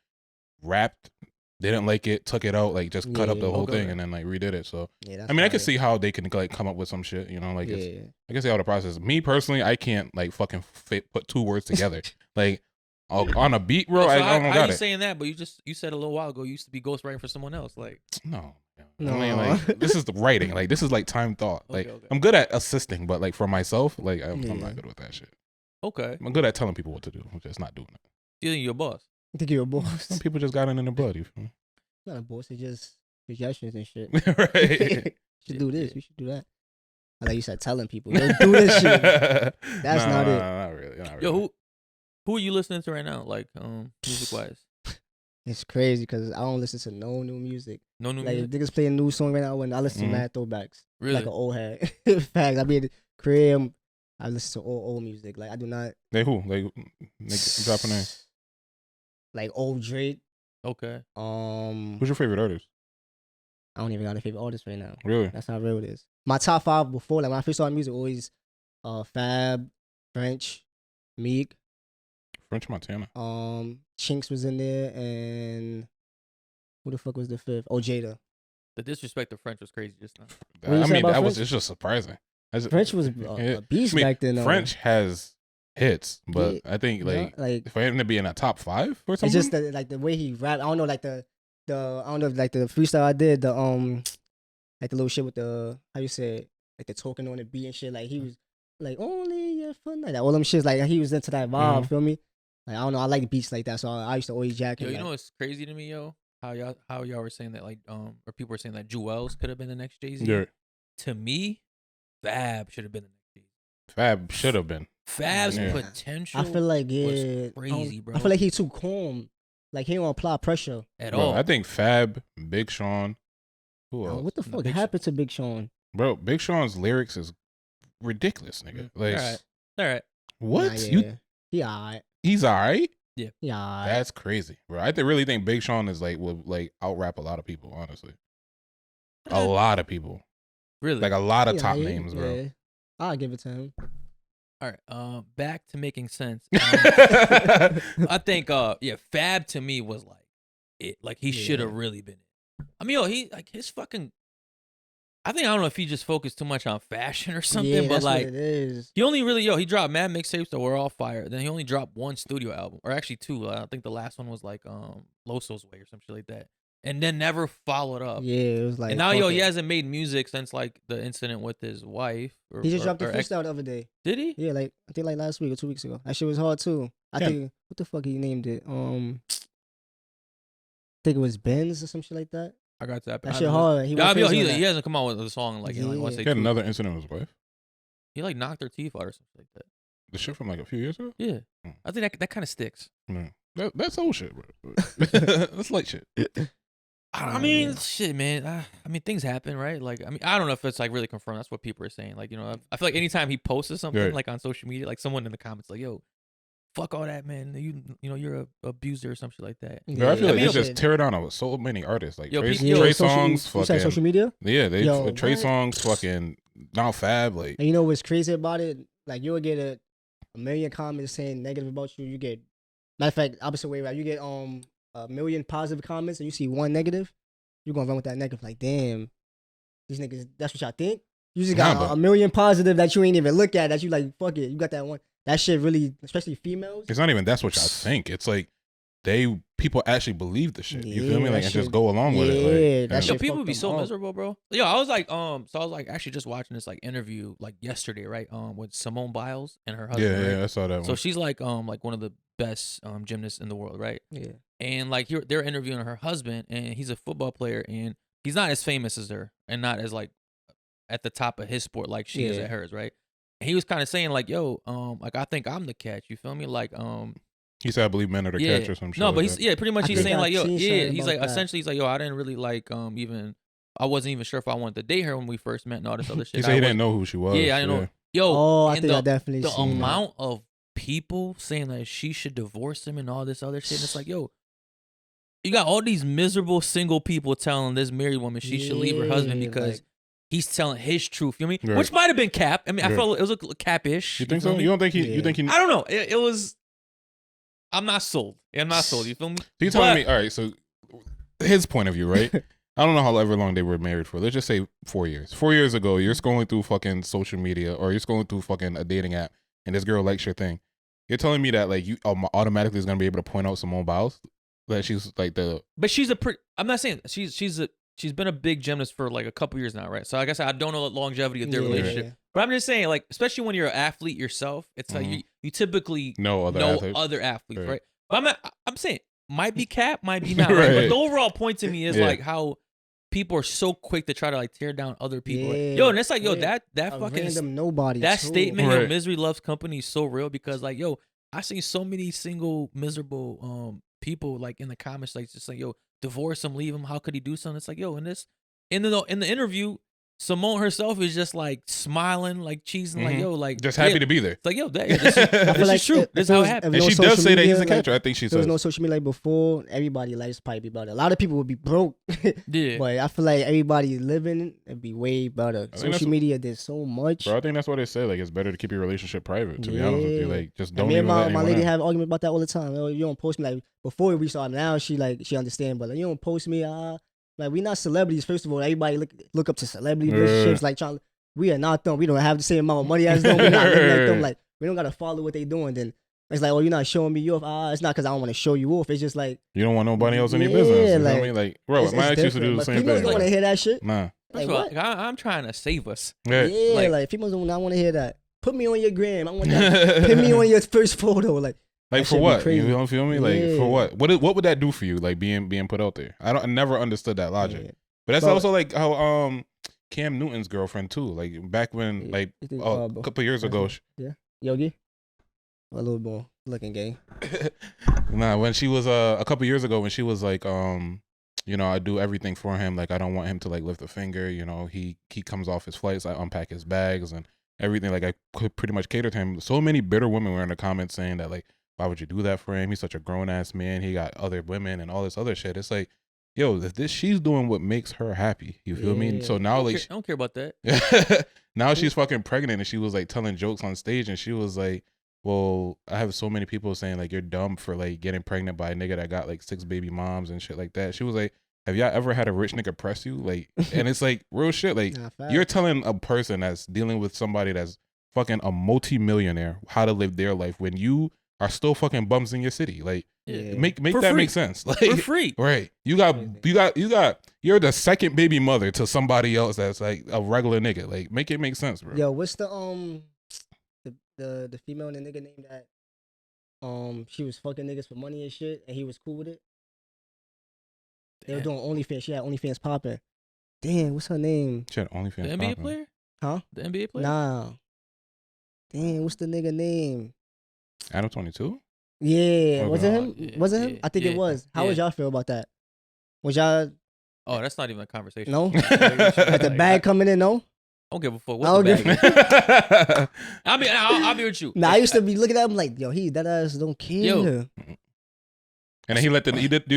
Speaker 2: rapped, they didn't like it, took it out, like just cut up the whole
Speaker 1: Okay.
Speaker 2: thing and then like redid it. So
Speaker 3: Yeah, that's
Speaker 2: I mean, I can
Speaker 3: fire.
Speaker 2: see how they can like come up with some shit, you know, like
Speaker 3: Yeah.
Speaker 2: it's, I can see how the process. Me personally, I can't like fucking put two words together. Like on a beat, bro.
Speaker 1: So
Speaker 2: I
Speaker 1: how
Speaker 2: don't
Speaker 1: you
Speaker 2: got it.
Speaker 1: saying that? But you said a little while ago you used to be ghostwriting for someone else. Like
Speaker 2: No.
Speaker 3: No.
Speaker 2: I mean, like this is the writing. Like this is like time thought. Like
Speaker 1: Okay.
Speaker 2: I'm good at assisting, but like for myself, like I'm
Speaker 3: Yeah.
Speaker 2: not good with that shit.
Speaker 1: Okay,
Speaker 2: I'm good at telling people what to do. I'm just not doing it.
Speaker 1: you think you're a boss?
Speaker 3: I think you're a boss.
Speaker 2: Some people just got it in their blood. You feel me?
Speaker 3: Not a boss. It's just suggestions and shit.
Speaker 2: Right.
Speaker 3: You should do this. You should do that. I like you said, telling people, yo, do this shit. That's not it.
Speaker 2: Not really. Not really.
Speaker 1: Yo, who are you listening to right now? Like music wise,
Speaker 3: It's crazy because I don't listen to no new music.
Speaker 1: no new
Speaker 3: Like
Speaker 1: music.
Speaker 3: if niggas play a new song right now, when I listen
Speaker 2: Mhm.
Speaker 3: to mad throwbacks,
Speaker 1: Really?
Speaker 3: like an old head. Facts. I be in the crib. I listen to old music. Like I do not
Speaker 2: Like who? Like drop a name.
Speaker 3: like old Drake.
Speaker 1: Okay.
Speaker 2: Who's your favorite artist?
Speaker 3: I don't even got a favorite artist right now.
Speaker 2: Really?
Speaker 3: That's how real it is. My top 5 before, like when I first started music, always Fab, French, Meek,
Speaker 2: French Montana.
Speaker 3: Chinks was in there, and who the fuck was the 5th? Oh, Jada.
Speaker 1: The disrespect of French was crazy just now.
Speaker 3: What you
Speaker 2: I
Speaker 3: say
Speaker 2: mean,
Speaker 3: about
Speaker 2: that was
Speaker 3: French?
Speaker 2: it's just surprising.
Speaker 3: French was a beast back then.
Speaker 2: French has hits, but
Speaker 3: Yeah,
Speaker 2: I think
Speaker 3: you know,
Speaker 2: like for him to be in a top 5 or something.
Speaker 3: it's just the way he rap. I don't know, like the I don't know, like the freestyle I did, like the little shit with the how you say it, like the talking on the beat and shit. Like he was like only your fun like that. All them shits like he was into that vibe.
Speaker 2: Mhm.
Speaker 3: Feel me? Like I don't know, I like beats like that, so I used to always jack
Speaker 1: Yo,
Speaker 3: him.
Speaker 1: you
Speaker 3: like,
Speaker 1: know what's crazy to me, yo? How y'all were saying that like or people were saying that Jewels could have been the next Jay-Z.
Speaker 2: Yeah.
Speaker 1: To me, Fab should have been the next Jay-Z.
Speaker 2: Fab should have been.
Speaker 1: Fab's
Speaker 2: Yeah.
Speaker 1: potential
Speaker 3: I feel like
Speaker 1: was
Speaker 3: I
Speaker 1: crazy, bro.
Speaker 3: I feel like he too calm. Like he don't apply pressure.
Speaker 1: at
Speaker 2: Bro,
Speaker 1: all.
Speaker 2: I think Fab, Big Sean. Who
Speaker 3: Yo,
Speaker 2: else?
Speaker 3: what the
Speaker 1: No,
Speaker 3: fuck
Speaker 1: Big
Speaker 3: happened to Big Sean?
Speaker 2: Bro, Big Sean's lyrics is ridiculous, nigga. Like
Speaker 1: All right.
Speaker 2: what?
Speaker 3: Nah, yeah,
Speaker 2: You
Speaker 3: he alright.
Speaker 2: he's alright?
Speaker 3: He alright.
Speaker 2: That's crazy, bro. I really think Big Sean is like will like out rap a lot of people, honestly. A lot of people.
Speaker 1: Really?
Speaker 2: Like a lot of
Speaker 3: He
Speaker 2: top
Speaker 3: alright,
Speaker 2: names, bro.
Speaker 3: yeah. I'll give it to him.
Speaker 1: all right. Back to making sense. I think Fab to me was like it. Like he should have
Speaker 3: Yeah.
Speaker 1: really been it. I mean, yo, he like his fucking I don't know if he just focused too much on fashion or something,
Speaker 3: Yeah,
Speaker 1: but
Speaker 3: that's
Speaker 1: like
Speaker 3: what it is.
Speaker 1: he only really he dropped mad mixtapes that were all fire. Then he only dropped one studio album, or actually two. I think the last one was like Loso's Way or some shit like that, and then never followed up.
Speaker 3: Yeah, it was like.
Speaker 1: and now
Speaker 3: fuck
Speaker 1: he
Speaker 3: it.
Speaker 1: hasn't made music since like the incident with his wife. Or,
Speaker 3: He just dropped the
Speaker 1: or ex-
Speaker 3: freestyle the other day.
Speaker 1: Did he?
Speaker 3: Yeah, like I think like last week or 2 weeks ago. That shit was hard too. I
Speaker 2: Yeah.
Speaker 3: think what the fuck he named it? I think it was Benz or some shit like that.
Speaker 1: I got that.
Speaker 3: That shit hard. He
Speaker 1: Yeah,
Speaker 3: went crazy on
Speaker 1: he
Speaker 3: that.
Speaker 1: hasn't come out with a song like in like once
Speaker 3: Yeah.
Speaker 1: they
Speaker 2: He had
Speaker 1: tweet.
Speaker 2: another incident with his wife.
Speaker 1: He like knocked her teeth out or something like that.
Speaker 2: The shit from like a few years ago.
Speaker 1: Yeah,
Speaker 2: Hmm.
Speaker 1: I think that kind of sticks.
Speaker 2: No. That's old shit, bro. That's light shit.
Speaker 1: I mean, shit, man. I mean, things happen, right? Like, I mean, I don't know if it's like really confirmed. That's what people are saying. Like, you know, I feel like anytime he posted something
Speaker 2: Right.
Speaker 1: like on social media, like someone in the comments like, "Yo, fuck all that, man. You know, you're a abuser or some shit like that."
Speaker 2: Bro, I feel
Speaker 1: I
Speaker 2: like
Speaker 1: mean,
Speaker 2: it's just tear down with so many artists. Like
Speaker 1: Yo,
Speaker 2: Trey,
Speaker 1: people-
Speaker 2: Trey
Speaker 3: social-
Speaker 2: Songz,
Speaker 3: you said
Speaker 2: fucking
Speaker 3: social media.
Speaker 2: yeah, they
Speaker 3: Yo,
Speaker 2: Trey
Speaker 3: what?
Speaker 2: Songz, fucking now Fab, like
Speaker 3: And you know what's crazy about it? Like you'll get a million comments saying negative about you. You get matter of fact, opposite way, right? You get a million positive comments and you see one negative. You're gonna run with that negative. Like, damn, these niggas. That's what y'all think. You just got
Speaker 2: Nah, but-
Speaker 3: a million positive that you ain't even look at. That you like, fuck it. You got that one. That shit really, especially females.
Speaker 2: it's not even that's what y'all think. It's like people actually believe the shit. You feel
Speaker 3: Yeah,
Speaker 2: me?
Speaker 3: that
Speaker 2: Like and just
Speaker 3: shit-
Speaker 2: go along with
Speaker 3: yeah,
Speaker 2: it. Like,
Speaker 3: that
Speaker 2: yeah.
Speaker 1: Yo,
Speaker 3: shit
Speaker 1: people
Speaker 3: fucked
Speaker 1: be
Speaker 3: them
Speaker 1: so
Speaker 3: up.
Speaker 1: miserable, bro. Yo, I was like actually just watching this like interview like yesterday, right? With Simone Biles and her husband.
Speaker 2: Yeah,
Speaker 1: right?
Speaker 2: I saw that
Speaker 1: So
Speaker 2: one.
Speaker 1: she's like one of the best gymnasts in the world, right?
Speaker 3: Yeah.
Speaker 1: And like they're interviewing her husband, and he's a football player, and he's not as famous as her, and not as like at the top of his sport like she is
Speaker 3: Yeah.
Speaker 1: at hers, right? And he was kind of saying like, "Yo, like I think I'm the catch." You feel me? Like,
Speaker 2: He said I believe men are the
Speaker 1: yeah,
Speaker 2: catch or some shit.
Speaker 1: no, but
Speaker 2: like
Speaker 1: he's
Speaker 2: that.
Speaker 1: pretty much
Speaker 3: I
Speaker 1: he's
Speaker 3: think
Speaker 1: saying
Speaker 3: I
Speaker 1: like, "Yo,
Speaker 3: seen
Speaker 1: yeah."
Speaker 3: something
Speaker 1: He's
Speaker 3: about
Speaker 1: like
Speaker 3: that.
Speaker 1: essentially he's like, "Yo, I didn't really like even I wasn't even sure if I wanted to date her when we first met and all this other shit."
Speaker 2: He said he didn't know who she was.
Speaker 1: Yeah, I didn't know. Yo,
Speaker 3: Oh, I
Speaker 1: and
Speaker 3: think I definitely
Speaker 1: the
Speaker 3: seen that.
Speaker 1: amount of people saying that she should divorce him and all this other shit. And it's like, yo, you got all these miserable single people telling this married woman she should leave her husband
Speaker 3: Yeah,
Speaker 1: because
Speaker 3: like-
Speaker 1: he's telling his truth. You know what I mean?
Speaker 2: Right.
Speaker 1: Which might have been cap. I mean, I
Speaker 2: Right.
Speaker 1: felt it was a cap-ish.
Speaker 2: You think
Speaker 1: feel
Speaker 2: so?
Speaker 1: me?
Speaker 2: You don't think he?
Speaker 3: Yeah.
Speaker 2: You think he?
Speaker 1: I don't know. It was. I'm not sold. I'm not sold. You feel me?
Speaker 2: So you telling me, all right, so his point of view, right? I don't know however long they were married for. Let's just say 4 years. 4 years ago, you're scrolling through fucking social media or you're scrolling through fucking a dating app and this girl likes your thing. You're telling me that like you automatically is going to be able to point out Simone Biles? That she's like the...
Speaker 1: But she's a pretty... I'm not saying... She's been a big gymnast for like a couple years now, right? So like I said, I don't know the longevity of their relationship. But I'm just saying, like, especially when you're an athlete yourself, it's like you typically know other athletes, right? But I'm saying, might be cap, might be not, right? But the overall point to me is like how people are so quick to try to like tear down other people. Like, yo, and it's like, yo, that fucking
Speaker 3: random nobody.
Speaker 1: That
Speaker 3: too.
Speaker 1: statement, yo, misery loves company is so real because like, yo, I see so many single miserable people like in the comments like just like, yo, divorce him, leave him. How could he do something? It's like, yo, in the interview, Simone herself is just like smiling, like cheesing, like, yo, like
Speaker 2: just happy to be there.
Speaker 1: It's like, yo, this is true. This is how it happened.
Speaker 2: And she does say that he's a catcher. I think she says.
Speaker 3: There was no social media like before. Everybody lives probably be better. A lot of people would be broke.
Speaker 1: Yeah.
Speaker 3: But I feel like everybody living it'd be way better. Social media did so much.
Speaker 2: Bro, I think that's what they say. Like it's better to keep your relationship private. To be honest with you, like just don't. Me and
Speaker 3: my lady have an argument about that all the time. You don't post me like before we started. Now she understand, but like, you don't post me. Like we not celebrities. First of all, everybody look up to celebrity relationships. Like we are not them. We don't have the same amount of money as them. We're not living like them. Like we don't gotta follow what they doing. Then it's like, oh, you're not showing me off. It's not because I don't want to show you off. It's just like
Speaker 2: you don't want nobody else in your business. You know what I mean? Like, bro, my ex used to do the same thing.
Speaker 3: People don't want to hear that shit.
Speaker 2: Nah.
Speaker 1: Like, what? I'm trying to save us.
Speaker 3: Yeah, like people do not want to hear that. Put me on your gram. I want that. Put me on your first photo.
Speaker 2: Like for what? You don't feel me? Like for what? What would that do for you? Like being put out there? I never understood that logic. Yeah. But that's also like how Cam Newton's girlfriend too. Like back when like a couple years ago.
Speaker 3: Yeah, Yogi. A little more looking gay.
Speaker 2: Nah, when she was a couple years ago when she was like you know, I do everything for him. Like I don't want him to like lift a finger. You know, he comes off his flights. I unpack his bags and everything. Like I could pretty much cater to him. So many bitter women were in the comments saying that like, why would you do that for him? He's such a grown ass man. He got other women and all this other shit. It's like, yo, she's doing what makes her happy. You feel me? So now like
Speaker 1: I don't care about that.
Speaker 2: Now she's fucking pregnant and she was like telling jokes on stage and she was like, well, I have so many people saying like you're dumb for like getting pregnant by a nigga that got like 6 baby moms and shit like that. She was like, have y'all ever had a rich nigga press you? Like, and it's like real shit. Like you're telling a person that's dealing with somebody that's fucking a multi-millionaire how to live their life when you are still fucking bums in your city. Like make that free. Make sense. Like
Speaker 1: for free.
Speaker 2: Right. You got you're the second baby mother to somebody else that's like a regular nigga. Like make it make sense, bro.
Speaker 3: Yo, what's the female and the nigga name that she was fucking niggas for money and shit and he was cool with it? They were doing OnlyFans. She had OnlyFans popping. Damn, what's her name?
Speaker 2: She had OnlyFans.
Speaker 1: The NBA player?
Speaker 3: Huh?
Speaker 1: The NBA player?
Speaker 3: Nah. Damn, what's the nigga name?
Speaker 2: Adam 22?
Speaker 3: Yeah, was it him? Was it him? I think it was. How would y'all feel about that? Was y'all?
Speaker 1: Oh, that's not even a conversation.
Speaker 3: No. Like the bag coming in, no.
Speaker 1: I don't give a fuck. What's the bag? I'll be with you.
Speaker 3: Nah, I used to be looking at him like, yo, that ass don't care. Yo.
Speaker 2: And then you're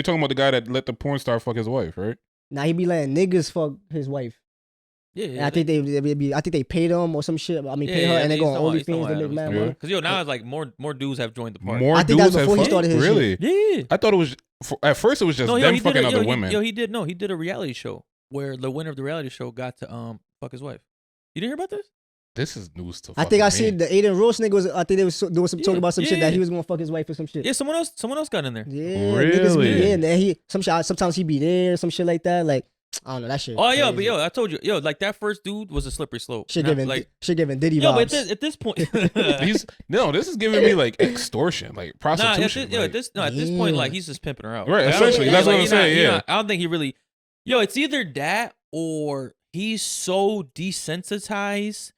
Speaker 2: talking about the guy that let the porn star fuck his wife, right?
Speaker 3: Nah, he be letting niggas fuck his wife. Yeah, I think they paid him or some shit. I mean, pay her and they go on OnlyFans. They make mad money.
Speaker 1: Because now it's like more dudes have joined the party.
Speaker 3: I think that's before he started his
Speaker 2: really?
Speaker 3: Shit.
Speaker 1: Yeah.
Speaker 2: I thought it was at first it was just them fucking other women.
Speaker 1: He did a reality show where the winner of the reality show got to fuck his wife. You didn't hear about this?
Speaker 2: This is news to.
Speaker 3: I think I seen the Aiden Rose nigga was. I think they was doing some talk about some shit that he was gonna fuck his wife or some shit.
Speaker 1: Yeah, someone else got in there.
Speaker 3: Yeah,
Speaker 2: really?
Speaker 3: Niggas be in there. Sometimes he be there, some shit like that. Like I don't know that shit.
Speaker 1: Oh yeah, but I told you, like that first dude was a slippery slope.
Speaker 3: Shit giving Diddy vibes.
Speaker 1: But at this point,
Speaker 2: this is giving me like extortion, like prostitution.
Speaker 1: At this point, like he's just pimping her out.
Speaker 2: Right, essentially, that's what I'm saying. Yeah,
Speaker 1: I don't think he really. It's either that or he's so desensitized.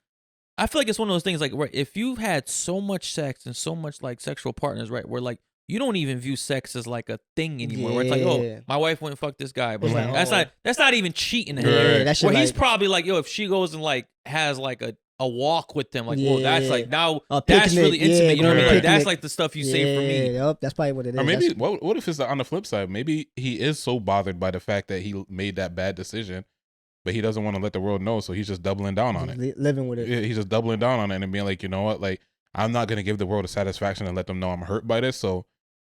Speaker 1: I feel like it's one of those things like where if you've had so much sex and so much like sexual partners, right, where like you don't even view sex as like a thing anymore. Where it's like, oh, my wife went and fucked this guy, but like, that's not even cheating. Where he's probably like, if she goes and like has like a walk with them, like, well, that's like now that's really intimate. You know what I mean? Like that's like the stuff you say for me.
Speaker 3: Yep, that's probably what it is.
Speaker 2: Or maybe what if it's on the flip side? Maybe he is so bothered by the fact that he made that bad decision. But he doesn't want to let the world know, so he's just doubling down on it.
Speaker 3: Living with it.
Speaker 2: Yeah, he's just doubling down on it and being like, you know what? Like, I'm not going to give the world a satisfaction and let them know I'm hurt by this. So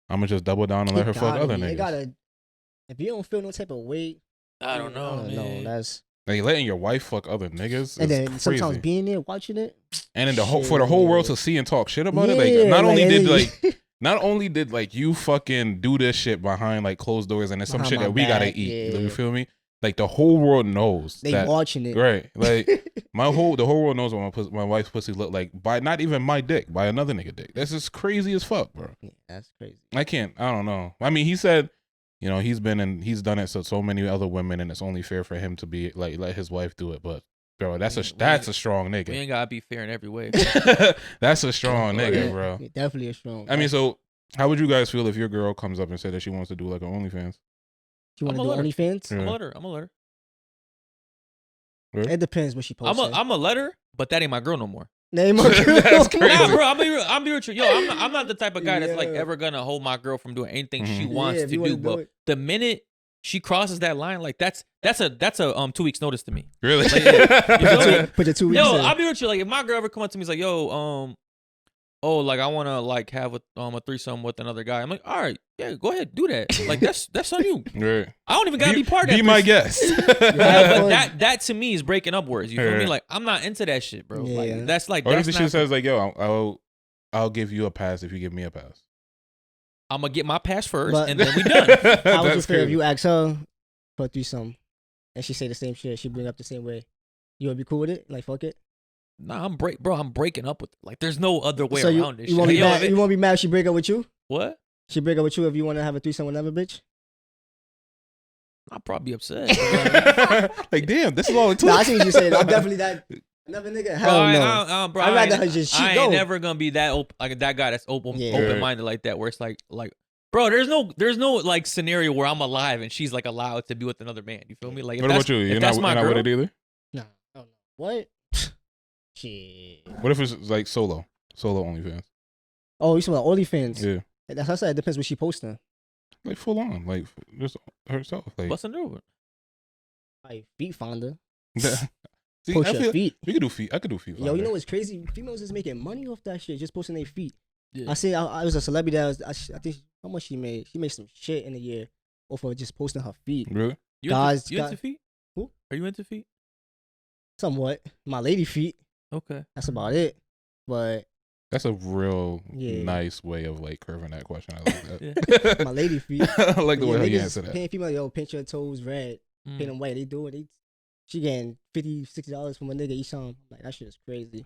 Speaker 2: I'm gonna just double down and let her fuck other niggas.
Speaker 3: It gotta. If you don't feel no type of weight,
Speaker 1: I don't know, man.
Speaker 3: That's
Speaker 2: Like letting your wife fuck other niggas,
Speaker 3: and
Speaker 2: is
Speaker 3: then
Speaker 2: crazy.
Speaker 3: sometimes being there watching it,
Speaker 2: And then for the whole world to see and talk shit about it, like not only did like you fucking do this shit behind like closed doors, and it's some shit that we gotta eat. You feel me? Like the whole world knows
Speaker 3: they
Speaker 2: that,
Speaker 3: watching it,
Speaker 2: right? Like the whole world knows what my wife's pussy look like by not even my dick, by another nigga dick. That's just crazy as fuck, bro.
Speaker 3: Yeah, that's crazy.
Speaker 2: I don't know. I mean, he said, you know, he's done it to so many other women, and it's only fair for him to be like let his wife do it. But bro, that's a strong nigga.
Speaker 1: We ain't gotta be fair in every way.
Speaker 2: That's a strong nigga, bro.
Speaker 3: Yeah, definitely a strong.
Speaker 2: I mean, so how would you guys feel if your girl comes up and said that she wants to do like an OnlyFans?
Speaker 3: She want to do OnlyFans?
Speaker 2: Yeah.
Speaker 1: I'm a letter.
Speaker 2: Really?
Speaker 3: It depends what she posts.
Speaker 1: I'm a letter, but that ain't my girl no more.
Speaker 3: Name my girl.
Speaker 2: That's crazy.
Speaker 1: Nah, bro, I'm be real with you. Yo, I'm not the type of guy that's like ever gonna hold my girl from doing anything she wants to do. But the minute she crosses that line, like that's a 2 weeks notice to me.
Speaker 2: Really?
Speaker 1: Like,
Speaker 3: put the 2 weeks.
Speaker 1: Yo, I'll be real with you. Like if my girl ever come up to me, is like, yo, oh, like I wanna like have a threesome with another guy. I'm like, all right, yeah, go ahead, do that. Like that's on you.
Speaker 2: Right.
Speaker 1: I don't even gotta be part of that.
Speaker 2: Be my guest.
Speaker 1: Yeah, but that to me is breaking up words. You feel me? Like I'm not into that shit, bro.
Speaker 3: Yeah.
Speaker 1: Like that's like.
Speaker 2: Or if she says like, yo, I'll give you a pass if you give me a pass.
Speaker 1: I'm gonna get my pass first,
Speaker 3: But-
Speaker 1: and then we done.
Speaker 3: How would you feel if you ask her for a threesome and she say the same shit? She bring up the same way. You would be cool with it? Like fuck it.
Speaker 1: Nah, I'm breaking up with it. Like there's no other way
Speaker 3: So
Speaker 1: around this.
Speaker 3: You won't
Speaker 1: shit.
Speaker 3: be mad. You won't be mad if she break up with you.
Speaker 1: What?
Speaker 3: She break up with you if you want to have a threesome with another bitch.
Speaker 1: I'll probably be upset.
Speaker 2: Like damn, this is all it took.
Speaker 3: Nah, I see what you saying. I'm definitely that another nigga. Hell no.
Speaker 1: Bro,
Speaker 3: I'd rather her just
Speaker 1: I
Speaker 3: go.
Speaker 1: ain't never gonna be that like that guy that's open minded like that. Where it's like, bro, there's no like scenario where I'm alive and she's like allowed to be with another man. You feel me? Like,
Speaker 2: what about you? You're not with it either.
Speaker 3: Nah, I don't know. What? Shit.
Speaker 2: What if it's like solo OnlyFans?
Speaker 3: Oh, you talking about OnlyFans?
Speaker 2: Yeah.
Speaker 3: That's how I said. It depends what she posting.
Speaker 2: Like full on, like just herself. Like
Speaker 1: busting over.
Speaker 3: Like feet finder.
Speaker 2: See,
Speaker 3: Post your feet.
Speaker 2: We could do feet. I could do feet.
Speaker 3: Yo, you know what's crazy? Females is making money off that shit, just posting their feet.
Speaker 1: Yeah.
Speaker 3: I see. I was a celebrity that was. I think how much she made. She made some shit in a year off of just posting her feet.
Speaker 2: Really?
Speaker 1: You into feet?
Speaker 3: Who?
Speaker 1: Are you into feet?
Speaker 3: Somewhat. My lady feet.
Speaker 1: Okay.
Speaker 3: That's about it. But
Speaker 2: that's a real nice way of like curving that question. I like that.
Speaker 3: My lady feet.
Speaker 2: I like the way you answer that.
Speaker 3: Paying female, yo, paint your toes red, paint them white. They do it. She getting $50-$60 from a nigga each time. Like that shit is crazy.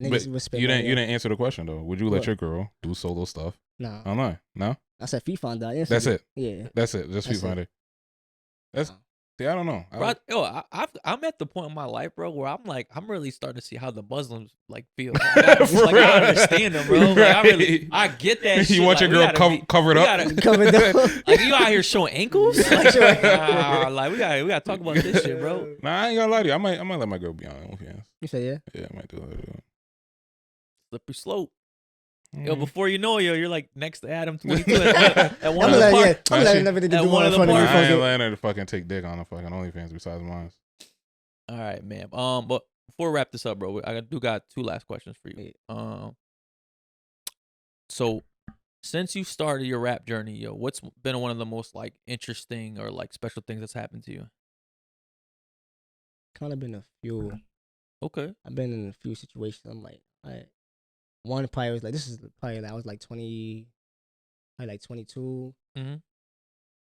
Speaker 3: Niggas
Speaker 2: but you didn't answer the question though. Would you let your girl do solo stuff?
Speaker 3: Nah.
Speaker 2: Online? No.
Speaker 3: I said feet finder.
Speaker 2: That's it.
Speaker 3: Yeah.
Speaker 2: That's it. Just feet finder. That's. See, I don't know.
Speaker 1: I'm at the point in my life, bro, where I'm like, I'm really starting to see how the Muslims like feel. Like, I understand them, bro. Like, I get that.
Speaker 2: You
Speaker 1: shit.
Speaker 2: want
Speaker 1: like,
Speaker 2: your girl covered up?
Speaker 3: Covered up.
Speaker 1: Like you out here showing ankles? Like we gotta talk about this shit, bro.
Speaker 2: Nah, I ain't gonna lie to you. I might let my girl be on OnlyFans.
Speaker 3: You say yeah?
Speaker 2: Yeah, I might do it.
Speaker 1: Slippery slope. Yo, before you know it, you're like next to Adam 22 at one of the parks.
Speaker 3: I'm letting everything do one of the parks.
Speaker 2: I ain't letting her to fucking take dick on the fucking OnlyFans besides mine.
Speaker 1: All right, man. But before we wrap this up, bro, I do got 2 last questions for you. So since you started your rap journey, yo, what's been one of the most like interesting or like special things that's happened to you?
Speaker 3: Kind of been a few.
Speaker 1: Okay.
Speaker 3: I've been in a few situations. I'm like, one probably was like, this is probably like I was like 20, probably like 22.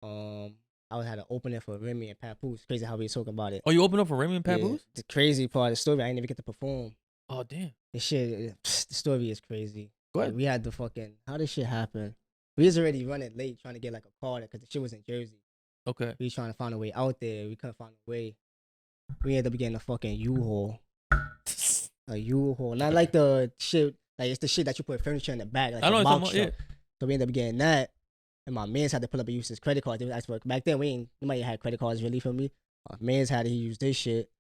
Speaker 3: I had an opening for Remy and Papoose. Crazy how we talk about it.
Speaker 1: Oh, you opened up for Remy and Papoose?
Speaker 3: The crazy part of the story, I didn't even get to perform.
Speaker 1: Oh, damn.
Speaker 3: The shit, the story is crazy.
Speaker 1: Go ahead.
Speaker 3: Like, we had the fucking, how this shit happen? We was already running late trying to get like a car because the shit was in Jersey.
Speaker 1: Okay.
Speaker 3: We was trying to find a way out there. We couldn't find a way. We ended up getting a fucking U-Haul. A U-Haul. Not like the shit, like it's the shit that you put furniture in the back. Like
Speaker 1: I know
Speaker 3: a
Speaker 1: what
Speaker 3: box
Speaker 1: you're talking
Speaker 3: truck. So we ended up getting that. And my mans had to pull up and use his credit card. They asked for, back then, nobody had credit cards really for me. My mans had to use this shit.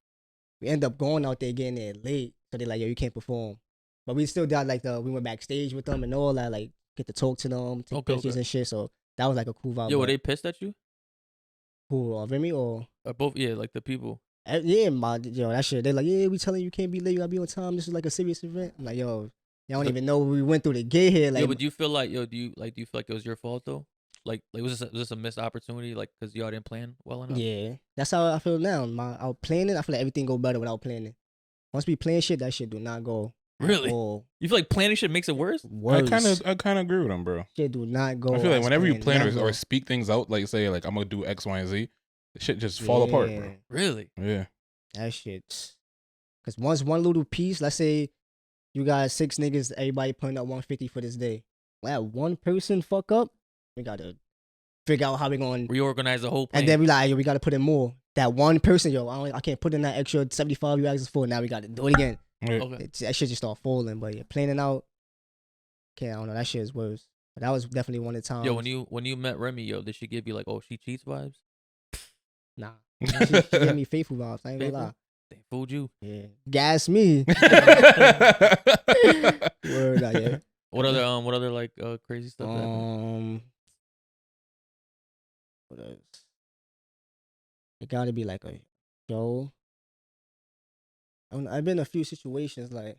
Speaker 3: We ended up going out there getting there late. So they're like, yo, you can't perform. But we still did like we went backstage with them and all that, like get to talk to them, take pictures and shit. So that was like a cool vibe.
Speaker 1: Yo, were they pissed at you?
Speaker 3: Who, Remy or?
Speaker 1: Both, yeah, like the people.
Speaker 3: Yeah, that shit. They're like, yeah, we telling you can't be late. You gotta be on time. This is like a serious event. I'm like, yo, Y'all don't even know what we went through to get here. Like,
Speaker 1: yo, but do you feel like do you feel like it was your fault though? Like was this a missed opportunity? Like because y'all didn't plan well enough?
Speaker 3: yeah, that's how I feel now. Out planning, I feel like everything go better without planning. Once we plan shit, that shit do not go.
Speaker 1: Really?
Speaker 3: All
Speaker 1: You feel like planning shit makes it worse?
Speaker 3: worse.
Speaker 2: I kind of agree with him, bro.
Speaker 3: Shit do not go.
Speaker 2: I feel like
Speaker 3: as
Speaker 2: whenever you
Speaker 3: planned,
Speaker 2: plan
Speaker 3: never.
Speaker 2: or speak things out, like say like I'm gonna do X, Y, and Z, the shit just fall apart, bro.
Speaker 1: Really?
Speaker 2: Yeah.
Speaker 3: That shit. Cause once one little piece, let's say you got 6 niggas, everybody putting up 150 for this day. When that one person fuck up, we gotta figure out how we going.
Speaker 1: Reorganize the whole plan.
Speaker 3: And then we like, yo, we gotta put in more. That one person, yo, I can't put in that extra 75 you asked us for. Now we gotta do it again.
Speaker 2: Yeah.
Speaker 1: okay.
Speaker 3: That shit just start falling. But yeah, planning out, I don't know. That shit is worse. But that was definitely one of the times.
Speaker 1: Yo, when you met Remy, yo, did she give you like, oh, she cheats vibes?
Speaker 3: Nah. She gave me faithful vibes. I ain't gonna lie.
Speaker 1: They fooled you.
Speaker 3: Yeah. Gas me. Word out, yeah.
Speaker 1: What other like crazy stuff? happened?
Speaker 3: What else? It gotta be like a show. I've been in a few situations like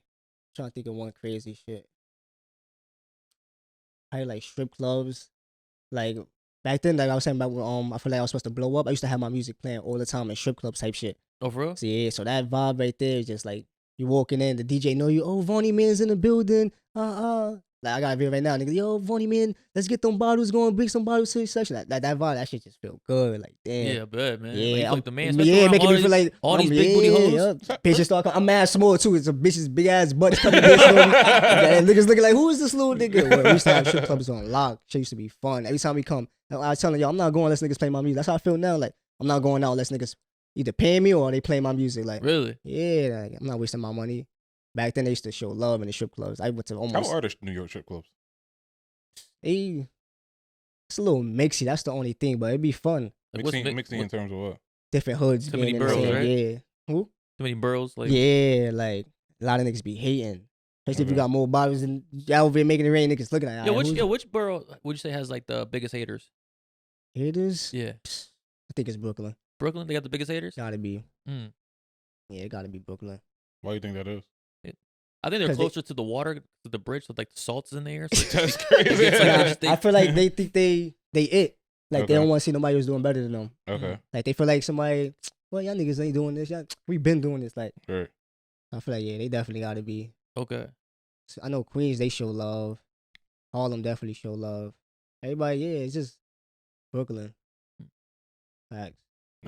Speaker 3: trying to think of one crazy shit. I had like strip clubs. Like back then, like I was saying about I feel like I was supposed to blow up. I used to have my music playing all the time in strip clubs type shit.
Speaker 1: Oh, for real?
Speaker 3: So yeah, so that vibe right there is just like you walking in, the DJ know you, oh Vonny Man's in the building. Like I got a video right now, nigga. Yo, Vonny Man, let's get them bottles going, bring some bottles to the session. That vibe, that shit just feel good. Like damn.
Speaker 1: Yeah, bad man.
Speaker 3: Yeah,
Speaker 1: like,
Speaker 3: I'm-
Speaker 1: like the man.
Speaker 3: yeah, making me feel like
Speaker 1: all these big booty hoes.
Speaker 3: Yeah. Bitches start coming. I'm mad small too. It's a bitch's big ass butt coming bitch. And niggas looking like, who is this little nigga? Well, we used to have strip clubs on lock. Shit used to be fun. Every time we come, I was telling y'all, I'm not going unless niggas play my music. That's how I feel now. Like I'm not going out unless niggas either pay me or they play my music. Like
Speaker 1: Really?
Speaker 3: yeah, like, I'm not wasting my money. Back then they used to show love in the strip clubs. I went to
Speaker 2: How
Speaker 3: almost.
Speaker 2: are the New York strip clubs?
Speaker 3: It's a little mixy. That's the only thing, but it'd be fun.
Speaker 1: Like, what's
Speaker 2: Mixing in terms of what?
Speaker 3: Different hoods.
Speaker 1: Too many
Speaker 3: being in the
Speaker 1: boroughs,
Speaker 3: same-
Speaker 1: right?
Speaker 3: Yeah. Who?
Speaker 1: Too many boroughs. Like
Speaker 3: Yeah, like a lot of niggas be hating. Especially if you
Speaker 2: Okay.
Speaker 3: got more bottles and y'all over here making it rain, niggas looking at
Speaker 1: Yo,
Speaker 3: you.
Speaker 1: which borough would you say has like the biggest haters?
Speaker 3: Haters?
Speaker 1: Yeah,
Speaker 3: I think it's Brooklyn.
Speaker 1: Brooklyn. They got the biggest haters.
Speaker 3: Gotta be.
Speaker 1: Mm.
Speaker 3: Yeah, it gotta be Brooklyn.
Speaker 2: Why do you think that is?
Speaker 1: I think they're
Speaker 3: 'Cause they-
Speaker 1: closer to the water, to the bridge, so like the salt's in the air. So
Speaker 2: That's
Speaker 1: it
Speaker 2: crazy.
Speaker 1: gets, like,
Speaker 3: Nah,
Speaker 1: just-
Speaker 3: I feel like they think they it. Like
Speaker 2: Okay.
Speaker 3: they don't want to see nobody else doing better than them.
Speaker 2: Okay.
Speaker 3: Like they feel like somebody, well, y'all niggas ain't doing this. We been doing this. Like
Speaker 2: Right.
Speaker 3: I feel like yeah, they definitely gotta be.
Speaker 1: Okay.
Speaker 3: So I know Queens, they show love. Harlem definitely show love. Everybody, yeah, it's just Brooklyn. Facts.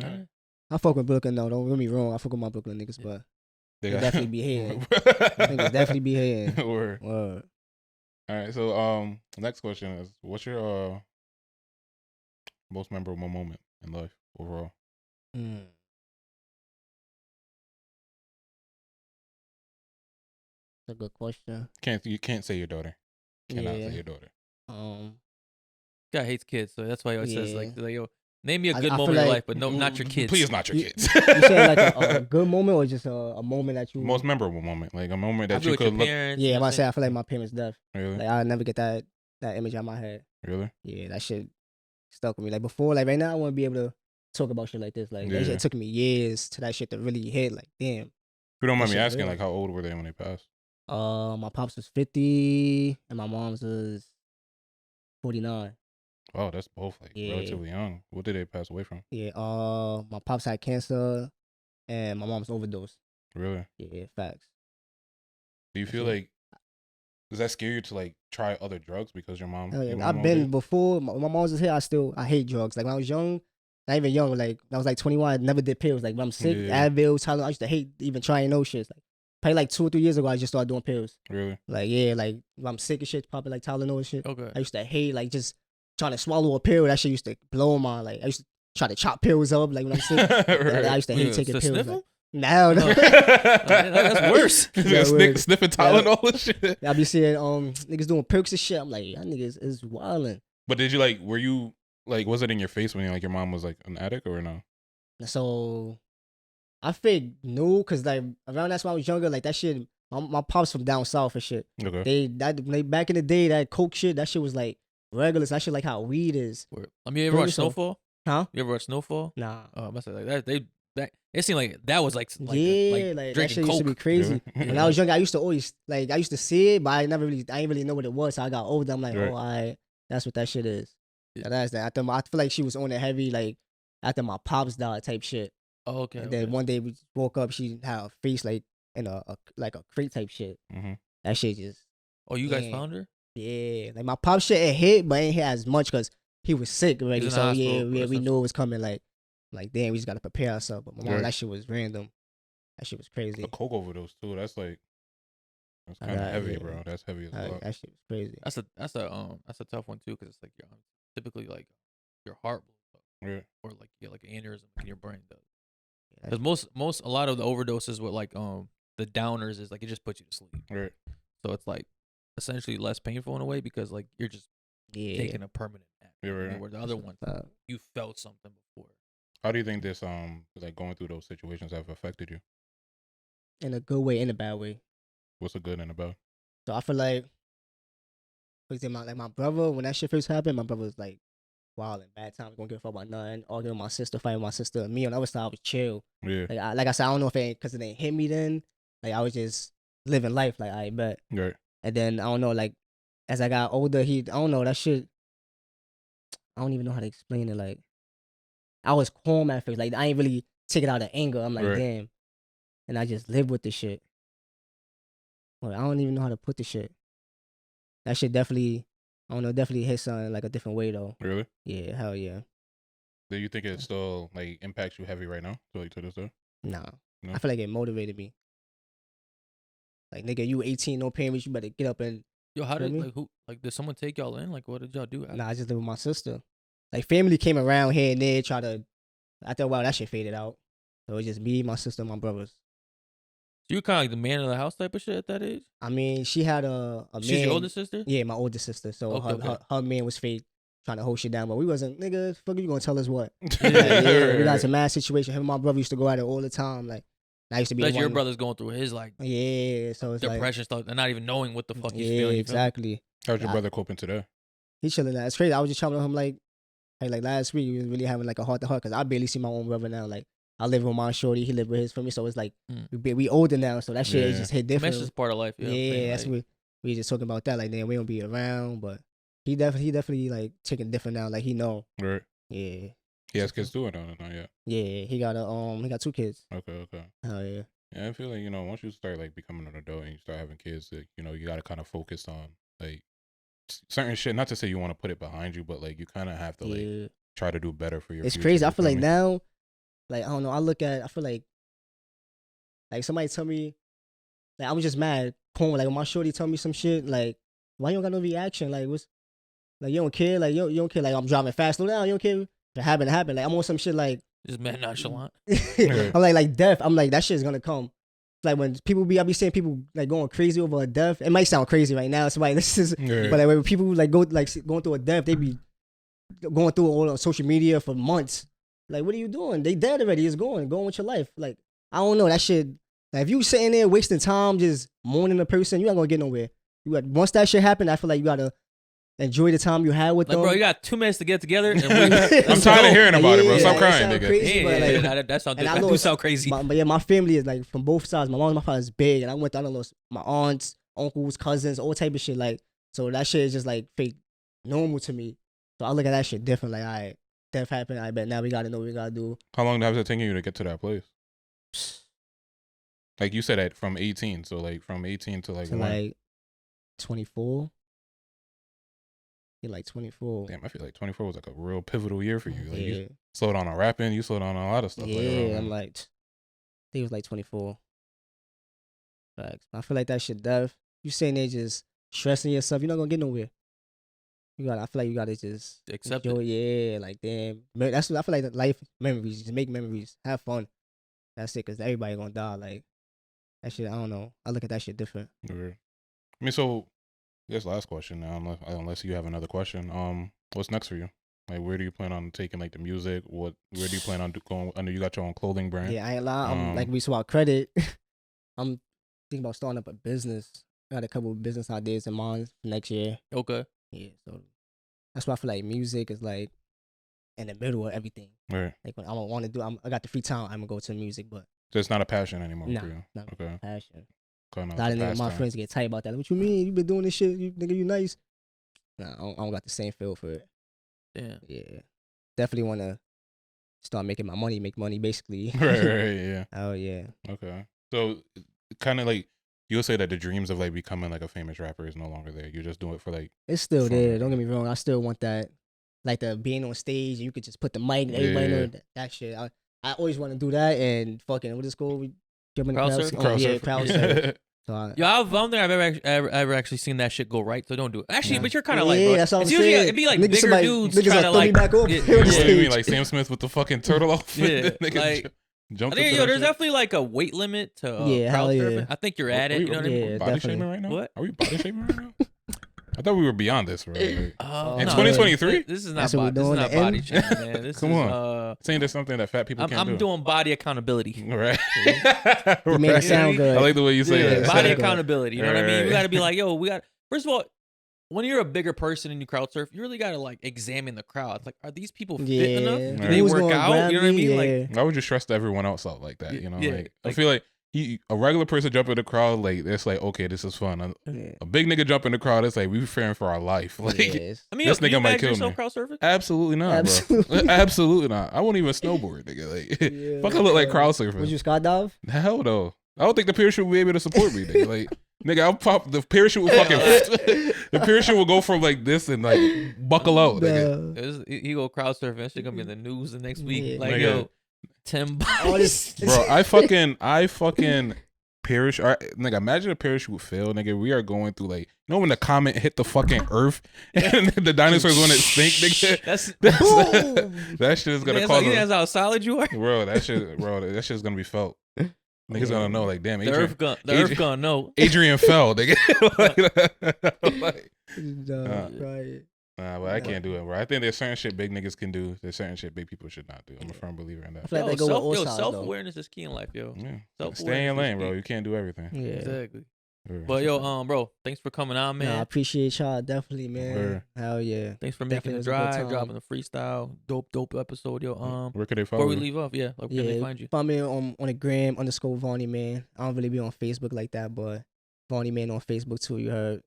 Speaker 2: Alright.
Speaker 3: I fuck with Brooklyn though. Don't get me wrong. I fuck with my Brooklyn niggas, but
Speaker 2: They
Speaker 3: they definitely be hating. Niggas definitely be hating.
Speaker 2: Word.
Speaker 3: Word.
Speaker 2: All right. So next question is, what's your most memorable moment in life overall?
Speaker 3: Mm. That's a good question.
Speaker 2: You can't say your daughter. Cannot
Speaker 3: Yeah.
Speaker 2: say your daughter.
Speaker 1: Guy hates kids, so that's why he always says
Speaker 3: Yeah.
Speaker 1: like, yo, name me a
Speaker 3: I-
Speaker 1: good
Speaker 3: I
Speaker 1: moment
Speaker 3: feel
Speaker 1: in your
Speaker 3: like-
Speaker 1: life, but no, not your kids.
Speaker 2: Please, not your
Speaker 3: You-
Speaker 2: kids.
Speaker 3: You saying like a good moment or just a moment that you
Speaker 2: Most memorable moment, like a moment
Speaker 1: I
Speaker 2: that
Speaker 1: feel
Speaker 2: you
Speaker 1: with your
Speaker 2: could look.
Speaker 1: parents.
Speaker 3: Yeah,
Speaker 1: you
Speaker 3: I'm
Speaker 1: know
Speaker 3: about
Speaker 1: what
Speaker 3: to say I feel like my parents' death.
Speaker 2: Really,
Speaker 3: Like I'll never get that image out of my head.
Speaker 2: really.
Speaker 3: Yeah, that shit stuck with me. Like before, like right now I wanna be able to talk about shit like this. Like that
Speaker 2: Yeah.
Speaker 3: shit took me years to that shit to really hit. Like damn.
Speaker 2: If you don't mind
Speaker 3: That
Speaker 2: me
Speaker 3: shit
Speaker 2: asking,
Speaker 3: real.
Speaker 2: like how old were they when they passed?
Speaker 3: My pops was 50 and my mom's was 49.
Speaker 2: Oh, that's both like
Speaker 3: Yeah.
Speaker 2: relatively young. What did they pass away from?
Speaker 3: Yeah, my pops had cancer and my mom's overdose.
Speaker 2: Really?
Speaker 3: Yeah, facts.
Speaker 2: Do you feel
Speaker 3: Yeah.
Speaker 2: like does that scare you to like try other drugs because your mom?
Speaker 3: Hell yeah.
Speaker 2: your mom
Speaker 3: I've been
Speaker 2: OD'd?
Speaker 3: before my mom's was here. I hate drugs. Like when I was young, not even young. Like when I was like 21, I never did pills. Like when I'm sick,
Speaker 2: Yeah.
Speaker 3: Advil, Tylenol. I used to hate even trying those shits. Like probably like 2 or 3 years ago, I just started doing pills.
Speaker 2: Really?
Speaker 3: Like yeah, like when I'm sick and shit, popping like Tylenol and shit.
Speaker 1: Okay.
Speaker 3: I used to hate like just trying to swallow a pill. That shit used to blow my like. I used to try to chop pills up like when I'm sick. I used to hate
Speaker 1: Yeah,
Speaker 3: taking
Speaker 1: to
Speaker 3: pills.
Speaker 1: sniff
Speaker 3: Like,
Speaker 1: 'em?
Speaker 3: no, no.
Speaker 1: That's worse.
Speaker 3: Yeah, word.
Speaker 2: Sniffing
Speaker 3: Yeah.
Speaker 2: Tylenol and shit.
Speaker 3: I be seeing niggas doing perks and shit. I'm like, y'all niggas is wildin'.
Speaker 2: But did you like? Were you like? Was it in your face when like your mom was like an addict or no?
Speaker 3: So I figured no, cause like around that's when I was younger, like that shit. My pops from down south and shit.
Speaker 2: Okay.
Speaker 3: They back in the day that coke shit, that shit was like regular. That shit like how weed is.
Speaker 1: I mean, you ever watch
Speaker 3: So-
Speaker 1: Snowfall?
Speaker 3: Huh?
Speaker 1: You ever watch Snowfall?
Speaker 3: Nah.
Speaker 1: Oh, I must say like that. They that. It seemed like that was like
Speaker 3: like that
Speaker 1: drinking
Speaker 3: shit used to be
Speaker 1: Coke.
Speaker 3: crazy.
Speaker 2: Yeah.
Speaker 3: When I was younger, I used to always I used to see it, but I didn't really know what it was. So I got older, I'm like,
Speaker 2: Right.
Speaker 3: oh, that's what that shit is.
Speaker 1: Yeah.
Speaker 3: Yeah, that's that. I feel like she was on it heavy, like after my pops died type shit.
Speaker 1: Oh, okay.
Speaker 3: And then one day we woke up, she had her face like in a like a crate type shit.
Speaker 2: Mm-hmm.
Speaker 3: That shit just
Speaker 1: Oh, you guys
Speaker 3: yeah.
Speaker 1: found her?
Speaker 3: Yeah, like my pop shit it hit, but ain't hit as much because he was sick already.
Speaker 1: in the
Speaker 3: So
Speaker 1: hospital
Speaker 3: yeah,
Speaker 1: or
Speaker 3: we
Speaker 1: some
Speaker 3: knew it was coming. Like damn, we just gotta prepare ourselves. But my mom,
Speaker 2: Right.
Speaker 3: that shit was random. That shit was crazy.
Speaker 2: A coke overdose too. That's kind of heavy,
Speaker 3: yeah.
Speaker 2: bro. That's heavy as well.
Speaker 3: That shit was crazy.
Speaker 1: That's a tough one too, because it's like you're typically like your heart blows up,
Speaker 2: Yeah.
Speaker 1: or like you get like an aneurysm in your brain does.
Speaker 3: Yeah,
Speaker 1: Because a lot of the overdoses with like the downers is like it just puts you to sleep.
Speaker 2: Right.
Speaker 1: So it's like essentially less painful in a way because like you're just taking a permanent nap.
Speaker 2: Yeah, right.
Speaker 1: Where the other one you felt something before.
Speaker 2: How do you think this like going through those situations have affected you?
Speaker 3: in a good way, in a bad way.
Speaker 2: What's a good and a bad?
Speaker 3: So I feel like, for example, like my brother, when that shit first happened, my brother was like wild and bad times, gonna give a fuck about nothing, arguing with my sister, fighting with my sister. And me on the other side, I was chill.
Speaker 2: Yeah.
Speaker 3: Like I said, I don't know if it because it ain't hit me then. Like I was just living life, like I bet.
Speaker 2: Right.
Speaker 3: And then I don't know, like as I got older, I don't know that shit. I don't even know how to explain it. Like I was calm at first, like I ain't really take it out of anger. I'm like,
Speaker 2: Right.
Speaker 3: damn, and I just live with the shit. Well, I don't even know how to put the shit. That shit definitely, I don't know, definitely hit something like a different way though.
Speaker 2: Really?
Speaker 3: Yeah, hell yeah.
Speaker 2: Do you think it still like impacts you heavy right now? To this day?
Speaker 3: Nah,
Speaker 2: No?
Speaker 3: I feel like it motivated me. Like nigga, you 18, no payments, you better get up and.
Speaker 1: Yo, how
Speaker 3: Feel
Speaker 1: did
Speaker 3: me?
Speaker 1: did someone take y'all in? Like, what did y'all do?
Speaker 3: Nah, I just live with my sister. Like family came around here and there, try to. After a while, that shit faded out. So it was just me, my sister, and my brothers.
Speaker 1: So you kind of like the man of the house type of shit at that age?
Speaker 3: I mean, she had a man.
Speaker 1: She's your older sister?
Speaker 3: Yeah, my older sister. So
Speaker 1: Okay.
Speaker 3: her man was fake, trying to hold shit down. But we wasn't, nigga, fuck you gonna tell us what?
Speaker 1: Yeah,
Speaker 3: Yeah, we got some mad situation. Him and my brother used to go at it all the time. Like, I used to be
Speaker 1: Like
Speaker 3: the
Speaker 1: your
Speaker 3: one.
Speaker 1: brother's going through his like
Speaker 3: Yeah, so it's
Speaker 1: depression stuff and not even knowing what the fuck he's
Speaker 3: yeah,
Speaker 1: feeling. You
Speaker 3: exactly.
Speaker 2: How's your brother coping today?
Speaker 3: He's chilling now. It's crazy. I was just telling him like last week, we was really having like a heart to heart because I barely see my own brother now. Like, I live with my shorty, he live with his family, so it's like we older now, so that shit is just hit different.
Speaker 1: That's just part of life.
Speaker 3: Yeah, that's what we just talking about that. Like, damn, we don't be around, but he definitely like taking different now. Like, he know.
Speaker 2: Right.
Speaker 3: Yeah.
Speaker 2: He has kids too or not yet?
Speaker 3: Yeah, he got 2 kids.
Speaker 2: Okay.
Speaker 3: Hell yeah.
Speaker 2: Yeah, I feel like, once you start like becoming an adult and you start having kids, like, you gotta kind of focus on like certain shit. Not to say you want to put it behind you, but like you kind of have to like try to do better for your.
Speaker 3: It's
Speaker 2: future,
Speaker 3: crazy. I feel
Speaker 2: feel
Speaker 3: like
Speaker 2: me?
Speaker 3: now, like I don't know. I feel like somebody tell me, like I'm just mad. Porn. Like when my shorty tell me some shit, like why you don't got no reaction? Like what's, like you don't care? Like you don't care? Like I'm driving fast. Slow down. You don't care? If it happened. Like I'm on some shit like.
Speaker 1: Just mad nonchalant.
Speaker 3: I'm like death. I'm like that shit's gonna come. Like when I be seeing people like going crazy over a death. It might sound crazy right now. Somebody but like when people like going through a death, they be going through it all on social media for months. Like what are you doing? They dead already. It's going with your life. Like I don't know that shit. Like if you sitting there wasting time just mourning a person, you're not gonna get nowhere. Once that shit happen, I feel like you gotta enjoy the time you had with
Speaker 1: Like,
Speaker 3: them.
Speaker 1: bro, you got 2 minutes to get together. And
Speaker 2: I'm tired of hearing about it, bro. Stop crying,
Speaker 3: sound
Speaker 2: nigga.
Speaker 3: crazy, but, like,
Speaker 1: That do sound crazy.
Speaker 3: But yeah, my family is like from both sides. My mom and my father is big, and I don't know, my aunts, uncles, cousins, all type of shit. Like, so that shit is just like fake normal to me. So I look at that shit different. Like, all right, death happened. I bet now we gotta know what we gotta do.
Speaker 2: How long has it taken you to get to that place? Like you said, from 18. So like from 18 to like
Speaker 3: To
Speaker 2: when?
Speaker 3: like 24. Yeah, like 24.
Speaker 2: Damn, I feel like 24 was like a real pivotal year for you. Like
Speaker 3: Yeah,
Speaker 2: you slowed down on rapping, you slowed down on a lot of stuff.
Speaker 3: yeah. I'm like, I think it was like 24. Facts. I feel like that shit death. You sitting there just stressing yourself, you're not gonna get nowhere. I feel like you gotta just
Speaker 1: Accept
Speaker 3: enjoy,
Speaker 1: it.
Speaker 3: yeah, like damn. That's what I feel like. Life memories, just make memories, have fun. That's it, cause everybody gonna die. Like that shit, I don't know. I look at that shit different.
Speaker 2: I mean, so I guess last question now, unless you have another question. What's next for you? Like, where do you plan on taking like the music? Where do you plan on going? I know you got your own clothing brand.
Speaker 3: Yeah, I ain't lie. I'm like we saw credit. I'm thinking about starting up a business. I got a couple of business ideas in mind for next year.
Speaker 1: Okay.
Speaker 3: Yeah, so that's why I feel like music is like in the middle of everything.
Speaker 2: Right.
Speaker 3: Like when I want to do, I got the free time, I'm gonna go to the music, but
Speaker 2: So it's not a passion anymore
Speaker 3: nah,
Speaker 2: for you.
Speaker 3: not
Speaker 2: Okay.
Speaker 3: passion.
Speaker 2: Kind
Speaker 3: A lot of niggas, my friends get tight about that. What you mean? You been doing this shit? You nigga, you nice? Nah, I don't got the same feel for it.
Speaker 1: Damn.
Speaker 3: Yeah, definitely want to start making my money, make money, basically.
Speaker 2: Right. Yeah.
Speaker 3: Oh yeah.
Speaker 2: Okay. So kind of like you'll say that the dreams of like becoming like a famous rapper is no longer there. You just do it for like.
Speaker 3: It's still
Speaker 2: Fun.
Speaker 3: there. Don't get me wrong. I still want that, like the being on stage and you could just put the mic and everybody know that shit. I always want to do that and fucking what is it called? We jump in the
Speaker 1: Crowd
Speaker 3: crowd.
Speaker 1: surf?
Speaker 3: Crowd surf. So I
Speaker 1: I don't think I've ever actually seen that shit go right. So don't do it. Actually,
Speaker 3: Yeah.
Speaker 1: but you're kind of like, bro.
Speaker 3: that's what
Speaker 1: It's
Speaker 3: I'm
Speaker 1: usually
Speaker 3: saying.
Speaker 1: it'd be like
Speaker 3: Niggas
Speaker 1: bigger
Speaker 3: somebody-
Speaker 1: dudes
Speaker 3: niggas
Speaker 1: trying
Speaker 3: will
Speaker 1: to
Speaker 3: throw me
Speaker 1: like.
Speaker 3: back up.
Speaker 1: Yeah,
Speaker 3: What
Speaker 2: What do you
Speaker 1: yeah.
Speaker 2: mean, like Sam Smith with the fucking turtle off?
Speaker 1: Yeah,
Speaker 2: Nigga
Speaker 1: like,
Speaker 2: jumped
Speaker 1: I think
Speaker 2: into that
Speaker 1: there's
Speaker 2: shit?
Speaker 1: definitely like a weight limit to
Speaker 3: Yeah, hell
Speaker 1: crowd
Speaker 3: yeah.
Speaker 1: surfing. I think you're at it. You know what I mean?
Speaker 3: Yeah,
Speaker 2: body
Speaker 3: definitely.
Speaker 2: shaming right now?
Speaker 1: What?
Speaker 2: Are we body shaming right now? I thought we were beyond this, bro. Like,
Speaker 3: In
Speaker 2: in
Speaker 1: No,
Speaker 2: 2023?
Speaker 1: This is not
Speaker 3: That's what
Speaker 1: body.
Speaker 3: we're
Speaker 1: This is
Speaker 3: doing,
Speaker 1: not
Speaker 3: the
Speaker 1: body
Speaker 3: end?
Speaker 1: shaming, man. This
Speaker 2: Come
Speaker 1: is
Speaker 2: on. saying there's something that fat people can't do.
Speaker 1: I'm doing body accountability.
Speaker 2: Right.
Speaker 3: You made it
Speaker 2: Right.
Speaker 3: sound good.
Speaker 2: I like the way you say
Speaker 3: Yeah,
Speaker 2: that.
Speaker 1: Body
Speaker 3: Right.
Speaker 1: accountability. You know what I mean?
Speaker 2: Right.
Speaker 1: We got to be like, yo, we got. First of all, when you're a bigger person and you crowd surf, you really got to like examine the crowd. It's like, are these people fit
Speaker 3: Yeah.
Speaker 1: enough? Do
Speaker 2: Right.
Speaker 1: they
Speaker 3: Who's
Speaker 1: work
Speaker 3: gonna
Speaker 1: out?
Speaker 3: grab
Speaker 1: You know what I
Speaker 3: me?
Speaker 1: mean? Like,
Speaker 3: Yeah.
Speaker 2: I would just trust everyone else out like that, you know?
Speaker 1: Yeah,
Speaker 2: Like, I
Speaker 1: like-
Speaker 2: feel like a regular person jump in the crowd, like, it's like, okay, this is fun.
Speaker 3: Yeah.
Speaker 2: A big nigga jump in the crowd, it's like, we fearing for our life. Like,
Speaker 3: Yes.
Speaker 1: I mean,
Speaker 2: This
Speaker 1: yo, can
Speaker 2: nigga
Speaker 1: you
Speaker 2: might
Speaker 1: imagine
Speaker 2: kill
Speaker 1: yourself
Speaker 2: me.
Speaker 1: crowd surfing?
Speaker 2: absolutely not,
Speaker 3: Absolutely.
Speaker 2: bro. Absolutely not. I won't even snowboard, nigga. Like,
Speaker 3: Yeah.
Speaker 2: fuck, I look like crowd surfing.
Speaker 3: Would you skydive?
Speaker 2: Hell no. I don't think the parachute will be able to support me, nigga. Like, nigga, I'll pop the parachute will fucking the parachute will go from like this and like buckle out, nigga.
Speaker 3: Nah.
Speaker 1: He go crowd surfing. That shit gonna be in the news the next week.
Speaker 3: Yeah.
Speaker 1: Like,
Speaker 2: Nigga.
Speaker 1: yo, Tim.
Speaker 3: All this,
Speaker 2: Bro, I fucking parachute. Nigga, imagine a parachute fail, nigga. We are going through like, you know when the comet hit the fucking earth and the dinosaurs when it stink, nigga.
Speaker 1: That's
Speaker 3: Boom.
Speaker 2: That shit is gonna
Speaker 1: that's,
Speaker 2: cause
Speaker 1: how, that's how solid you are.
Speaker 2: bro. That shit's gonna be felt. Niggas gonna know, like, damn,
Speaker 1: The Earth gonna know.
Speaker 2: Adrian fell, nigga. Like,
Speaker 3: Nah, right.
Speaker 2: nah, but I can't do it, bro. I think there's certain shit big niggas can do. There's certain shit big people should not do. I'm a firm believer in
Speaker 3: I
Speaker 2: that.
Speaker 3: feel like they go with all sides, though.
Speaker 1: self-awareness is key in life, yo.
Speaker 2: Yeah.
Speaker 1: Self-awareness
Speaker 2: Stay in your
Speaker 1: is
Speaker 2: lane, bro.
Speaker 1: key.
Speaker 2: You can't do everything.
Speaker 3: Yeah.
Speaker 1: Exactly.
Speaker 2: Word.
Speaker 1: But yo, bro, thanks for coming on, man.
Speaker 3: Nah, I appreciate y'all definitely, man.
Speaker 2: Word.
Speaker 3: Hell yeah.
Speaker 1: Thanks for
Speaker 3: Definitely
Speaker 1: making the
Speaker 3: was a good
Speaker 1: drive,
Speaker 3: time.
Speaker 1: dropping the freestyle, dope episode, yo.
Speaker 2: Where could they follow
Speaker 1: Before we
Speaker 2: you?
Speaker 1: leave off, yeah, like, where can they find you?
Speaker 3: Find me on the gram _Vonny Man. I don't really be on Facebook like that, but Vonny Man on Facebook too. You heard?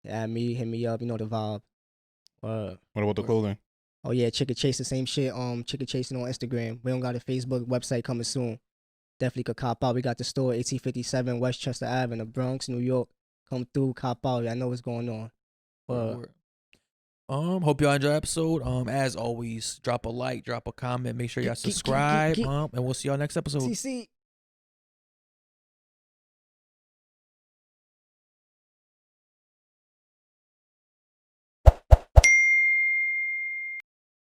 Speaker 3: Add me, hit me up. You know the vibe.
Speaker 2: What about the clothing?
Speaker 3: Oh yeah, Chicken Chase, the same shit. Chicken Chasing on Instagram. We don't got a Facebook website coming soon. Definitely could cop out. We got the store 1857 Westchester Ave in the Bronx, New York. Come through, cop out. I know what's going on.
Speaker 1: Word. Hope y'all enjoy the episode. As always, drop a like, drop a comment, make sure y'all subscribe. And we'll see y'all next episode.
Speaker 3: CC.